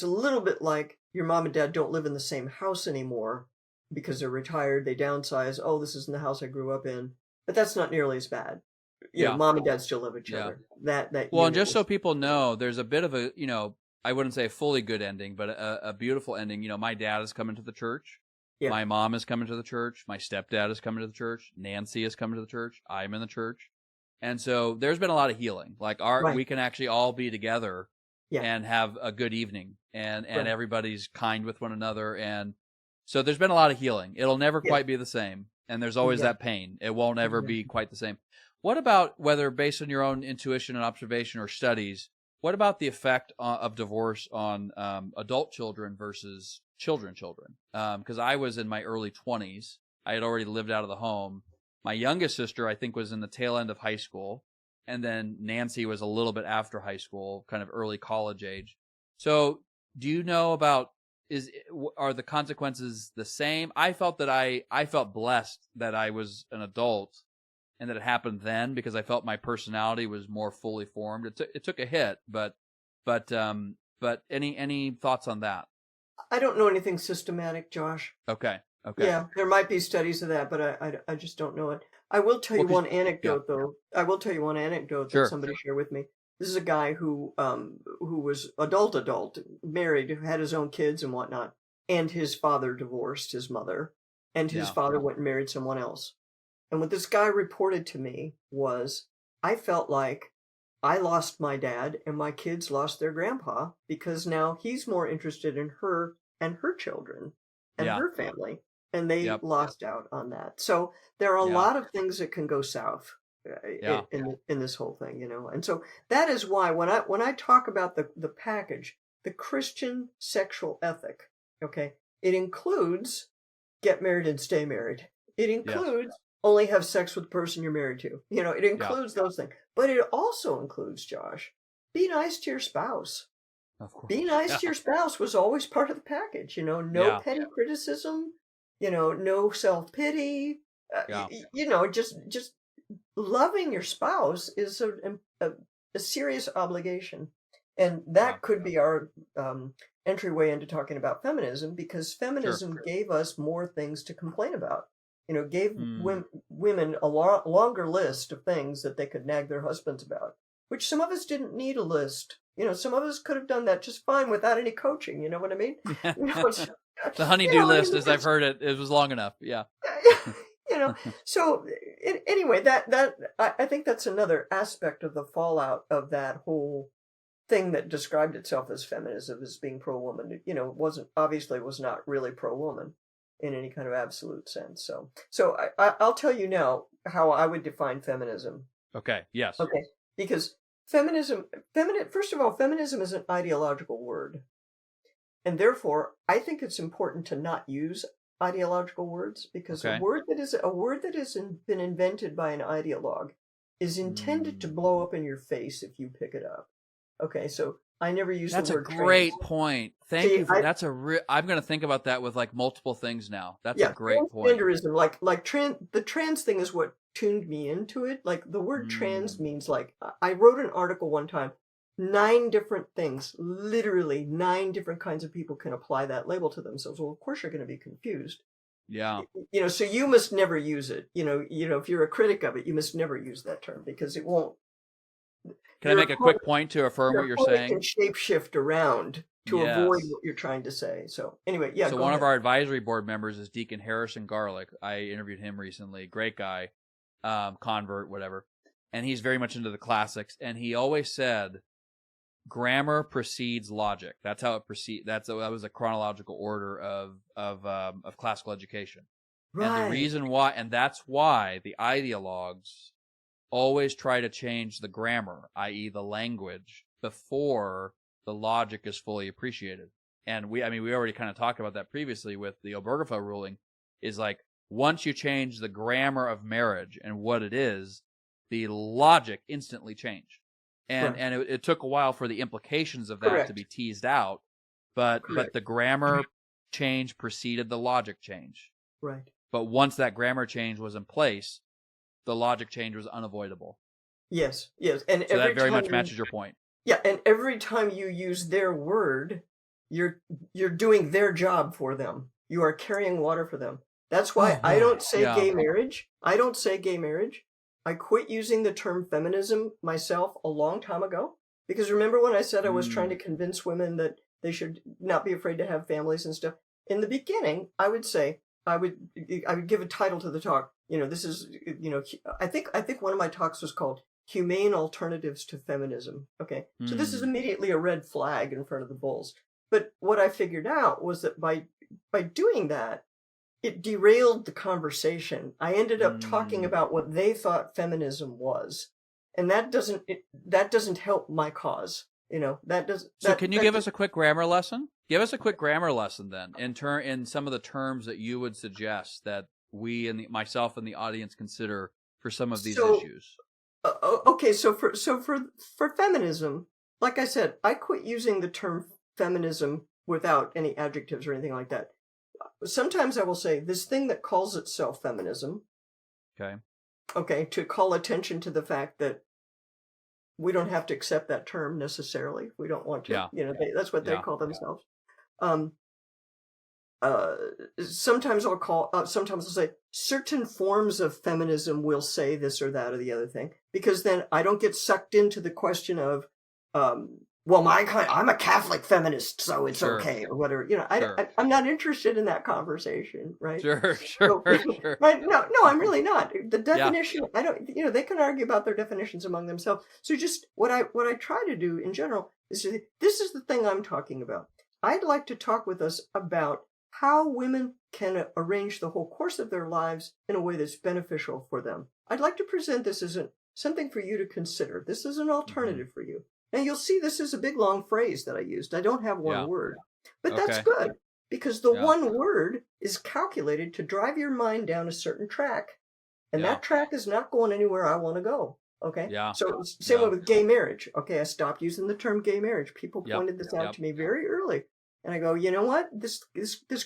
a little bit like your mom and dad don't live in the same house anymore because they're retired, they downsize. Oh, this isn't the house I grew up in, but that's not nearly as bad. Mom and dad still love each other. Well, and just so people know, there's a bit of a, I wouldn't say a fully good ending, but a beautiful ending. My dad is coming to the church. Yeah. My mom is coming to the church. My stepdad is coming to the church. Nancy is coming to the church. I'm in the church. And so there's been a lot of healing. Like we can actually all be together and have a good evening and everybody's kind with one another. And so there's been a lot of healing. It'll never quite be the same. And there's always that pain. It won't ever be quite the same. What about, whether based on your own intuition and observation or studies, what about the effect of divorce on adult children versus children? Because I was in my early 20s. I had already lived out of the home. My youngest sister, I think, was in the tail end of high school. And then Nancy was a little bit after high school, kind of early college age. So do you know about, are the consequences the same? I felt that I felt blessed that I was an adult and that it happened then because I felt my personality was more fully formed. It took a hit, but any thoughts on that? I don't know anything systematic, Josh. Okay. Yeah, there might be studies of that, but I just don't know it. I will tell you one anecdote though. I will tell you one anecdote that somebody shared with me. This is a guy who was adult, married, who had his own kids and whatnot, and his father divorced his mother, and his father went and married someone else. And what this guy reported to me was, I felt like I lost my dad and my kids lost their grandpa because now he's more interested in her and her children and her family. And they lost out on that. So there are a lot of things that can go south in this whole thing, And so that is why when I talk about the package, the Christian sexual ethic, okay, it includes get married and stay married. It includes only have sex with the person you're married to. It includes those things. But it also includes, Josh, be nice to your spouse. Of course. Be nice to your spouse was always part of the package. No petty criticism, no self-pity. Just loving your spouse is a serious obligation. And that could be our entryway into talking about feminism, because feminism gave us more things to complain about. Gave women a longer list of things that they could nag their husbands about, which some of us didn't need a list. Some of us could have done that just fine without any coaching. You know what I mean? The honeydew list, as I've heard it was long enough. Yeah. So anyway, that I think that's another aspect of the fallout of that whole thing that described itself as feminism, as being pro-woman. Was not really pro-woman in any kind of absolute sense. So I'll tell you now how I would define feminism. Okay. Yes. Okay. Because first of all, feminism is an ideological word. And therefore, I think it's important to not use ideological words, because a word that has been invented by an ideologue is intended to blow up in your face if you pick it up. Okay, so I never use the word trans. That's a great point. Thank you. I'm going to think about that with like multiple things now. That's a great point. Transgenderism, the trans thing is what tuned me into it. Like the word trans means, like, I wrote an article one time, 9 different things, literally 9 different kinds of people can apply that label to themselves. Well, of course you're going to be confused. Yeah. So you must never use it. If you're a critic of it, you must never use that term, because it won't. Can I make a quick point to affirm what you're saying? Can shapeshift around to avoid what you're trying to say. So anyway, So one of our advisory board members is Deacon Harrison Garlick. I interviewed him recently. Great guy, convert, whatever. And he's very much into the classics. And he always said, grammar precedes logic. That's how it proceeds. That was a chronological order of classical education. Right. And the reason why, and that's why the ideologues always try to change the grammar, i.e. the language, before the logic is fully appreciated. And we already kind of talked about that previously with the Obergefell ruling, is like, once you change the grammar of marriage and what it is, the logic instantly changed. And it took a while for the implications of that to be teased out, but the grammar change preceded the logic change. Right. But once that grammar change was in place, the logic change was unavoidable. Yes. And so that very much matches your point. Yeah, and every time you use their word, you're doing their job for them. You are carrying water for them. That's why I don't say gay marriage. I don't say gay marriage. I quit using the term feminism myself a long time ago. Because remember when I said I was trying to convince women that they should not be afraid to have families and stuff? In the beginning, I would say, I would give a title to the talk. This is, I think one of my talks was called Humane Alternatives to Feminism. Okay. So this is immediately a red flag in front of the bulls. But what I figured out was that by doing that, it derailed the conversation. I ended up talking about what they thought feminism was. And that doesn't help my cause. So can you give us a quick grammar lesson? Give us a quick grammar lesson then, in some of the terms that you would suggest that we and myself and the audience consider for some of these issues. Okay, so for feminism, like I said, I quit using the term feminism without any adjectives or anything like that. Sometimes I will say this thing that calls itself feminism. Okay, to call attention to the fact that we don't have to accept that term necessarily. We don't want to. That's what they call themselves. Sometimes I'll say certain forms of feminism will say this or that or the other thing, because then I don't get sucked into the question of, I'm a Catholic feminist, so it's okay or whatever. I'm not interested in that conversation, right? Sure. Right? No, I'm really not. The definition, I don't. They can argue about their definitions among themselves. So just what I try to do in general is to say, this is the thing I'm talking about. I'd like to talk with us about how women can arrange the whole course of their lives in a way that's beneficial for them. I'd like to present this as something for you to consider. This is an alternative for you. And you'll see this is a big, long phrase that I used. I don't have one word. But that's good, because the one word is calculated to drive your mind down a certain track. And that track is not going anywhere I want to go. Okay? So same way with gay marriage. Okay, I stopped using the term gay marriage. People pointed this out to me very early. And I go, you know what? This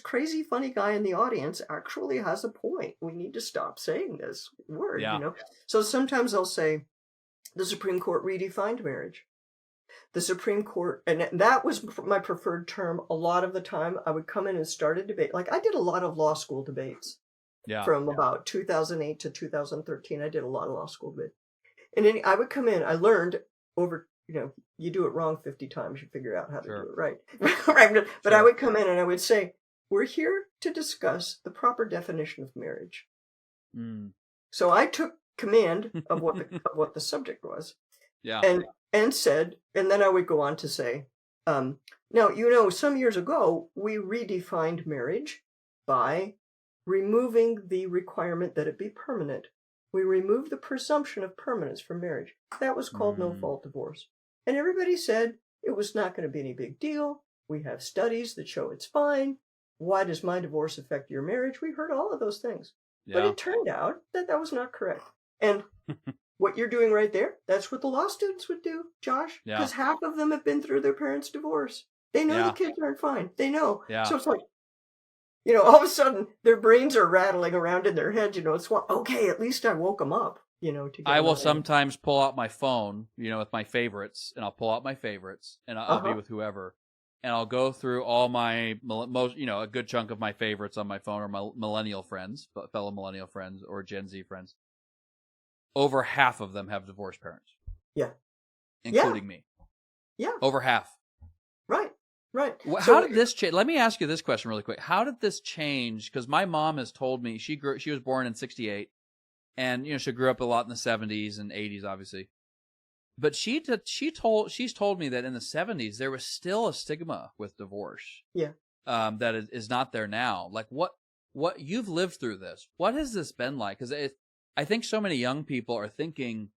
crazy, funny guy in the audience actually has a point. We need to stop saying this word, So sometimes I'll say, the Supreme Court redefined marriage. The Supreme Court, and that was my preferred term a lot of the time. I would come in and start a debate. Like I did a lot of law school debates from about 2008 to 2013. I did a lot of law school debates. And then I would come in, I learned over, you do it wrong 50 times, you figure out how to do it right. Right. But I would come in and I would say, we're here to discuss the proper definition of marriage. So I took command of what the subject was. And said, and then I would go on to say, now, some years ago, we redefined marriage by removing the requirement that it be permanent. We removed the presumption of permanence from marriage. That was called no-fault divorce. And everybody said it was not going to be any big deal. We have studies that show it's fine. Why does my divorce affect your marriage? We heard all of those things. But it turned out that was not correct. And what you're doing right there, that's what the law students would do, Josh. Because half of them have been through their parents' divorce. They know the kids aren't fine. They know. So it's like, all of a sudden, their brains are rattling around in their heads. It's okay, at least I woke them up, I will sometimes pull out my phone, with my favorites, and I'll pull out my favorites, and I'll be with whoever. And I'll go through all my a good chunk of my favorites on my phone or my millennial friends, fellow millennial friends or Gen Z friends. Over half of them have divorced parents. Including me. Over half. Right. How did this change? Let me ask you this question really quick. How did this change? Because my mom has told me she was born in 1968, and she grew up a lot in the 70s and 80s, obviously. But she's told me that in the 70s there was still a stigma with divorce. Yeah. That is not there now. Like what you've lived through this. What has this been like? Because I think so many young people are thinking,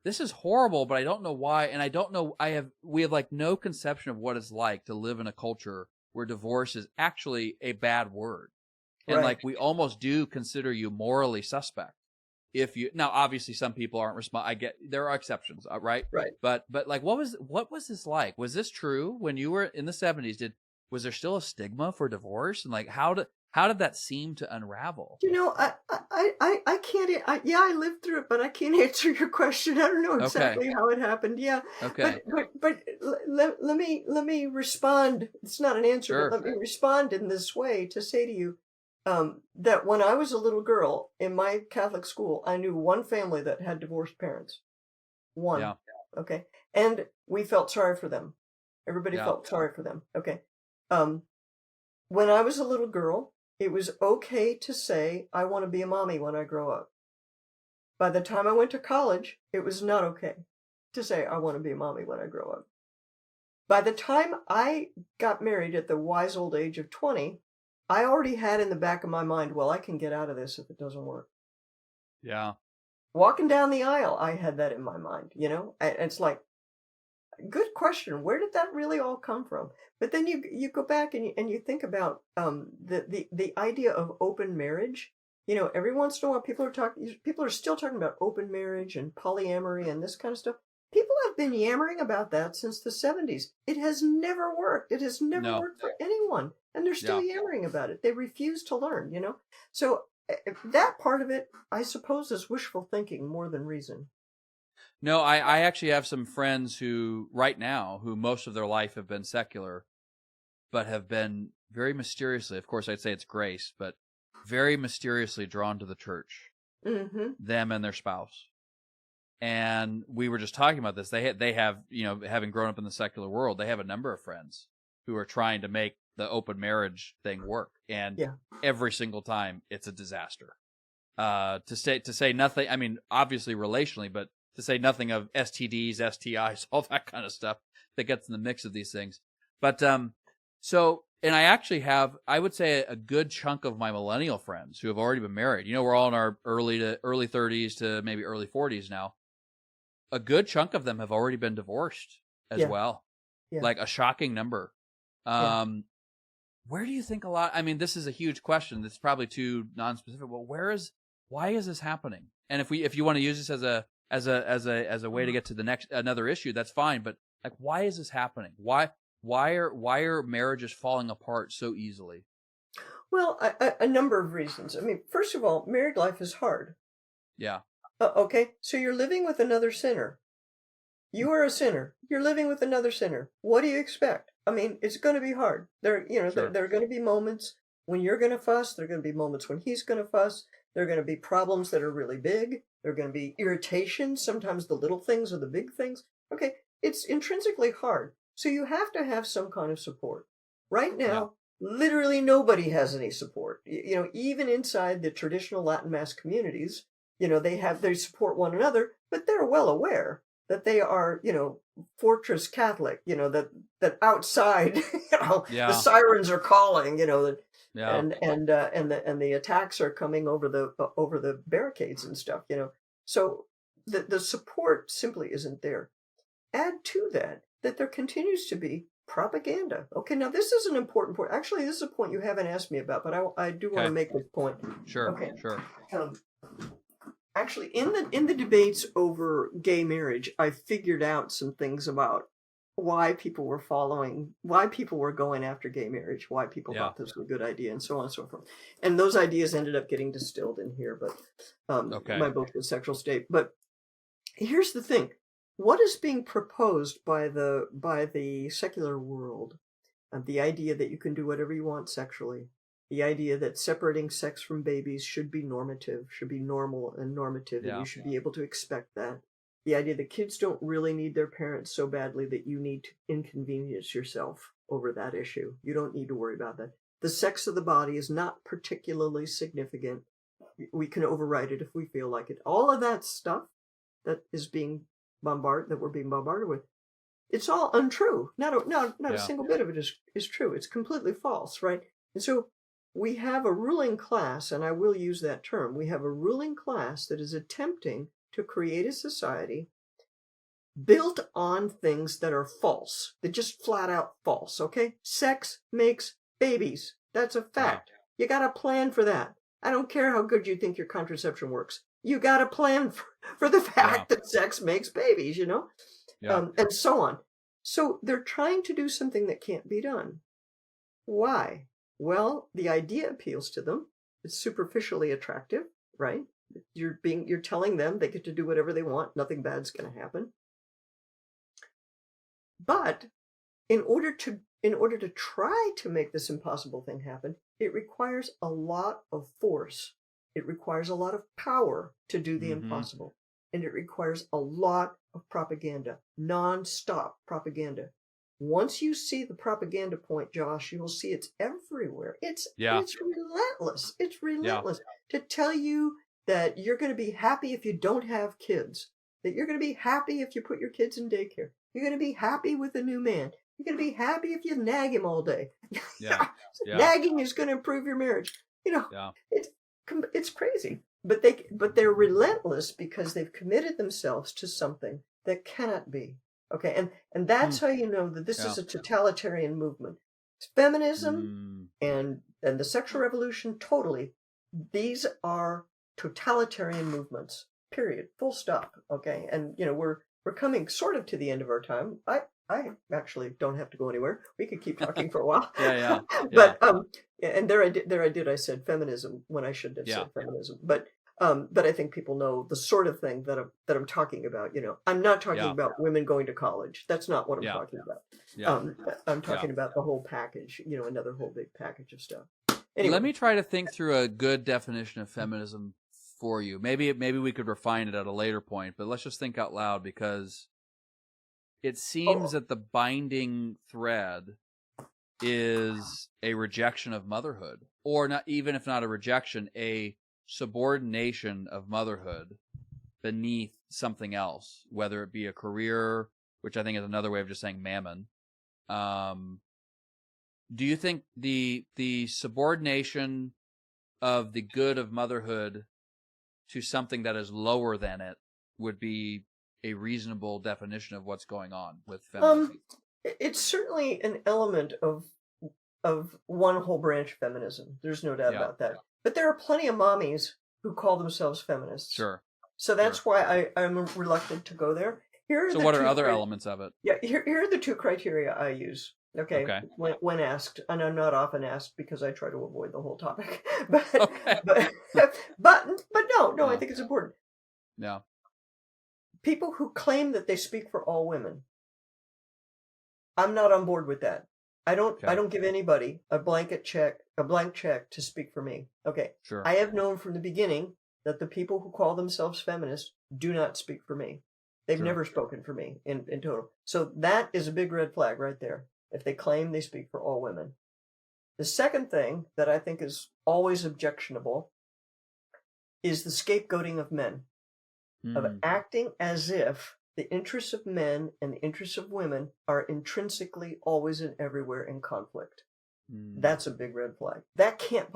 this is horrible, but I don't know why, and I don't know. We have like no conception of what it's like to live in a culture where divorce is actually a bad word, and right. like we almost do consider you morally suspect. If you now, obviously, some people aren't I get there are exceptions, right? Right. But like, what was this like? Was this true when you were in the 70s? Was there still a stigma for divorce, and like how did that seem to unravel? I can't. I lived through it, but I can't answer your question. I don't know exactly how it happened. Yeah. Okay. But let me respond. It's not an answer, Sure. but let me respond in this way to say to you that when I was a little girl in my Catholic school, I knew one family that had divorced parents. One. Yeah. Okay. And we felt sorry for them. Everybody felt sorry for them. Okay. When I was a little girl, it was okay to say, I want to be a mommy when I grow up. By the time I went to college, it was not okay to say, I want to be a mommy when I grow up. By the time I got married at the wise old age of 20, I already had in the back of my mind, well, I can get out of this if it doesn't work. Yeah. Walking down the aisle, I had that in my mind, it's like, good question. Where did that really all come from? But then you go back and you think about the idea of open marriage. Every once in a while people are still talking about open marriage and polyamory and this kind of stuff. People have been yammering about that since the 70s. It has never worked. It has never worked for anyone. And they're still yammering about it. They refuse to learn, So that part of it, I suppose, is wishful thinking more than reason. No, I actually have some friends who most of their life have been secular, but have been very mysteriously, of course I'd say it's grace, but very mysteriously drawn to the church, them and their spouse. And we were just talking about this. They have, having grown up in the secular world, they have a number of friends who are trying to make the open marriage thing work. And every single time it's a disaster. To say nothing, I mean, obviously relationally, but to say nothing of STDs, STIs, all that kind of stuff that gets in the mix of these things. But and I actually have, I would say, a good chunk of my millennial friends who have already been married. We're all in our early 30s to maybe early 40s now. A good chunk of them have already been divorced as well, like a shocking number. Where do you think this is a huge question. That's probably too non-specific. Well, why is this happening? And if you want to use this as a way to get to another issue, that's fine. But like, why is this happening? Why are marriages falling apart so easily? Well, a number of reasons. I mean, first of all, married life is hard. Yeah. Okay, so you're living with another sinner. You are a sinner. You're living with another sinner. What do you expect? I mean, it's going to be hard. There are going to be moments when you're going to fuss. There are going to be moments when he's going to fuss. There are going to be problems that are really big. There are going to be irritations. Sometimes the little things are the big things. Okay, it's intrinsically hard. So you have to have some kind of support. Right now, literally nobody has any support. Even inside the traditional Latin Mass communities, they support one another, but they're well aware that they are, fortress Catholic, that outside, the sirens are calling, and the attacks are coming over the barricades and stuff, So the support simply isn't there. Add to that there continues to be propaganda. Okay, now this is an important point. Actually, this is a point you haven't asked me about, but I do want to make this point. Sure. Okay. Sure. Actually, in the debates over gay marriage, I figured out some things about why people were going after gay marriage, why people thought this was a good idea, and so on and so forth. And those ideas ended up getting distilled in here, but my book, The Sexual State. But here's the thing. What is being proposed by the secular world? The idea that you can do whatever you want sexually. The idea that separating sex from babies should be normative, should be normal and normative, and you should be able to expect that. The idea that kids don't really need their parents so badly that you need to inconvenience yourself over that issue. You don't need to worry about that. The sex of the body is not particularly significant. We can override it if we feel like it. All of that stuff that is being we're being bombarded with, it's all untrue. Not a single bit of it is true. It's completely false, right? And so we have a ruling class, and I will use that term. We have a ruling class that is attempting to create a society built on things that are false. They're just flat out false, okay? Sex makes babies. That's a fact. You got to plan for that. I don't care how good you think your contraception works. You got to plan for the fact that sex makes babies, you know? And so on. So they're trying to do something that can't be done. Why? Well, the idea appeals to them. It's superficially attractive, right? You're telling them they get to do whatever they want. Nothing bad's going to happen. But in order to try to make this impossible thing happen, it requires a lot of force. It requires a lot of power to do the impossible. And it requires a lot of propaganda, non-stop propaganda. Once you see the propaganda point, Josh, you'll see it's everywhere. It's relentless. It's relentless to tell you that you're going to be happy if you don't have kids, that you're going to be happy if you put your kids in daycare. You're going to be happy with a new man. You're going to be happy if you nag him all day. Nagging is going to improve your marriage. You know, it's crazy. But they're relentless because they've committed themselves to something that cannot be. Okay, and that's how you know that this is a totalitarian movement. Feminism and the sexual revolution, totally. These are totalitarian movements. Period. Full stop. Okay, and you know we're coming sort of to the end of our time. I actually don't have to go anywhere. We could keep talking for a while. But and I said feminism when I shouldn't have said feminism. But I think people know the sort of thing that I'm talking about. You know, I'm not talking about women going to college. That's not what I'm talking about. I'm talking about the whole package. You know, another whole big package of stuff. Anyway. Let me try to think through a good definition of feminism for you. Maybe we could refine it at a later point, but let's just think out loud because it seems that the binding thread is a rejection of motherhood, or not, even if not a rejection, a subordination of motherhood beneath something else, whether it be a career, which I think is another way of just saying mammon. Do you think the subordination of the good of motherhood to something that is lower than it would be a reasonable definition of what's going on with feminism? It's certainly an element of one whole branch of feminism. There's no doubt about that. But there are plenty of mommies who call themselves feminists. Sure. So that's why I'm reluctant to go there. So what are other elements of it? Yeah, here are the two criteria I use. Okay. When asked, and I'm not often asked because I try to avoid the whole topic. but no, I think it's important. Yeah. People who claim that they speak for all women, I'm not on board with that. I don't give anybody a blank check to speak for me. Okay. Sure. I have known from the beginning that the people who call themselves feminists do not speak for me. They've never spoken for me in total. So that is a big red flag right there. If they claim they speak for all women. The second thing that I think is always objectionable is the scapegoating of men, of acting as if the interests of men and the interests of women are intrinsically always and everywhere in conflict. That's a big red flag. That can't,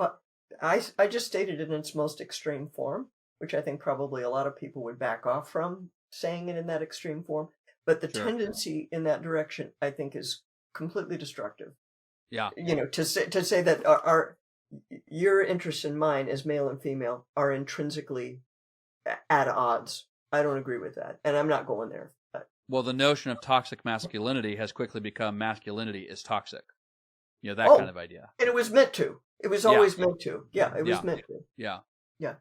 I just stated it in its most extreme form, which I think probably a lot of people would back off from saying it in that extreme form. But the tendency in that direction, I think, is completely destructive. Yeah. You know, to say that your interests and mine as male and female are intrinsically at odds. I don't agree with that. And I'm not going there. Well, the notion of toxic masculinity has quickly become masculinity is toxic. You know, that kind of idea. And it was meant to. It was always meant to. Yeah, it was meant to. Yeah. Yeah.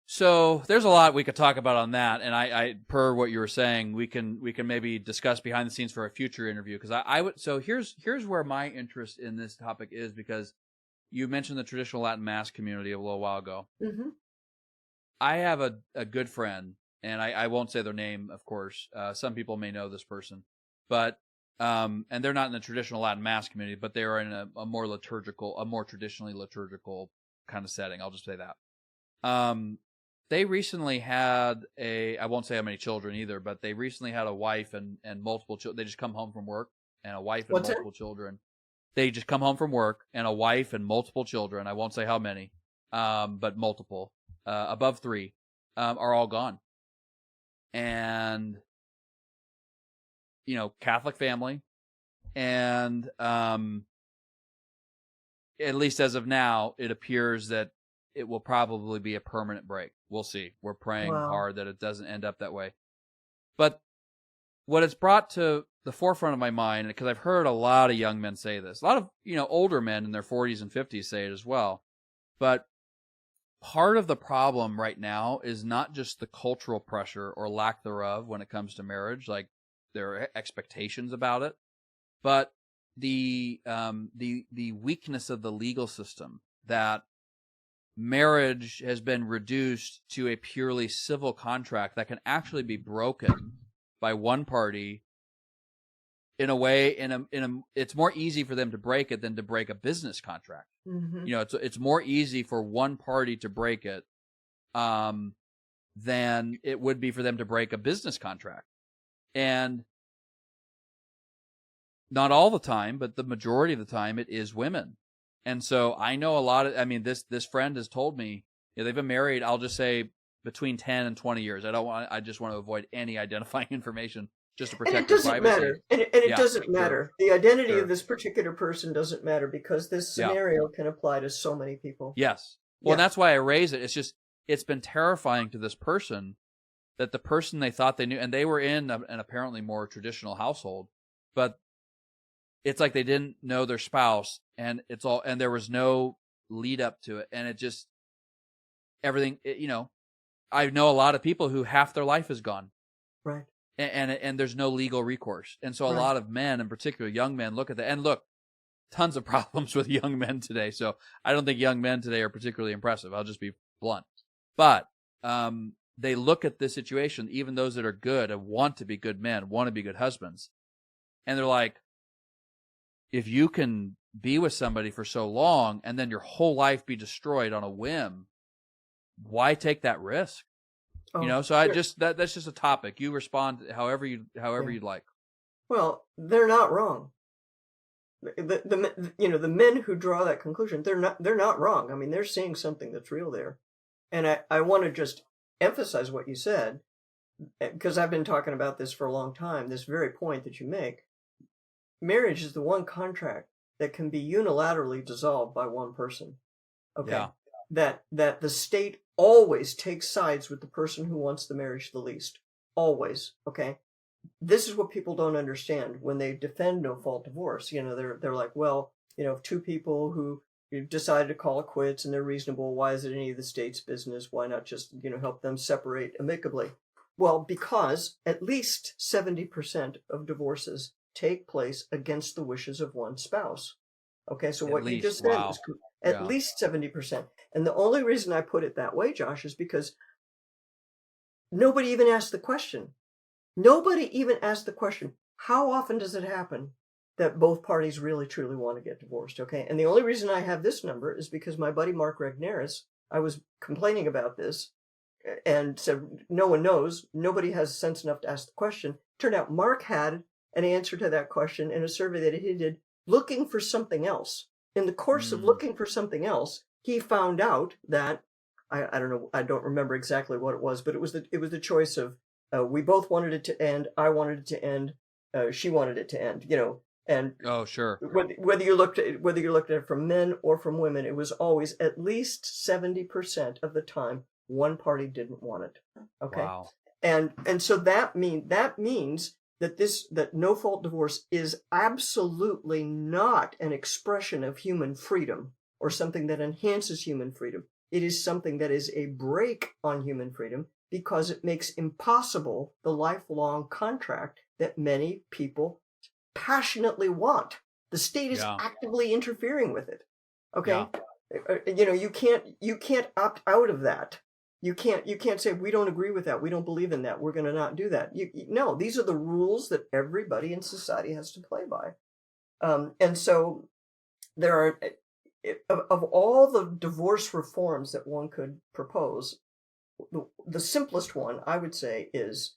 So there's a lot we could talk about on that, and I per what you were saying, we can maybe discuss behind the scenes for a future interview, because I would. So here's where my interest in this topic is, because you mentioned the traditional Latin Mass community a little while ago. Mm-hmm. I have a good friend, and I won't say their name, of course. Some people may know this person, but and they're not in the traditional Latin Mass community, but they are in a more traditionally liturgical kind of setting. I'll just say that. they recently had I won't say how many children either, but they recently had a wife and multiple children. They just come home from work and a wife and multiple children. They just come home from work and a wife and multiple children. I won't say how many, but multiple, above 3, are all gone. And, Catholic family. And, at least as of now, it appears that it will probably be a permanent break. We'll see. We're praying hard that it doesn't end up that way. But what it's brought to the forefront of my mind, because I've heard a lot of young men say this, a lot of, older men in their 40s and 50s say it as well. But part of the problem right now is not just the cultural pressure or lack thereof when it comes to marriage, like there are expectations about it, but the weakness of the legal system, that marriage has been reduced to a purely civil contract that can actually be broken by one party in a way, it's more easy for them to break it than to break a business contract. Mm-hmm. It's more easy for one party to break it than it would be for them to break a business contract. And not all the time, but the majority of the time, it is women. And so I know a lot of, this friend has told me, they've been married, I'll just say between 10 and 20 years. I just want to avoid any identifying information just to protect their privacy. Matter. And it doesn't matter. The identity of this particular person doesn't matter, because this scenario can apply to so many people. Yes. Well, and that's why I raise it. It's been terrifying to this person that the person they thought they knew, and they were in an apparently more traditional household, but it's like they didn't know their spouse, and there was no lead up to it. And it just, everything, I know a lot of people who half their life is gone. Right. And there's no legal recourse. And so a lot of men, in particular young men, look at that. And look, tons of problems with young men today. So I don't think young men today are particularly impressive. I'll just be blunt. But they look at this situation, even those that are good and want to be good men, want to be good husbands. And they're like, if you can be with somebody for so long and then your whole life be destroyed on a whim, why take that risk? So I just, that's just a topic. You respond however you'd like. Well, they're not wrong. The men who draw that conclusion, they're not wrong. They're seeing something that's real there. And I want to just emphasize what you said, because I've been talking about this for a long time, this very point that you make. Marriage is the one contract that can be unilaterally dissolved by one person. Okay. Yeah. That the state always takes sides with the person who wants the marriage the least. Always. Okay. This is what people don't understand when they defend no-fault divorce. They're like, well, if two people who decided to call it quits and they're reasonable, why is it any of the state's business? Why not just, help them separate amicably? Well, because at least 70% of divorces take place against the wishes of one spouse. Okay, so what you just said is at least 70%. And the only reason I put it that way, Josh, is because nobody even asked the question. Nobody even asked the question, how often does it happen that both parties really, truly want to get divorced? Okay, and the only reason I have this number is because my buddy Mark Regnerus, I was complaining about this and said, no one knows. Nobody has sense enough to ask the question. Turned out Mark had an answer to that question in a survey that he did looking for something else. In the course of looking for something else, he found out that, I don't know, I don't remember exactly what it was, but it was the choice of, we both wanted it to end, I wanted it to end, she wanted it to end, and oh, sure. Whether you looked at it from men or from women, it was always at least 70% of the time one party didn't want it. Okay. Wow. And so that means that no-fault divorce is absolutely not an expression of human freedom or something that enhances human freedom. It is something that is a break on human freedom, because it makes impossible the lifelong contract that many people passionately want. The state is actively interfering with it. Okay. Yeah. You can't opt out of that. You can't say, we don't agree with that. We don't believe in that. We're going to not do that. No, these are the rules that everybody in society has to play by. And so there are, of all the divorce reforms that one could propose, the simplest one I would say is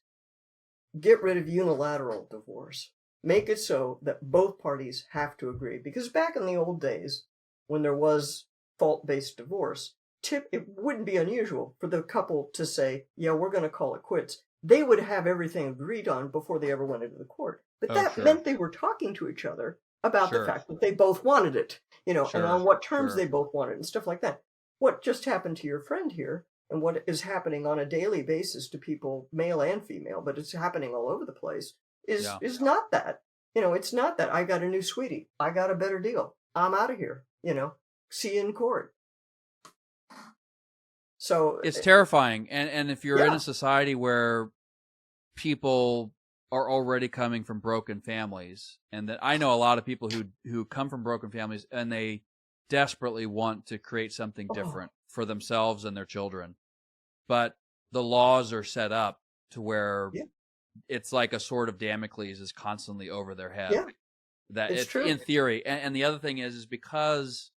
get rid of unilateral divorce. Make it so that both parties have to agree. Because back in the old days, when there was fault-based divorce, it wouldn't be unusual for the couple to say, yeah, we're going to call it quits. They would have everything agreed on before they ever went into the court. But that meant they were talking to each other about the fact that they both wanted it, and on what terms they both wanted it and stuff like that. What just happened to your friend here, and what is happening on a daily basis to people, male and female, but it's happening all over the place, is not that. It's not that I got a new sweetie, I got a better deal, I'm out of here, see you in court. So it's terrifying. And if you're in a society where people are already coming from broken families, and that I know a lot of people who come from broken families and they desperately want to create something different for themselves and their children, but the laws are set up to where it's like a sword of Damocles is constantly over their head. That it's true. In theory. And the other thing is because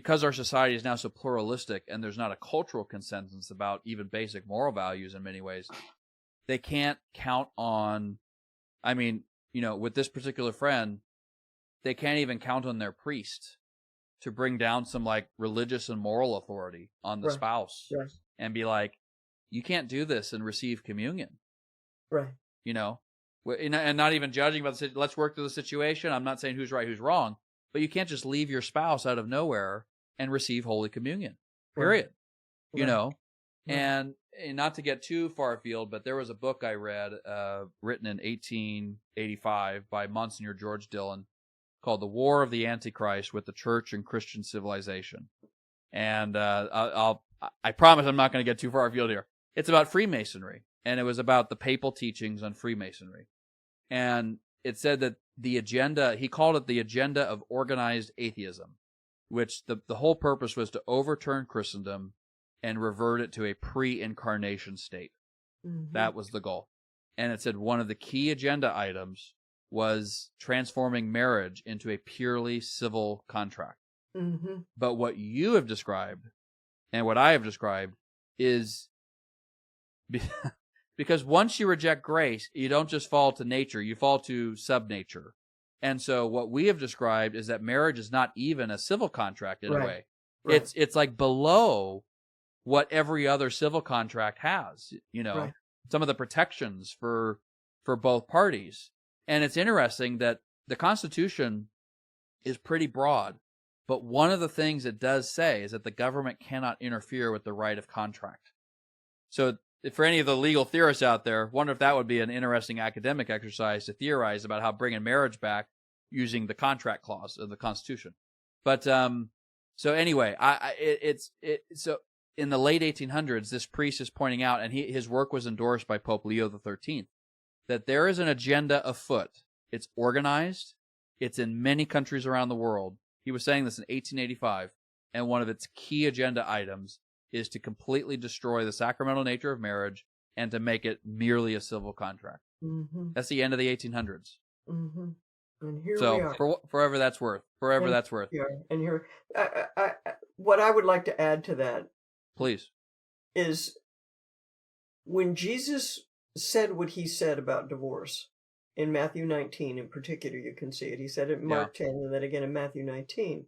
our society is now so pluralistic and there's not a cultural consensus about even basic moral values in many ways, they can't count on, with this particular friend, they can't even count on their priest to bring down some like religious and moral authority on the spouse and be like, you can't do this and receive communion. Right. And not even judging about let's work through the situation. I'm not saying who's right, who's wrong, but you can't just leave your spouse out of nowhere and receive Holy Communion, period. And not to get too far afield, but there was a book I read, written in 1885 by Monsignor George Dillon, called The War of the Antichrist with the Church and Christian Civilization. And I promise I'm not going to get too far afield here. It's about Freemasonry, and it was about the papal teachings on Freemasonry. And it said that the agenda, he called it the agenda of organized atheism, which the whole purpose was to overturn Christendom and revert it to a pre-incarnation state. Mm-hmm. That was the goal. And it said one of the key agenda items was transforming marriage into a purely civil contract. Mm-hmm. But what you have described and what I have described is because once you reject grace, you don't just fall to nature, you fall to subnature. And so what we have described is that marriage is not even a civil contract in a way. Right. It's like below what every other civil contract has, some of the protections for both parties. And it's interesting that the Constitution is pretty broad, but one of the things it does say is that the government cannot interfere with the right of contract. So for any of the legal theorists out there, wonder if that would be an interesting academic exercise to theorize about how bringing marriage back using the contract clause of the Constitution. But so anyway, so in the late 1800s, this priest is pointing out, and his work was endorsed by Pope Leo XIII, that there is an agenda afoot. It's organized. It's in many countries around the world. He was saying this in 1885, and one of its key agenda items is to completely destroy the sacramental nature of marriage and to make it merely a civil contract. Mm-hmm. That's the end of the 1800s. Mm-hmm. And here so we are. Forever that's worth. Forever that's worth. And here, what I would like to add to that, please, is when Jesus said what he said about divorce in Matthew 19 in particular, you can see it. He said it in Mark 10 and then again in Matthew 19.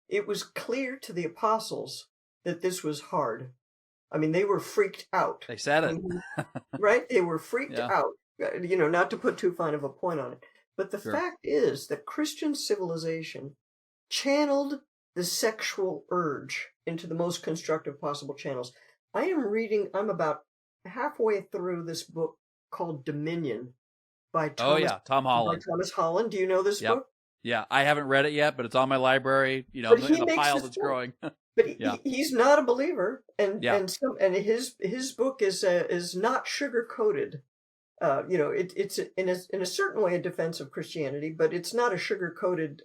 It was clear to the apostles that this was hard. I mean, they were freaked out. They said it. Right? They were freaked out, not to put too fine of a point on it. But the fact is that Christian civilization channeled the sexual urge into the most constructive possible channels. I'm about halfway through this book called Dominion by Tom Holland. By Thomas Holland. Do you know this book? Yeah, I haven't read it yet, but it's on my library, in the pile that's growing. But he's not a believer, and his book is not sugar coated. It's in a certain way a defense of Christianity, but it's not a sugar coated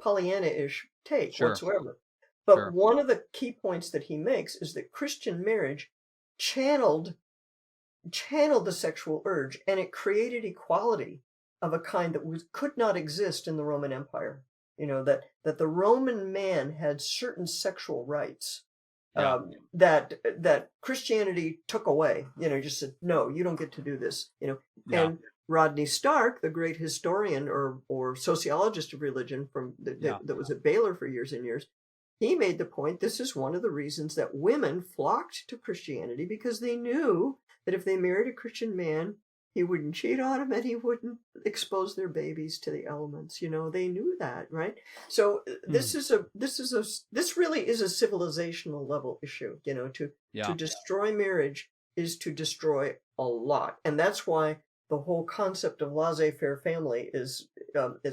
Pollyanna-ish take whatsoever. But one of the key points that he makes is that Christian marriage channeled the sexual urge, and it created equality of a kind that could not exist in the Roman Empire. That the Roman man had certain sexual rights that Christianity took away, just said, no, you don't get to do this, and Rodney Stark, the great historian or sociologist of religion that was at Baylor for years and years, he made the point, this is one of the reasons that women flocked to Christianity, because they knew that if they married a Christian man, he wouldn't cheat on them and he wouldn't expose their babies to the elements. They knew that, right? So this really is a civilizational level issue. To destroy marriage is to destroy a lot, and that's why the whole concept of laissez-faire family is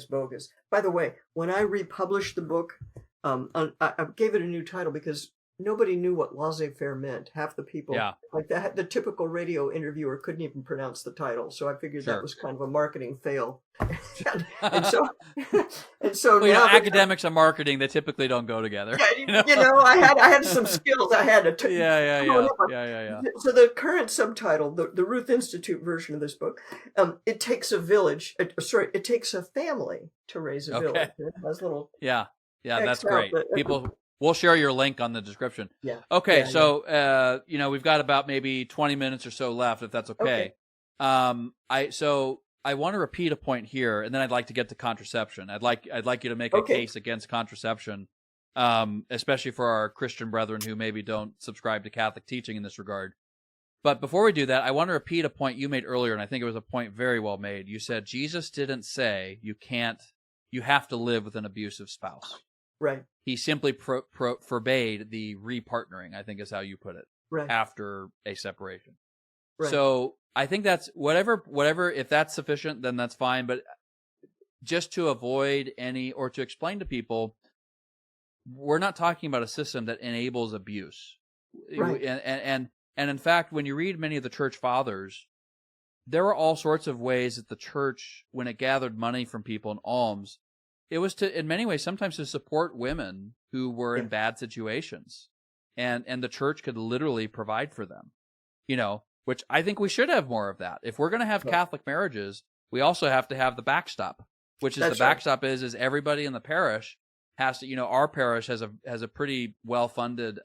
bogus. By the way, when I republished the book, I gave it a new title because nobody knew what laissez-faire meant. Half the people, like the typical radio interviewer, couldn't even pronounce the title. So I figured that was kind of a marketing fail. and so well, now academics and marketing, they typically don't go together. I had some skills. I had to. Yeah. So the current subtitle, the Ruth Institute version of this book, it takes a village. It takes a family to raise a village. It has little. Yeah, that's great. We'll share your link on the description. Yeah. Okay, so we've got about maybe 20 minutes or so left, if that's okay. I want to repeat a point here, and then I'd like to get to contraception. I'd like you to make a case against contraception, especially for our Christian brethren who maybe don't subscribe to Catholic teaching in this regard. But before we do that, I want to repeat a point you made earlier, and I think it was a point very well made. You said Jesus didn't say you have to live with an abusive spouse. Right. He simply forbade the repartnering, I think is how you put it, after a separation. Right. So I think that's whatever, if that's sufficient, then that's fine. But just to avoid or to explain to people, we're not talking about a system that enables abuse. Right. And in fact, when you read many of the church fathers, there were all sorts of ways that the church, when it gathered money from people in alms, it was in many ways, sometimes to support women who were in bad situations. And the church could literally provide for them, which I think we should have more of that. If we're going to have Catholic marriages, we also have to have the backstop, which is backstop is everybody in the parish has to, our parish has a pretty well-funded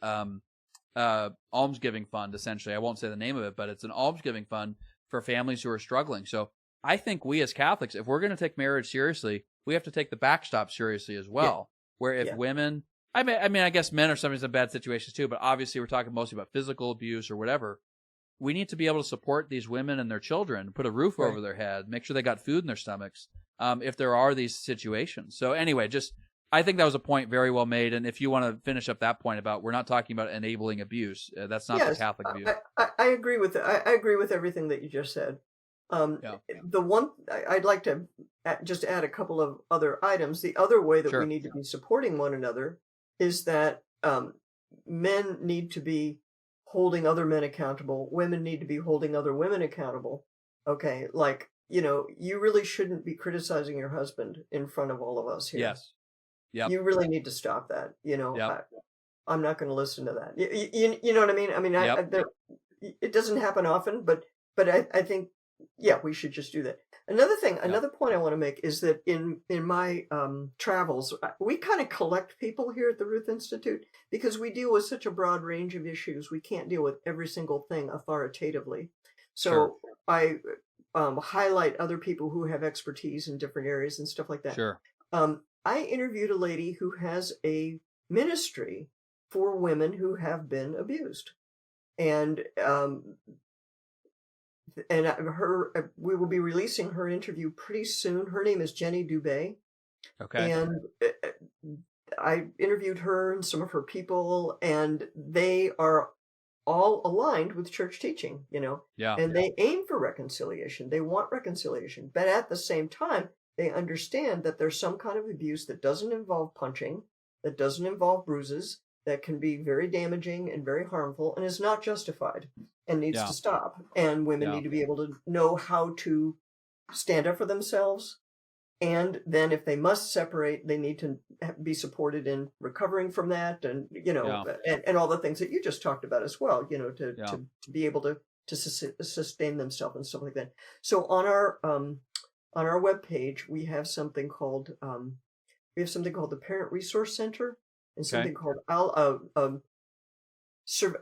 almsgiving fund, essentially. I won't say the name of it, but it's an almsgiving fund for families who are struggling. So I think we as Catholics, if we're going to take marriage seriously, we have to take the backstop seriously as well. Where if women, I mean, I guess men are sometimes in bad situations too, but obviously we're talking mostly about physical abuse or whatever. We need to be able to support these women and their children, put a roof over their head, make sure they got food in their stomachs, if there are these situations. So anyway, I think that was a point very well made. And if you want to finish up that point about, we're not talking about enabling abuse. That's not the Catholic view. I agree with it. I agree with everything that you just said. The one I'd like to just add a couple of other items. The other way that we need to be supporting one another is that men need to be holding other men accountable. Women need to be holding other women accountable. Okay, like, you really shouldn't be criticizing your husband in front of all of us here. Yes. Yep. You really need to stop that. I'm not going to listen to that. You know what I mean? I mean, it doesn't happen often, but I think, we should just do that. Another point I want to make is that in my travels, we kind of collect people here at the Ruth Institute because we deal with such a broad range of issues. We can't deal with every single thing authoritatively. So I highlight other people who have expertise in different areas and stuff like that. Sure. I interviewed a lady who has a ministry for women who have been abused. And we will be releasing her interview pretty soon. Her name is Jenny Dubé. Okay. And I interviewed her and some of her people, and they are all aligned with church teaching, and they aim for reconciliation. They want reconciliation. But at the same time, they understand that there's some kind of abuse that doesn't involve punching, that doesn't involve bruises, that can be very damaging and very harmful and is not justified and needs to stop. And women need to be able to know how to stand up for themselves. And then if they must separate, they need to be supported in recovering from that. And, and all the things that you just talked about as well, to be able to sustain themselves and stuff like that. So on our webpage, we have something called the Parent Resource Center. And something called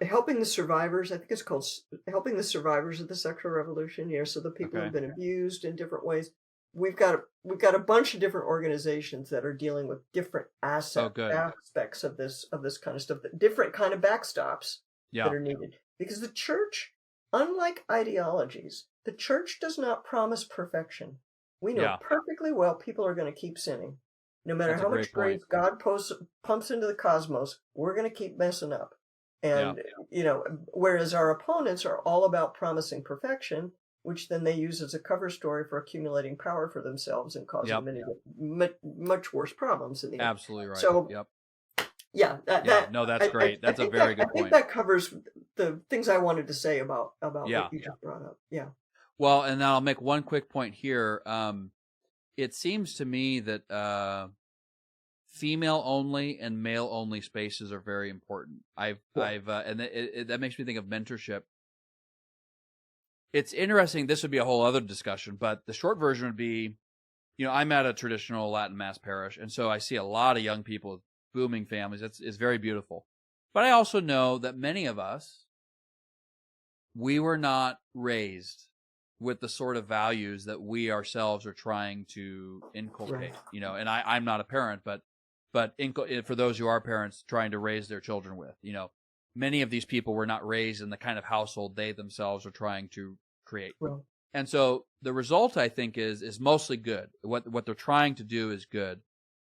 helping the survivors. I think it's called helping the survivors of the sexual revolution. So the people who've been abused in different ways. We've got a bunch of different organizations that are dealing with different aspects of this kind of stuff, different kind of backstops that are needed. Because the church, unlike ideologies, the church does not promise perfection. We know perfectly well people are going to keep sinning. No matter how much grace God pumps into the cosmos, we're going to keep messing up. And, whereas our opponents are all about promising perfection, which then they use as a cover story for accumulating power for themselves and causing much worse problems in the end. Absolutely right. So, that's great. That's a very good point. I think that covers the things I wanted to say about what you just brought up. Yeah. Well, and now I'll make one quick point here. It seems to me that female only and male only spaces are very important. And that makes me think of mentorship. It's interesting. This would be a whole other discussion, but the short version would be, I'm at a traditional Latin Mass parish, and so I see a lot of young people with booming families. It's very beautiful. But I also know that many of us, we were not raised with the sort of values that we ourselves are trying to inculcate, and I'm not a parent, but for those who are parents trying to raise their children with, many of these people were not raised in the kind of household they themselves are trying to create. Right. And so the result, I think, is mostly good. What they're trying to do is good.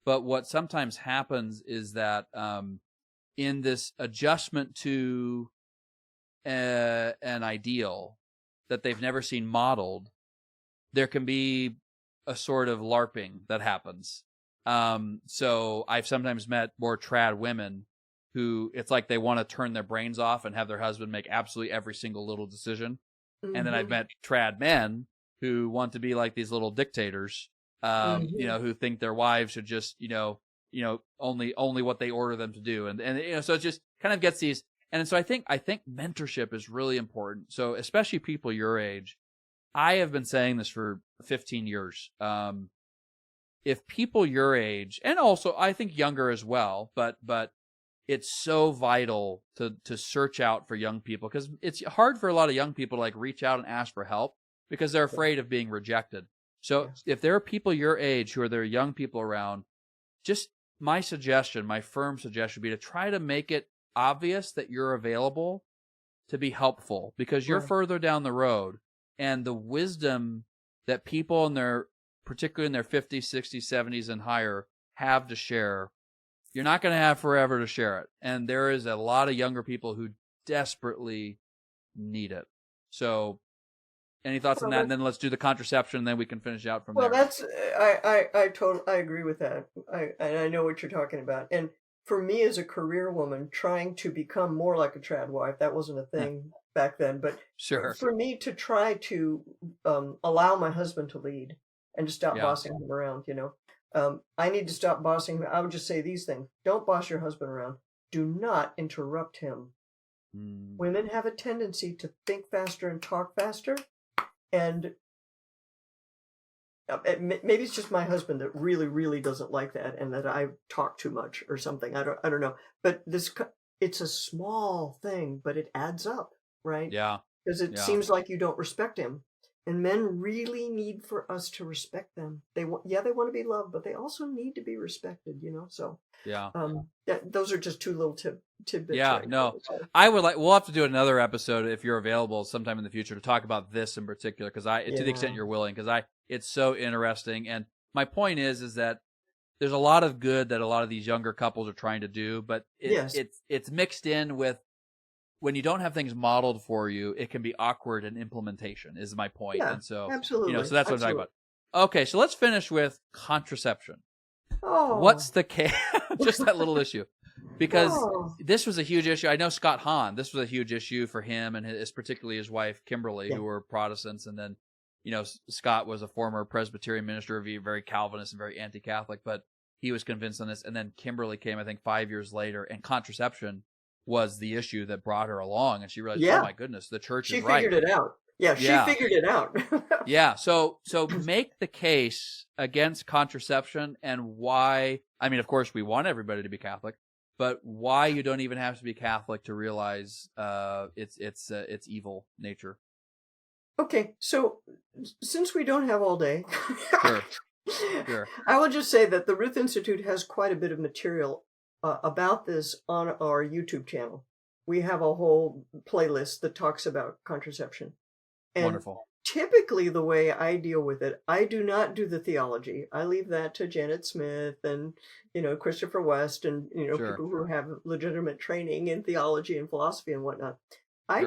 But what sometimes happens is that in this adjustment to an ideal that they've never seen modeled, there can be a sort of LARPing that happens. So I've sometimes met more trad women who it's like they want to turn their brains off and have their husband make absolutely every single little decision. Mm-hmm. And then I've met trad men who want to be like these little dictators, who think their wives should just, only what they order them to do. And so it just kind of gets these. And so I think mentorship is really important. So especially people your age, I have been saying this for 15 years. If people your age, and also I think younger as well, but it's so vital to search out for young people, because it's hard for a lot of young people to reach out and ask for help because they're afraid of being rejected. So if there are people your age who are there young people around, just my firm suggestion would be to try to make it obvious that you're available to be helpful, because you're further down the road, and the wisdom that people particularly in their 50s, 60s, 70s and higher have to share, you're not going to have forever to share it. And there is a lot of younger people who desperately need it. So any thoughts on that? And then let's do the contraception, and then we can finish out from there. Well, that's, I agree with that. I know what you're talking about. And for me as a career woman, trying to become more like a trad wife, that wasn't a thing back then, but for me to try to allow my husband to lead and to stop bossing him around, I need to stop bossing him. I would just say these things. Don't boss your husband around. Do not interrupt him. Women have a tendency to think faster and talk faster. And maybe it's just my husband that really, really doesn't like that, and that I talk too much or something. I don't know. But it's a small thing, but it adds up, right? Yeah. Because it seems like you don't respect him. And men really need for us to respect them. They want to be loved, but they also need to be respected, So those are just two little tidbits. Yeah, right now. We'll have to do another episode if you're available sometime in the future to talk about this in particular, because to the extent you're willing, because it's so interesting. And my point is that there's a lot of good that a lot of these younger couples are trying to do, but it's mixed in with, when you don't have things modeled for you, it can be awkward in implementation, is my point. Yeah, and so, absolutely. So that's what I'm talking about. Okay, so let's finish with contraception. Oh. What's the case? Just that little issue. Because this was a huge issue. I know Scott Hahn, this was a huge issue for him and particularly his wife, Kimberly, who were Protestants. And then, Scott was a former Presbyterian minister, very Calvinist and very anti-Catholic, but he was convinced on this. And then Kimberly came, I think, 5 years later, and contraception was the issue that brought her along, and she realized, oh my goodness, the church is right. She figured it out. Yeah, she figured it out. Yeah, so make the case against contraception and why. I mean, of course, we want everybody to be Catholic, but why you don't even have to be Catholic to realize its evil nature. Okay, so since we don't have all day, Sure. I will just say that the Ruth Institute has quite a bit of material about this on our YouTube channel. We have a whole playlist that talks about contraception. And wonderful. Typically, the way I deal with it, I do not do the theology. I leave that to Janet Smith and, Christopher West and, Sure. people who have legitimate training in theology and philosophy and whatnot. I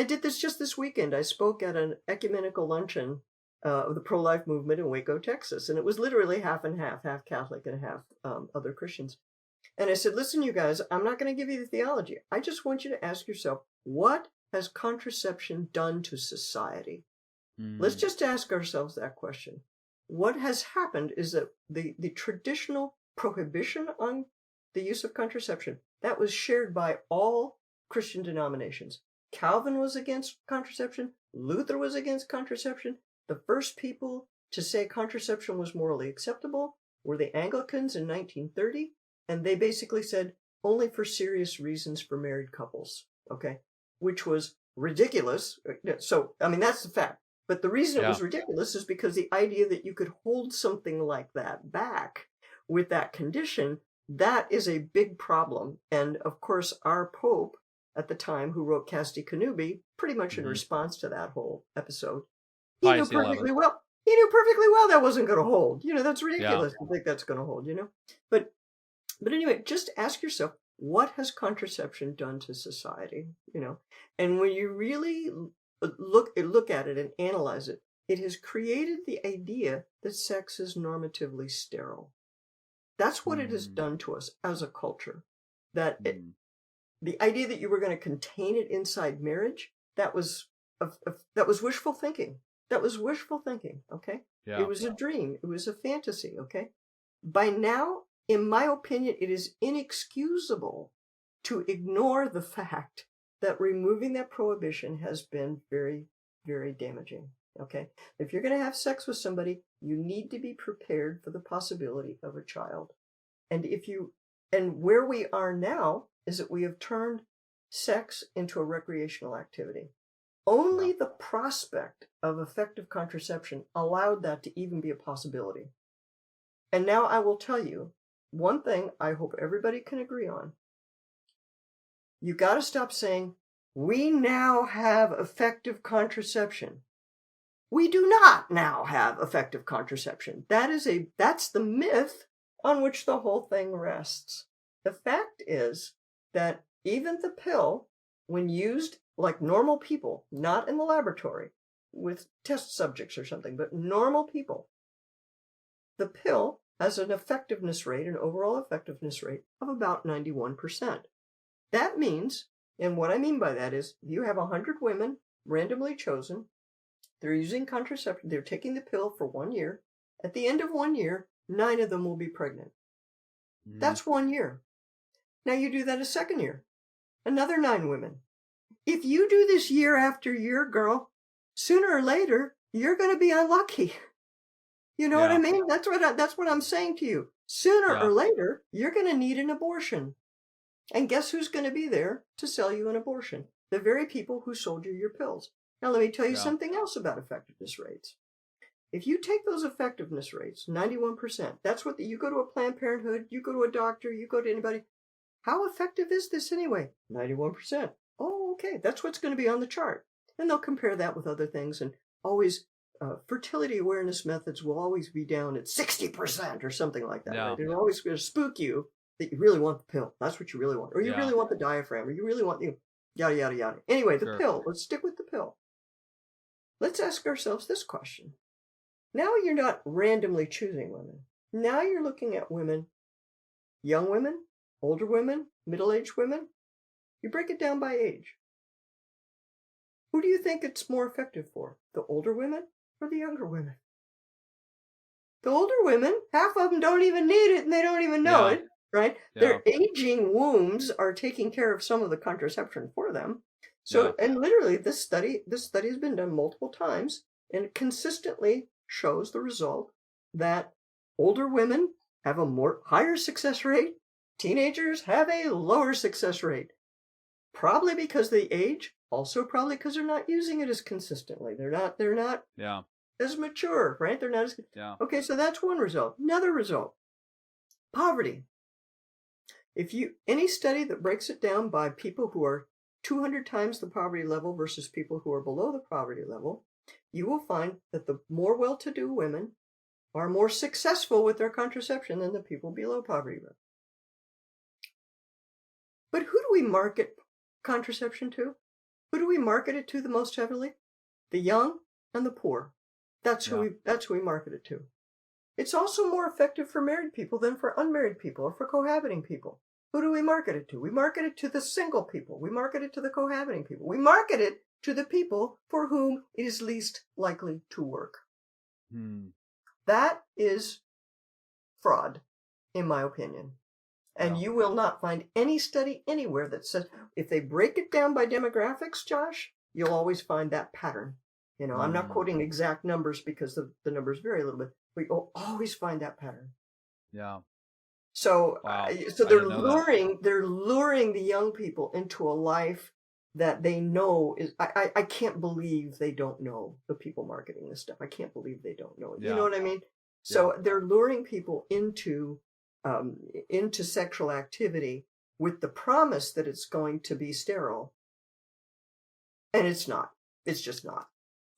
did this just this weekend. I spoke at an ecumenical luncheon of the pro-life movement in Waco, Texas. And it was literally half and half Catholic and half other Christians. And I said, listen, you guys, I'm not going to give you the theology. I just want you to ask yourself, what has contraception done to society? Let's just ask ourselves that question. What has happened is that the traditional prohibition on the use of contraception, that was shared by all Christian denominations. Calvin was against contraception. Luther was against contraception. The first people to say contraception was morally acceptable were the Anglicans in 1930. And they basically said only for serious reasons for married couples. Okay. Which was ridiculous. So, I mean, that's the fact. But the reason it was ridiculous is because the idea that you could hold something like that back with that condition, that is a big problem. And of course, our Pope at the time, who wrote Casti Connubii, pretty much in response to that whole episode, he knew perfectly well that wasn't going to hold. That's ridiculous to think that's going to hold, But anyway, just ask yourself, what has contraception done to society? And when you really look at it and analyze it, it has created the idea that sex is normatively sterile. That's what it has done to us as a culture. That the idea that you were going to contain it inside marriage, that was wishful thinking. That was wishful thinking. Okay, It was a dream. It was a fantasy. Okay, by now, in my opinion, it is inexcusable to ignore the fact that removing that prohibition has been very, very damaging. Okay. If you're going to have sex with somebody, you need to be prepared for the possibility of a child. And where we are now is that we have turned sex into a recreational activity. Only the prospect of effective contraception allowed that to even be a possibility. And now I will tell you one thing I hope everybody can agree on. You got to stop saying, we now have effective contraception. We do not now have effective contraception. That's the myth on which the whole thing rests. The fact is that even the pill, when used like normal people, not in the laboratory with test subjects or something, but normal people, the pill has an effectiveness rate, an overall effectiveness rate of about 91%. That means, and what I mean by that is, you have 100 women randomly chosen. They're using contraception. They're taking the pill for 1 year. At the end of 1 year, 9 of them will be pregnant. That's 1 year. Now you do that a second year. Another 9 women. If you do this year after year, girl, sooner or later, you're going to be unlucky. You know what I mean? That's what I'm saying to you. Sooner or later, you're going to need an abortion. And guess who's going to be there to sell you an abortion? The very people who sold you your pills. Now, let me tell you something else about effectiveness rates. If you take those effectiveness rates, 91%, that's what you go to a Planned Parenthood, you go to a doctor, you go to anybody. How effective is this anyway? 91%. Oh, okay. That's what's going to be on the chart. And they'll compare that with other things. And always, fertility awareness methods will always be down at 60% or something like that. Right? They're always going to spook you that you really want the pill. That's what you really want. Or you really want the diaphragm. Or you really want, yada, yada, yada. Anyway, the pill. Let's stick with the pill. Let's ask ourselves this question. Now you're not randomly choosing women. Now you're looking at women, young women, older women, middle-aged women. You break it down by age. Who do you think it's more effective for? The older women or the younger women? The older women, half of them don't even need it and they don't even know it, right? Their aging wombs are taking care of some of the contraception for them. So, and literally this study has been done multiple times and it consistently shows the result that older women have a higher success rate teenagers have a lower success rate. Probably because they age, also probably because they're not using it as consistently. They're not as mature, right? They're not as Okay, so that's one result. Another result, poverty. If any study that breaks it down by people who are 200 times the poverty level versus people who are below the poverty level, you will find that the more well-to-do women are more successful with their contraception than the people below poverty level. But who do we market contraception to? Who do we market it to the most heavily? The young and the poor. That's who we market it to. It's also more effective for married people than for unmarried people or for cohabiting people. Who do we market it to? We market it to the single people. We market it to the cohabiting people. We market it to the people for whom it is least likely to work. That is fraud, in my opinion. And you will not find any study anywhere that says, if they break it down by demographics, Josh, you'll always find that pattern. You know, I'm not quoting exact numbers because the numbers vary a little bit, but you'll always find that pattern. Yeah. So, so they're luring the young people into a life that they know is, I can't believe they don't know, the people marketing this stuff. I can't believe they don't know it. You know what I mean? So they're luring people into sexual activity with the promise that it's going to be sterile. And it's not. It's just not.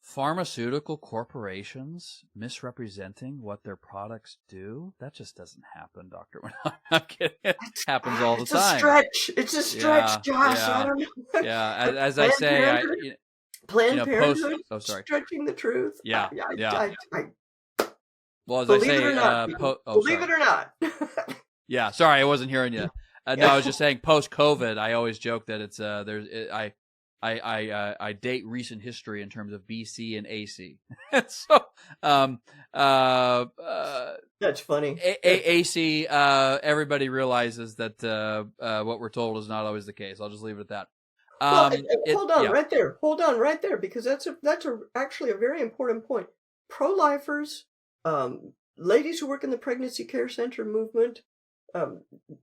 Pharmaceutical corporations misrepresenting what their products do? That just doesn't happen, Doctor. I'm not kidding. It happens all the time. It's a stretch, Josh. I don't know. Yeah, as I say, Planned Parenthood stretching the truth. Well, as I say, believe it or not. Yeah, sorry, I wasn't hearing you. No, I was just saying, post-COVID, I always joke that it's I date recent history in terms of BC and AC. So, that's funny. AC, everybody realizes that what we're told is not always the case. I'll just leave it at that. Hold on right there, because that's actually a very important point. Pro-lifers, ladies who work in the pregnancy care center movement,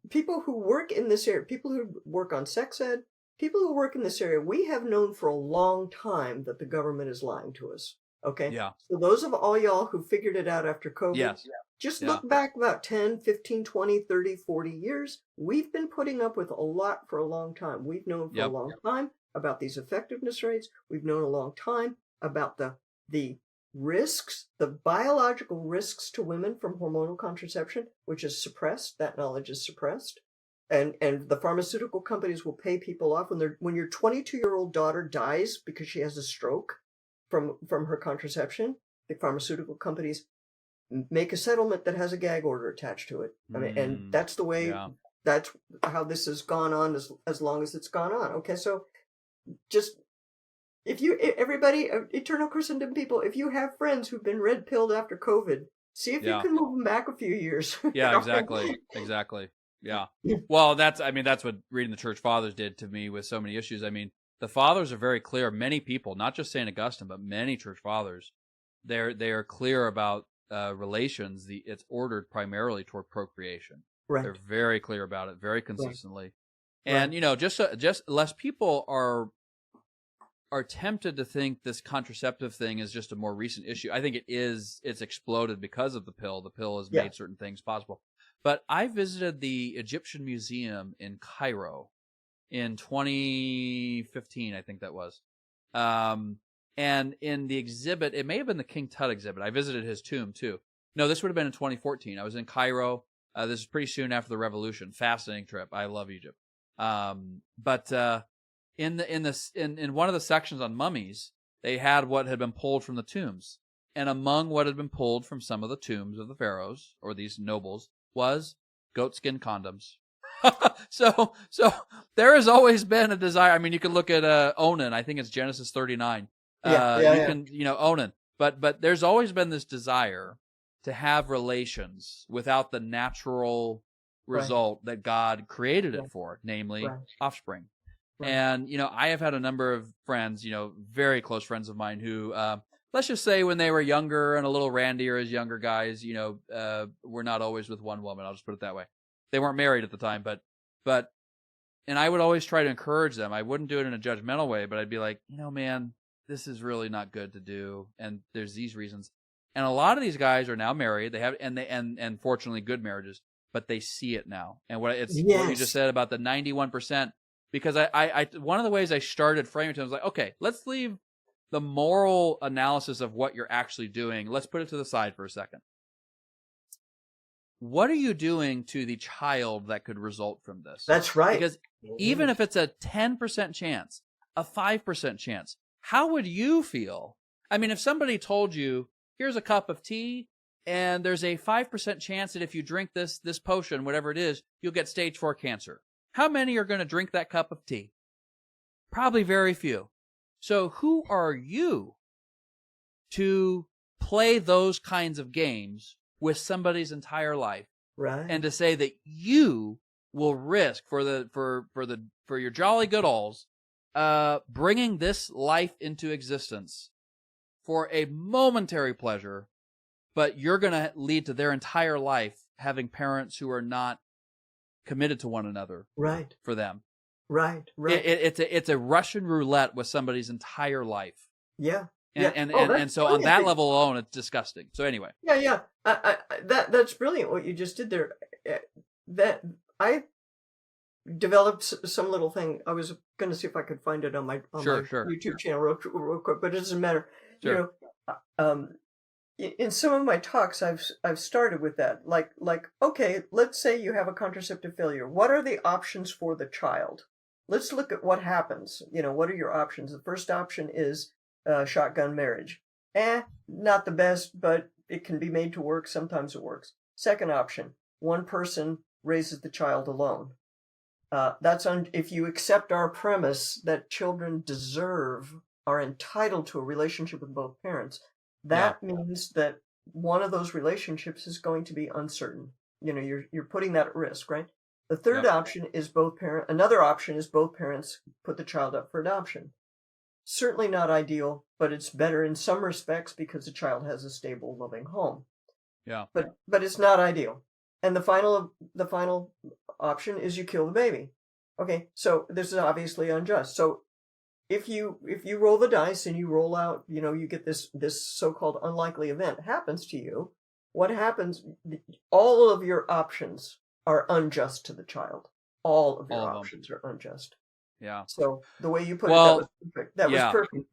people who work in this area, people who work on sex ed, people who work in this area, we have known for a long time that the government is lying to us. Okay? Yeah. So those of all y'all who figured it out after COVID, just look back about 10, 15, 20, 30, 40 years. We've been putting up with a lot for a long time. We've known for a long time about these effectiveness rates. We've known a long time about the risks, the biological risks to women from hormonal contraception, which is suppressed. That knowledge is suppressed. And the pharmaceutical companies will pay people off when your 22-year-old daughter dies because she has a stroke from her contraception. The pharmaceutical companies make a settlement that has a gag order attached to it. I mean, and that's the way. That's how this has gone on as long as it's gone on. Okay, so just everybody, Eternal Christendom people, if you have friends who've been red pilled after COVID, see if you can move them back a few years. Yeah, exactly. Yeah. Well, that's what reading the Church Fathers did to me with so many issues. I mean, the Fathers are very clear. Many people, not just St. Augustine, but many Church Fathers, they are clear about relations. It's ordered primarily toward procreation. Right. They're very clear about it, very consistently. Right. And just less people are tempted to think this contraceptive thing is just a more recent issue. I think it is. It's exploded because of the pill. The pill has made certain things possible. But I visited the Egyptian Museum in Cairo in 2015, I think that was. And in the exhibit, it may have been the King Tut exhibit. I visited his tomb too. No, this would have been in 2014. I was in Cairo. This is pretty soon after the revolution. Fascinating trip. I love Egypt. But in one of the sections on mummies, they had what had been pulled from the tombs. And among what had been pulled from some of the tombs of the pharaohs, or these nobles, was goatskin condoms. So there has always been a desire. I mean, you can look at Onan. I think it's Genesis 39. Onan. But there's always been this desire to have relations without the natural result that God created it for, namely offspring. Right. And, I have had a number of friends, very close friends of mine who, let's just say when they were younger and a little randier as younger guys, were not always with one woman. I'll just put it that way. They weren't married at the time, but, and I would always try to encourage them. I wouldn't do it in a judgmental way, but I'd be like, man, this is really not good to do. And there's these reasons. And a lot of these guys are now married. They have, and fortunately good marriages, but they see it now. And what you just said about the 91%, because I one of the ways I started framing it was like, okay, let's leave the moral analysis of what you're actually doing. Let's put it to the side for a second. What are you doing to the child that could result from this? That's right. Because even if it's a 10% chance, a 5% chance, how would you feel? I mean, if somebody told you, here's a cup of tea, and there's a 5% chance that if you drink this potion, whatever it is, you'll get stage 4 cancer. How many are going to drink that cup of tea? Probably very few. So who are you to play those kinds of games with somebody's entire life, right? And to say that you will risk for your jolly good alls, bringing this life into existence for a momentary pleasure, but you're going to lead to their entire life having parents who are not committed to one another, right? For them, right? It's a Russian roulette with somebody's entire life, yeah. And so on that level alone, it's disgusting. So anyway. Yeah. That's brilliant what you just did there. That I developed some little thing. I was going to see if I could find it on my YouTube channel real quick, but it doesn't matter. Sure. In some of my talks, I've started with that. Like, okay, let's say you have a contraceptive failure. What are the options for the child? Let's look at what happens. What are your options? The first option is shotgun marriage. Not the best, but it can be made to work. Sometimes it works. Second option, one person raises the child alone. If you accept our premise that children are entitled to a relationship with both parents, that means that one of those relationships is going to be uncertain. You're putting that at risk, right? The third option is another option is both parents put the child up for adoption. Certainly not ideal, but it's better in some respects because the child has a stable, loving home. Yeah. But it's not ideal. And the final option is you kill the baby. Okay, so this is obviously unjust. So if you roll the dice and you roll out, you get this so-called unlikely event happens to you, what happens? All of your options are unjust to the child. All of your options are unjust. Yeah. So the way you put it, that was perfect. That was perfect.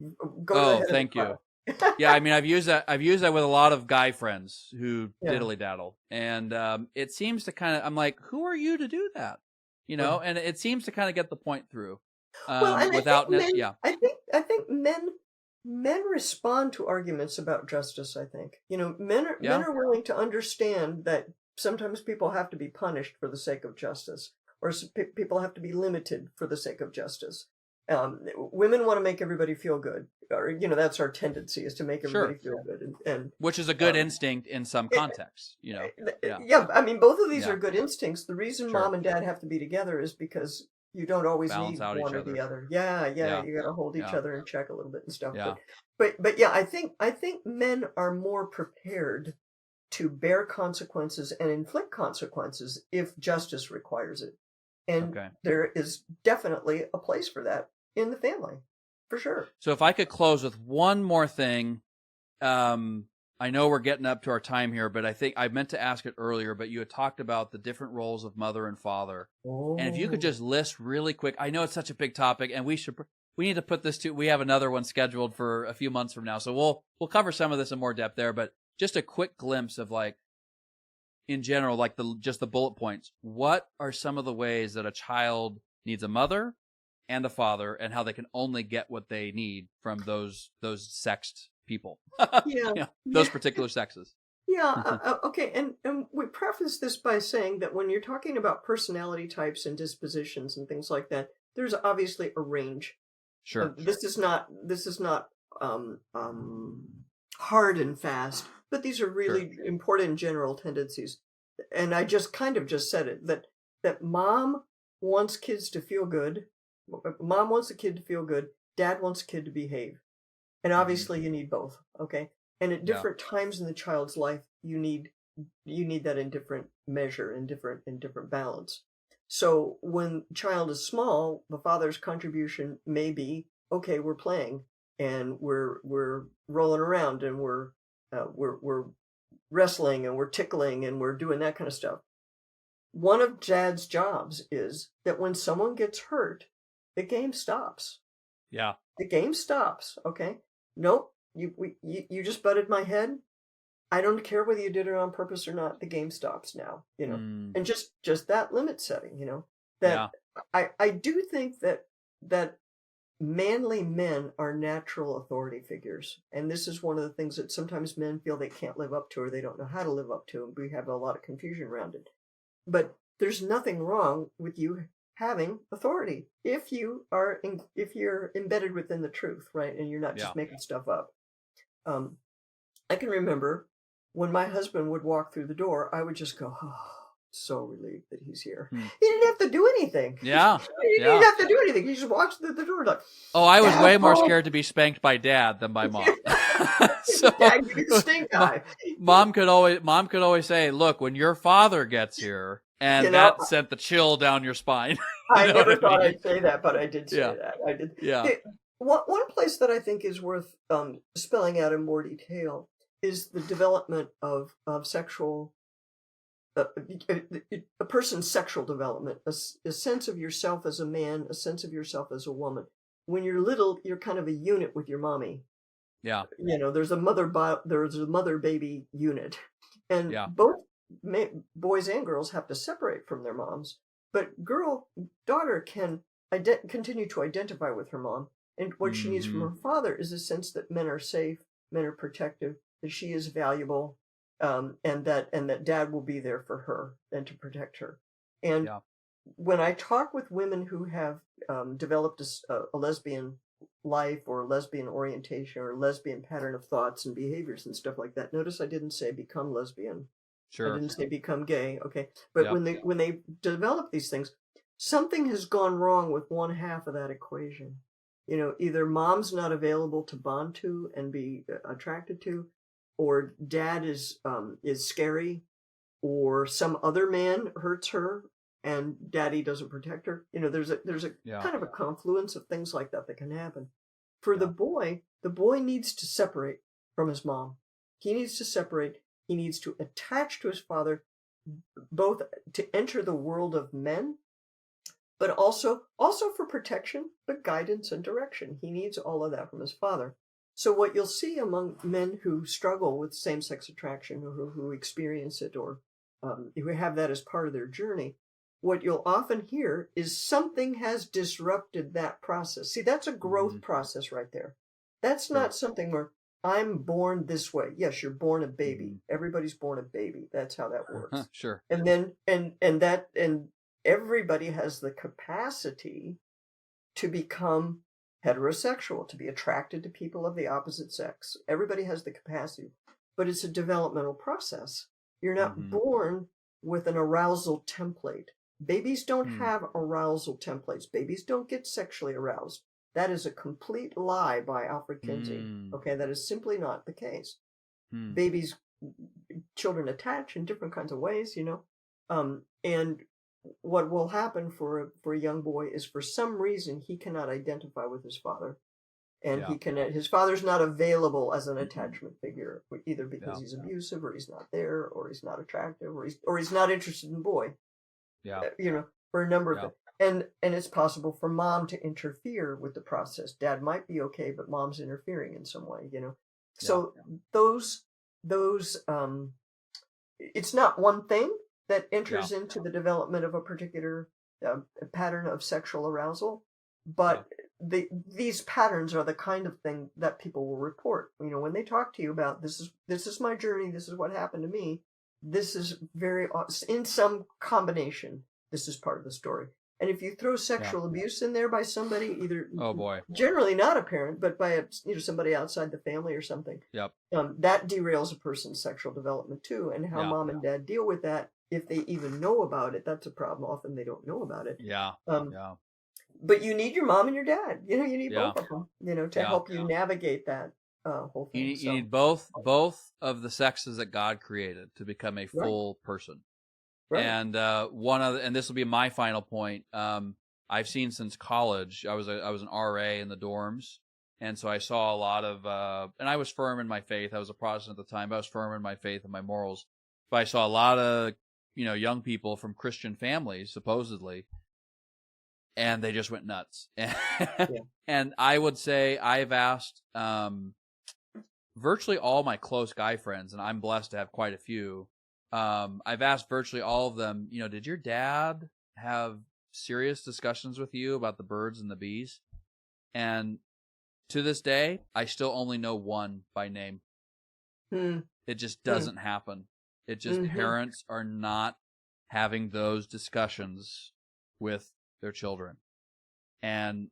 Go ahead. Thank you. Yeah, I mean, I've used that with a lot of guy friends who diddly daddle, and it seems to kind of, I'm like, who are you to do that? And it seems to kind of get the point through. I think men respond to arguments about justice. I think men are willing to understand that sometimes people have to be punished for the sake of justice, or people have to be limited for the sake of justice. Women want to make everybody feel good, or that's our tendency, is to make everybody feel good, and which is a good instinct in some contexts. I mean, both of these are good instincts. The reason mom and dad have to be together is because you don't always balance need one or the other. You got to hold each other in check a little bit and stuff. But I think men are more prepared to bear consequences and inflict consequences if justice requires it. And there is definitely a place for that in the family, for sure. So if I could close with one more thing, I know we're getting up to our time here, but I think I meant to ask it earlier, but you had talked about the different roles of mother and father. Oh. And if you could just list really quick, I know it's such a big topic, and we need to put this we have another one scheduled for a few months from now. So we'll cover some of this in more depth there, but just a quick glimpse of, like, in general, like just the bullet points. What are some of the ways that a child needs a mother and a father, and how they can only get what they need from those sexed people? Those particular sexes. Okay. And we preface this by saying that when you're talking about personality types and dispositions and things like that, there's obviously a range. Sure. This is not hard and fast, but these are really important general tendencies. And I just said it, that mom wants kids to feel good. Mom wants the kid to feel good. Dad wants the kid to behave. And obviously you need both. Okay. And at different times in the child's life, you need you need that in different measure, in different balance. So when child is small, the father's contribution may be, okay, we're playing and we're rolling around and we're wrestling and we're tickling and we're doing that kind of stuff. One of dad's jobs is that when someone gets hurt, the game stops. Yeah. The game stops. Okay. Nope. You just butted my head. I don't care whether you did it on purpose or not. The game stops now, and just that limit setting, that I do think that manly men are natural authority figures. And this is one of the things that sometimes men feel they can't live up to, or they don't know how to live up to. And we have a lot of confusion around it. But there's nothing wrong with you having authority if you're embedded within the truth, right? And you're not just making stuff up. I can remember when my husband would walk through the door, I would just go, oh, so relieved that he's here. He didn't have to do anything. Yeah. He didn't have to do anything. He just walks through the door like, oh, I was way more scared to be spanked by dad than by mom. So dad, the stink eye. Mom could always say, look, when your father gets here, and that sent the chill down your spine. I never thought I'd say that, but I did say that. I did. Yeah. Hey, one place that I think is worth spelling out in more detail is the development of sexual, a person's sexual development, a sense of yourself as a man, a sense of yourself as a woman. When you're little, you're kind of a unit with your mommy. Yeah. There's a mother baby unit, and both boys and girls have to separate from their moms. But daughter can continue to identify with her mom, and what she needs from her father is a sense that men are safe, men are protective, that she is valuable, and that dad will be there for her and to protect her. And when I talk with women who have developed a lesbian life or lesbian orientation or lesbian pattern of thoughts and behaviors and stuff like that, notice I didn't say become lesbian. Sure. I didn't say become gay. Okay. But when they develop these things, something has gone wrong with one half of that equation. Either mom's not available to bond to and be attracted to, or dad is scary, or some other man hurts her and daddy doesn't protect her. There's a kind of a confluence of things like that can happen. For the boy needs to separate from his mom. He needs to separate. He needs to attach to his father, both to enter the world of men, but also for protection, but guidance and direction. He needs all of that from his father. So what you'll see among men who struggle with same-sex attraction, or who experience it, or who have that as part of their journey, what you'll often hear is something has disrupted that process. See, that's a growth process right there. That's not something where I'm born this way. Yes, you're born a baby. Everybody's born a baby. That's how that works. Sure. And then and everybody has the capacity to become heterosexual, to be attracted to people of the opposite sex. Everybody has the capacity, but it's a developmental process. You're not born with an arousal template. Babies don't have arousal templates. Babies don't get sexually aroused. That is a complete lie by Alfred Kinsey. Okay, that is simply not the case. Children attach in different kinds of ways, and what will happen for a young boy is, for some reason, he cannot identify with his father, and his father's not available as an attachment figure, either because he's abusive, or he's not there, or he's not attractive, or he's not interested in boy. For a number of things. And it's possible for mom to interfere with the process. Dad might be okay, but mom's interfering in some way, So those it's not one thing that enters into the development of a particular pattern of sexual arousal, but these patterns are the kind of thing that people will report. When they talk to you about this is my journey, this is what happened to me, this is in some combination, this is part of the story. And if you throw sexual abuse in there by somebody, either generally not a parent, but by somebody outside the family or something, that derails a person's sexual development too. And how mom and dad deal with that, if they even know about it, that's a problem. Often they don't know about it. But you need your mom and your dad. You need both of them. To help you navigate that. whole thing. You need both of the sexes that God created to become a full person. Right. And and this will be my final point. I've seen since college. I was an RA in the dorms, and so I saw a lot of. And I was firm in my faith. I was a Protestant at the time, but I was firm in my faith and my morals. But I saw a lot of young people from Christian families, supposedly, and they just went nuts. And I would say I've asked virtually all my close guy friends, and I'm blessed to have quite a few. I've asked virtually all of them, did your dad have serious discussions with you about the birds and the bees? And to this day, I still only know one by name. It just doesn't happen. It just parents are not having those discussions with their children. And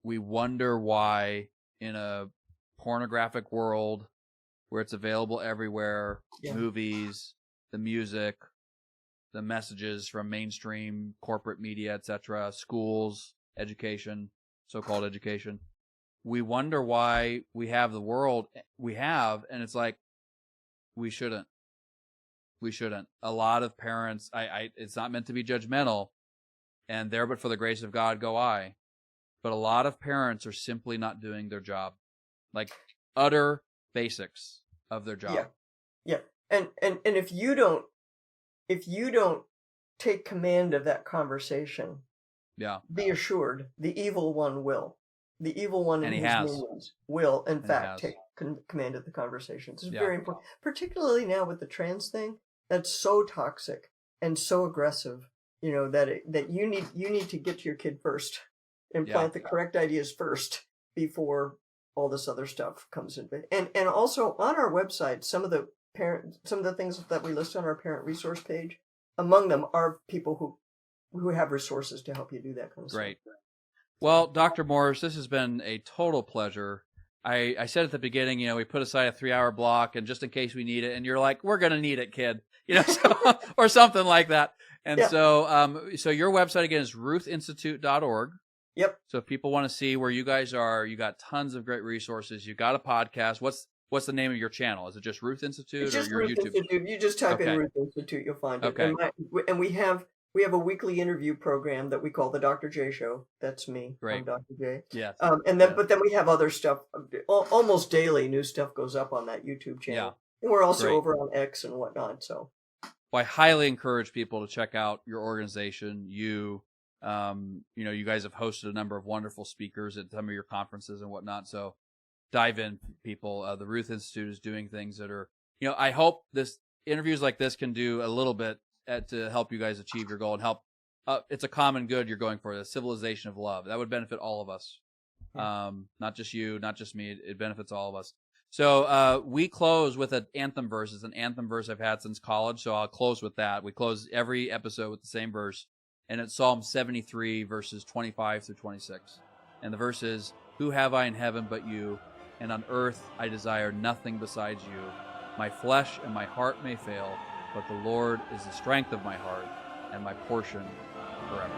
we wonder why in a pornographic world where it's available everywhere, movies, the music, the messages from mainstream corporate media, etc., schools, education, so-called education, we wonder why we have the world we have, and it's like we shouldn't. We shouldn't. A lot of parents, it's not meant to be judgmental, and there but for the grace of God go I. But a lot of parents are simply not doing their job, like utter basics of their job. Yeah. And if you don't take command of that conversation, be assured the evil one will. The evil one and his minions will, in fact, take command of the conversation. It's very important, particularly now with the trans thing. That's so toxic and so aggressive. That you need to get to your kid first and plant the correct ideas first before all this other stuff comes in. And also on our website, some of the things that we list on our parent resource page, among them are people who have resources to help you do that kind of Great. stuff. Well, Dr. Morse, this has been a total pleasure. I said at the beginning, we put aside a 3-hour block, and just in case we need it, and you're like, we're going to need it, kid, or something like that. And so your website again is ruthinstitute.org. Yep. So if people want to see where you guys are, you got tons of great resources. You got a podcast. What's the name of your channel? Is it just Ruth Institute it's just or your Ruth YouTube? Institute. You just type in Ruth Institute, you'll find it. Okay. And we have a weekly interview program that we call the Dr. J Show. That's me. Great. I'm Dr. J. Yes. But then we have other stuff. Almost daily new stuff goes up on that YouTube channel. Yeah. And we're also over on X and whatnot. So. Well, I highly encourage people to check out your organization. You guys have hosted a number of wonderful speakers at some of your conferences and whatnot. So dive in, people. The Ruth Institute is doing things that are, I hope interviews like this can do a little bit to help you guys achieve your goal and help. It's a common good you're going for, the civilization of love. That would benefit all of us. Not just you, not just me. It benefits all of us. So we close with an anthem verse. It's an anthem verse I've had since college, so I'll close with that. We close every episode with the same verse, and it's Psalm 73, verses 25 through 26. And the verse is, "Who have I in heaven but you? And on earth I desire nothing besides you. My flesh and my heart may fail, but the Lord is the strength of my heart and my portion forever."